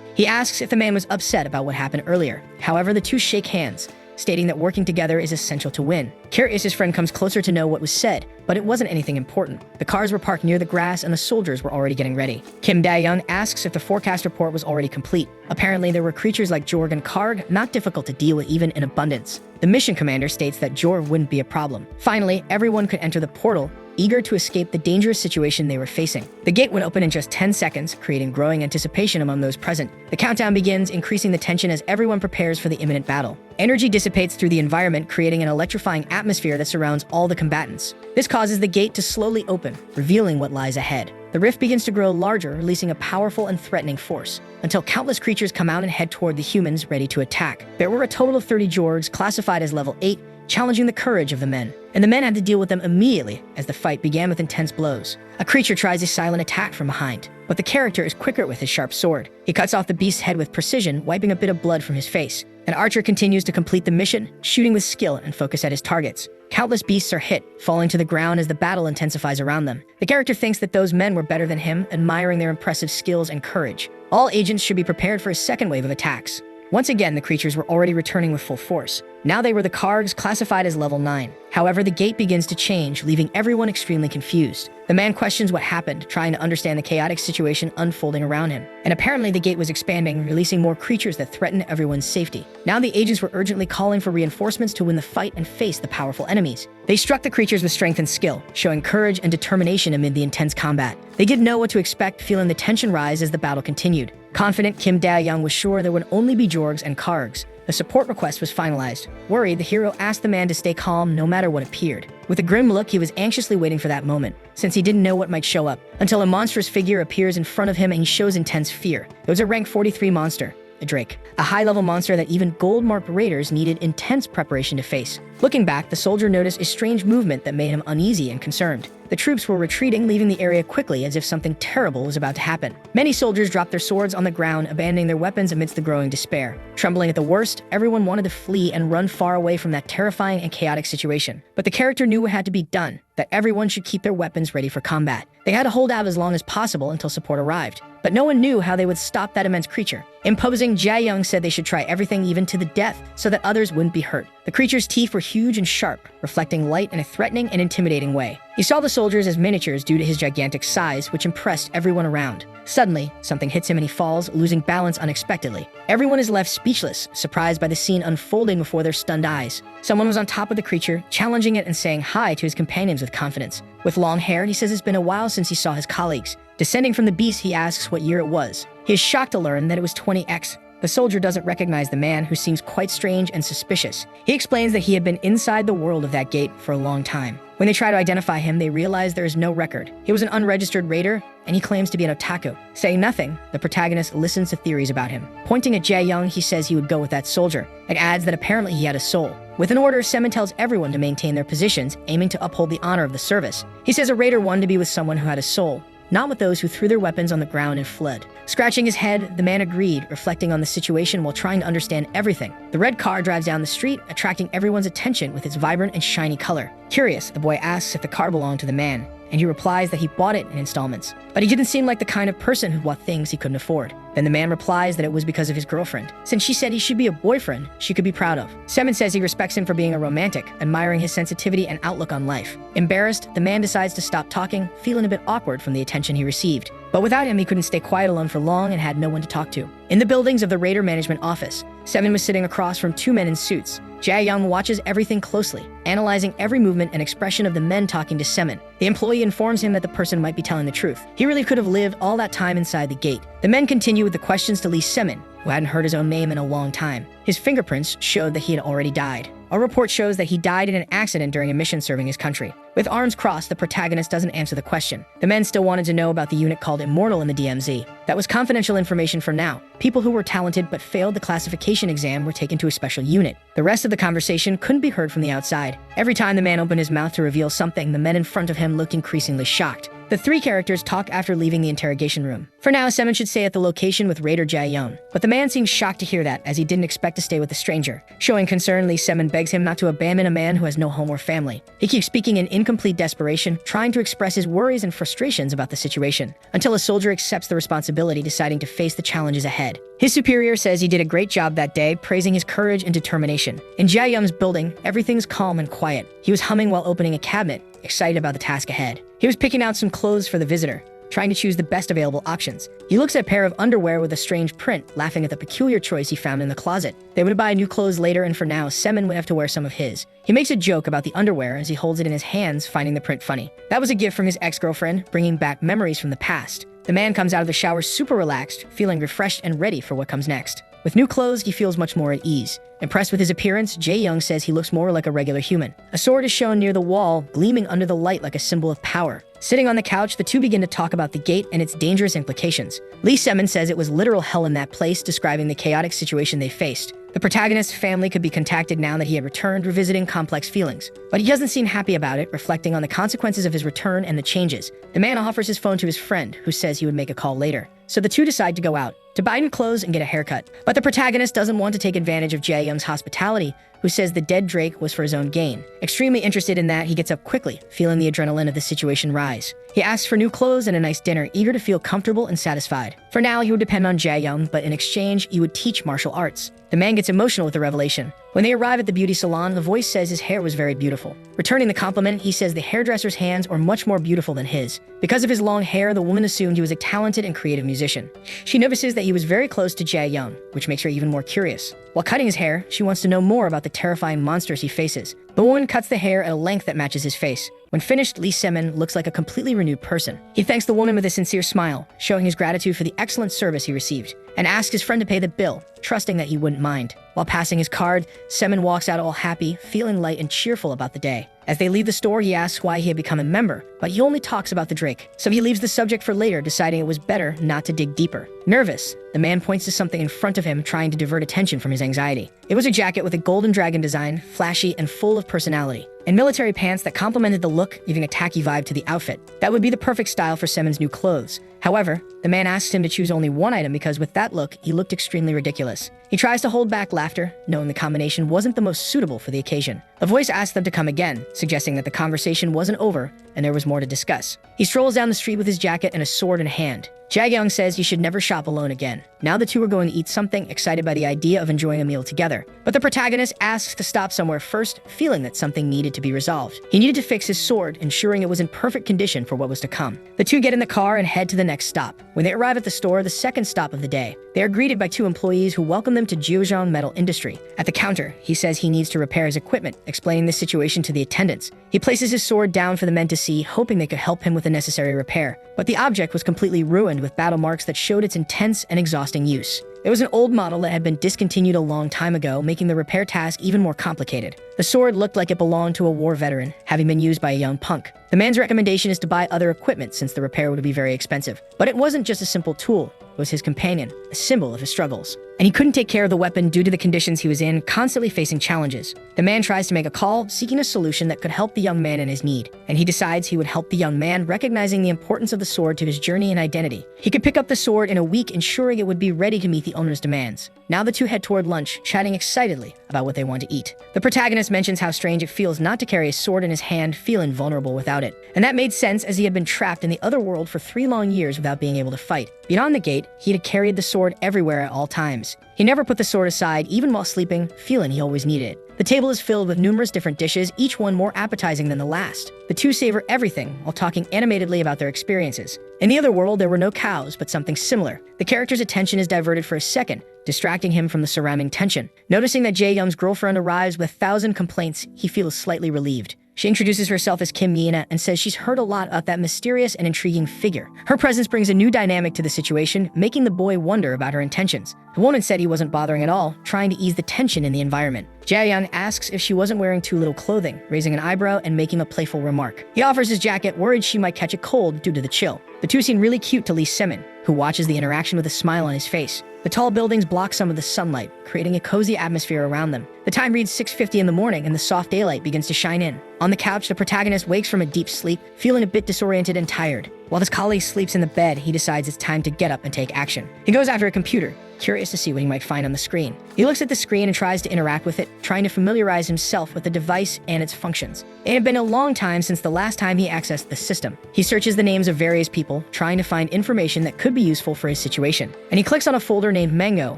He asks if the man was upset about what happened earlier. However, the two shake hands, stating that working together is essential to win. Curious, his friend comes closer to know what was said, but it wasn't anything important. The cars were parked near the grass and the soldiers were already getting ready. Kim Da-young asks if the forecast report was already complete. Apparently, there were creatures like Jorg and Karg, not difficult to deal with even in abundance. The mission commander states that Jorg wouldn't be a problem. Finally, everyone could enter the portal, eager to escape the dangerous situation they were facing. The gate would open in just 10 seconds, creating growing anticipation among those present. The countdown begins, increasing the tension as everyone prepares for the imminent battle. Energy dissipates through the environment, creating an electrifying atmosphere that surrounds all the combatants. This causes the gate to slowly open, revealing what lies ahead. The rift begins to grow larger, releasing a powerful and threatening force, until countless creatures come out and head toward the humans ready to attack. There were a total of 30 Jorgs, classified as level 8, challenging the courage of the men, and the men had to deal with them immediately as the fight began with intense blows. A creature tries a silent attack from behind, but the character is quicker with his sharp sword. He cuts off the beast's head with precision, wiping a bit of blood from his face. An archer continues to complete the mission, shooting with skill and focus at his targets. Countless beasts are hit, falling to the ground as the battle intensifies around them. The character thinks that those men were better than him, admiring their impressive skills and courage. All agents should be prepared for a second wave of attacks. Once again, the creatures were already returning with full force. Now they were the Kargs, classified as level 9. However, the gate begins to change, leaving everyone extremely confused. The man questions what happened, trying to understand the chaotic situation unfolding around him. And apparently the gate was expanding, releasing more creatures that threatened everyone's safety. Now the agents were urgently calling for reinforcements to win the fight and face the powerful enemies. They struck the creatures with strength and skill, showing courage and determination amid the intense combat. They didn't know what to expect, feeling the tension rise as the battle continued. Confident, Kim Da-young was sure there would only be Jorgs and Kargs. The support request was finalized. Worried, the hero asked the man to stay calm no matter what appeared. With a grim look, he was anxiously waiting for that moment, since he didn't know what might show up, until a monstrous figure appears in front of him and he shows intense fear. It was a rank 43 monster, a Drake, a high-level monster that even gold-marked raiders needed intense preparation to face. Looking back, the soldier noticed a strange movement that made him uneasy and concerned. The troops were retreating, leaving the area quickly as if something terrible was about to happen. Many soldiers dropped their swords on the ground, abandoning their weapons amidst the growing despair. Trembling at the worst, everyone wanted to flee and run far away from that terrifying and chaotic situation. But the character knew what had to be done, that everyone should keep their weapons ready for combat. They had to hold out as long as possible until support arrived. But no one knew how they would stop that immense creature. Imposing, Jae-young said they should try everything, even to the death, so that others wouldn't be hurt. The creature's teeth were huge and sharp, reflecting light in a threatening and intimidating way. He saw the soldiers as miniatures due to his gigantic size, which impressed everyone around. Suddenly, something hits him and he falls, losing balance unexpectedly. Everyone is left speechless, surprised by the scene unfolding before their stunned eyes. Someone was on top of the creature, challenging it and saying hi to his companions with confidence. With long hair, he says it's been a while since he saw his colleagues. Descending from the beast, he asks what year it was. He is shocked to learn that it was 20X. The soldier doesn't recognize the man, who seems quite strange and suspicious. He explains that he had been inside the world of that gate for a long time. When they try to identify him, they realize there is no record. He was an unregistered raider, and he claims to be an otaku. Saying nothing, the protagonist listens to theories about him. Pointing at Jae-young, he says he would go with that soldier, and adds that apparently he had a soul. With an order, Semin tells everyone to maintain their positions, aiming to uphold the honor of the service. He says a raider wanted to be with someone who had a soul, not with those who threw their weapons on the ground and fled. Scratching his head, the man agreed, reflecting on the situation while trying to understand everything. The red car drives down the street, attracting everyone's attention with its vibrant and shiny color. Curious, the boy asks if the car belonged to the man, and he replies that he bought it in installments. But he didn't seem like the kind of person who bought things he couldn't afford. Then the man replies that it was because of his girlfriend, since she said he should be a boyfriend she could be proud of. Semin says he respects him for being a romantic, admiring his sensitivity and outlook on life. Embarrassed, the man decides to stop talking, feeling a bit awkward from the attention he received. But without him, he couldn't stay quiet alone for long and had no one to talk to. In the buildings of the Raider management office, Semin was sitting across from two men in suits. Jae-young watches everything closely, analyzing every movement and expression of the men talking to Semin. The employee informs him that the person might be telling the truth. He really could have lived all that time inside the gate. The men continue with the questions to Lee Semin, who hadn't heard his own name in a long time. His fingerprints showed that he had already died. A report shows that he died in an accident during a mission serving his country. With arms crossed, the protagonist doesn't answer the question. The men still wanted to know about the unit called Immortal in the DMZ. That was confidential information for now. People who were talented but failed the classification exam were taken to a special unit. The rest of the conversation couldn't be heard from the outside. Every time the man opened his mouth to reveal something, the men in front of him looked increasingly shocked. The three characters talk after leaving the interrogation room. For now, Semin should stay at the location with Raider Jae-young, but the man seems shocked to hear that, as he didn't expect to stay with a stranger. Showing concern, Lee Semin begs him not to abandon a man who has no home or family. He keeps speaking in incomplete desperation, trying to express his worries and frustrations about the situation, until a soldier accepts the responsibility, deciding to face the challenges ahead. His superior says he did a great job that day, praising his courage and determination. In Jae-young's building, everything's calm and quiet. He was humming while opening a cabinet, excited about the task ahead. He was picking out some clothes for the visitor, trying to choose the best available options. He looks at a pair of underwear with a strange print, laughing at the peculiar choice he found in the closet. They would buy new clothes later, and for now, Semin would have to wear some of his. He makes a joke about the underwear as he holds it in his hands, finding the print funny. That was a gift from his ex-girlfriend, bringing back memories from the past. The man comes out of the shower super relaxed, feeling refreshed and ready for what comes next. With new clothes, he feels much more at ease. Impressed with his appearance, Jae-young says he looks more like a regular human. A sword is shown near the wall, gleaming under the light like a symbol of power. Sitting on the couch, the two begin to talk about the gate and its dangerous implications. Lee Semin says it was literal hell in that place, describing the chaotic situation they faced. The protagonist's family could be contacted now that he had returned, revisiting complex feelings. But he doesn't seem happy about it, reflecting on the consequences of his return and the changes. The man offers his phone to his friend, who says he would make a call later. So the two decide to go out, to buy new clothes and get a haircut. But the protagonist doesn't want to take advantage of Jae-young's hospitality, who says the dead Drake was for his own gain. Extremely interested in that, he gets up quickly, feeling the adrenaline of the situation rise. He asks for new clothes and a nice dinner, eager to feel comfortable and satisfied. For now, he would depend on Jae-young, but in exchange, he would teach martial arts. The man gets emotional with the revelation. When they arrive at the beauty salon, the voice says his hair was very beautiful. Returning the compliment, he says the hairdresser's hands are much more beautiful than his. Because of his long hair, the woman assumed he was a talented and creative musician. She notices that he was very close to Jae-young, which makes her even more curious. While cutting his hair, she wants to know more about the terrifying monsters he faces. The woman cuts the hair at a length that matches his face. When finished, Lee Semin looks like a completely renewed person. He thanks the woman with a sincere smile, showing his gratitude for the excellent service he received, and asks his friend to pay the bill, trusting that he wouldn't mind. While passing his card, Semin walks out all happy, feeling light and cheerful about the day. As they leave the store, he asks why he had become a member, but he only talks about the Drake, so he leaves the subject for later, deciding it was better not to dig deeper. Nervous, the man points to something in front of him, trying to divert attention from his anxiety. It was a jacket with a golden dragon design, flashy and full of personality, and military pants that complemented the look, giving a tacky vibe to the outfit. That would be the perfect style for Semin's new clothes. However, the man asks him to choose only one item because with that look, he looked extremely ridiculous. He tries to hold back laughter, knowing the combination wasn't the most suitable for the occasion. The voice asks them to come again, suggesting that the conversation wasn't over and there was more to discuss. He strolls down the street with his jacket and a sword in hand. Jae-young says he should never shop alone again. Now the two are going to eat something, excited by the idea of enjoying a meal together. But the protagonist asks to stop somewhere first, feeling that something needed to be resolved. He needed to fix his sword, ensuring it was in perfect condition for what was to come. The two get in the car and head to the next stop. When they arrive at the store, the second stop of the day, they are greeted by two employees who welcome them to Jiuzhong Metal Industry. At the counter, he says he needs to repair his equipment, explaining the situation to the attendants. He places his sword down for the men to see, hoping they could help him with the necessary repair. But the object was completely ruined with battle marks that showed its intense and exhausting use. It was an old model that had been discontinued a long time ago, making the repair task even more complicated. The sword looked like it belonged to a war veteran, having been used by a young punk. The man's recommendation is to buy other equipment since the repair would be very expensive. But it wasn't just a simple tool, it was his companion, a symbol of his struggles. and he couldn't take care of the weapon due to the conditions he was in, constantly facing challenges. The man tries to make a call, seeking a solution that could help the young man in his need, and he decides he would help the young man, recognizing the importance of the sword to his journey and identity. He could pick up the sword in a week, ensuring it would be ready to meet the owner's demands. Now the two head toward lunch, chatting excitedly about what they want to eat. The protagonist mentions how strange it feels not to carry a sword in his hand, feeling vulnerable without it. And that made sense, as he had been trapped in the other world for 3 long years without being able to fight. Beyond the gate, he had carried the sword everywhere at all times. He never put the sword aside, even while sleeping, feeling he always needed it. The table is filled with numerous different dishes, each one more appetizing than the last. The two savor everything while talking animatedly about their experiences. In the other world, there were no cows, but something similar. The character's attention is diverted for a second, distracting him from the surrounding tension. Noticing that Jae Young's girlfriend arrives with 1,000 complaints, he feels slightly relieved. She introduces herself as Kim Yeena and says she's heard a lot about that mysterious and intriguing figure. Her presence brings a new dynamic to the situation, making the boy wonder about her intentions. The woman said he wasn't bothering at all, trying to ease the tension in the environment. Jae Young asks if she wasn't wearing too little clothing, raising an eyebrow and making a playful remark. He offers his jacket, worried she might catch a cold due to the chill. The two seem really cute to Lee Semin, who watches the interaction with a smile on his face. The tall buildings block some of the sunlight, creating a cozy atmosphere around them. The time reads 6:50 in the morning and the soft daylight begins to shine in. On the couch, the protagonist wakes from a deep sleep, feeling a bit disoriented and tired. While his colleague sleeps in the bed, he decides it's time to get up and take action. He goes after a computer, curious to see what he might find on the screen. He looks at the screen and tries to interact with it, trying to familiarize himself with the device and its functions. It had been a long time since the last time he accessed the system. He searches the names of various people, trying to find information that could be useful for his situation. And he clicks on a folder named Mango,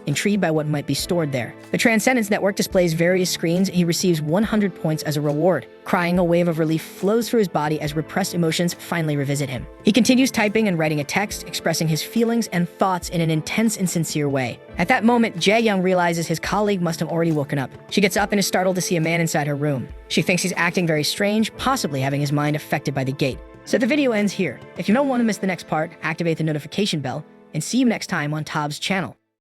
intrigued by what might be stored there. The Transcendence Network displays various screens, and he receives 100 points as a reward. Crying, a wave of relief flows through his body as repressed emotions finally revisit him. He continues typing and writing a text, expressing his feelings and thoughts in an intense and sincere way. At that moment, Jae Young realizes his colleague must have already woken up. She gets up and is startled to see a man inside her room. She thinks he's acting very strange, possibly having his mind affected by the gate. So the video ends here. If you don't want to miss the next part, activate the notification bell, and see you next time on Tob's channel.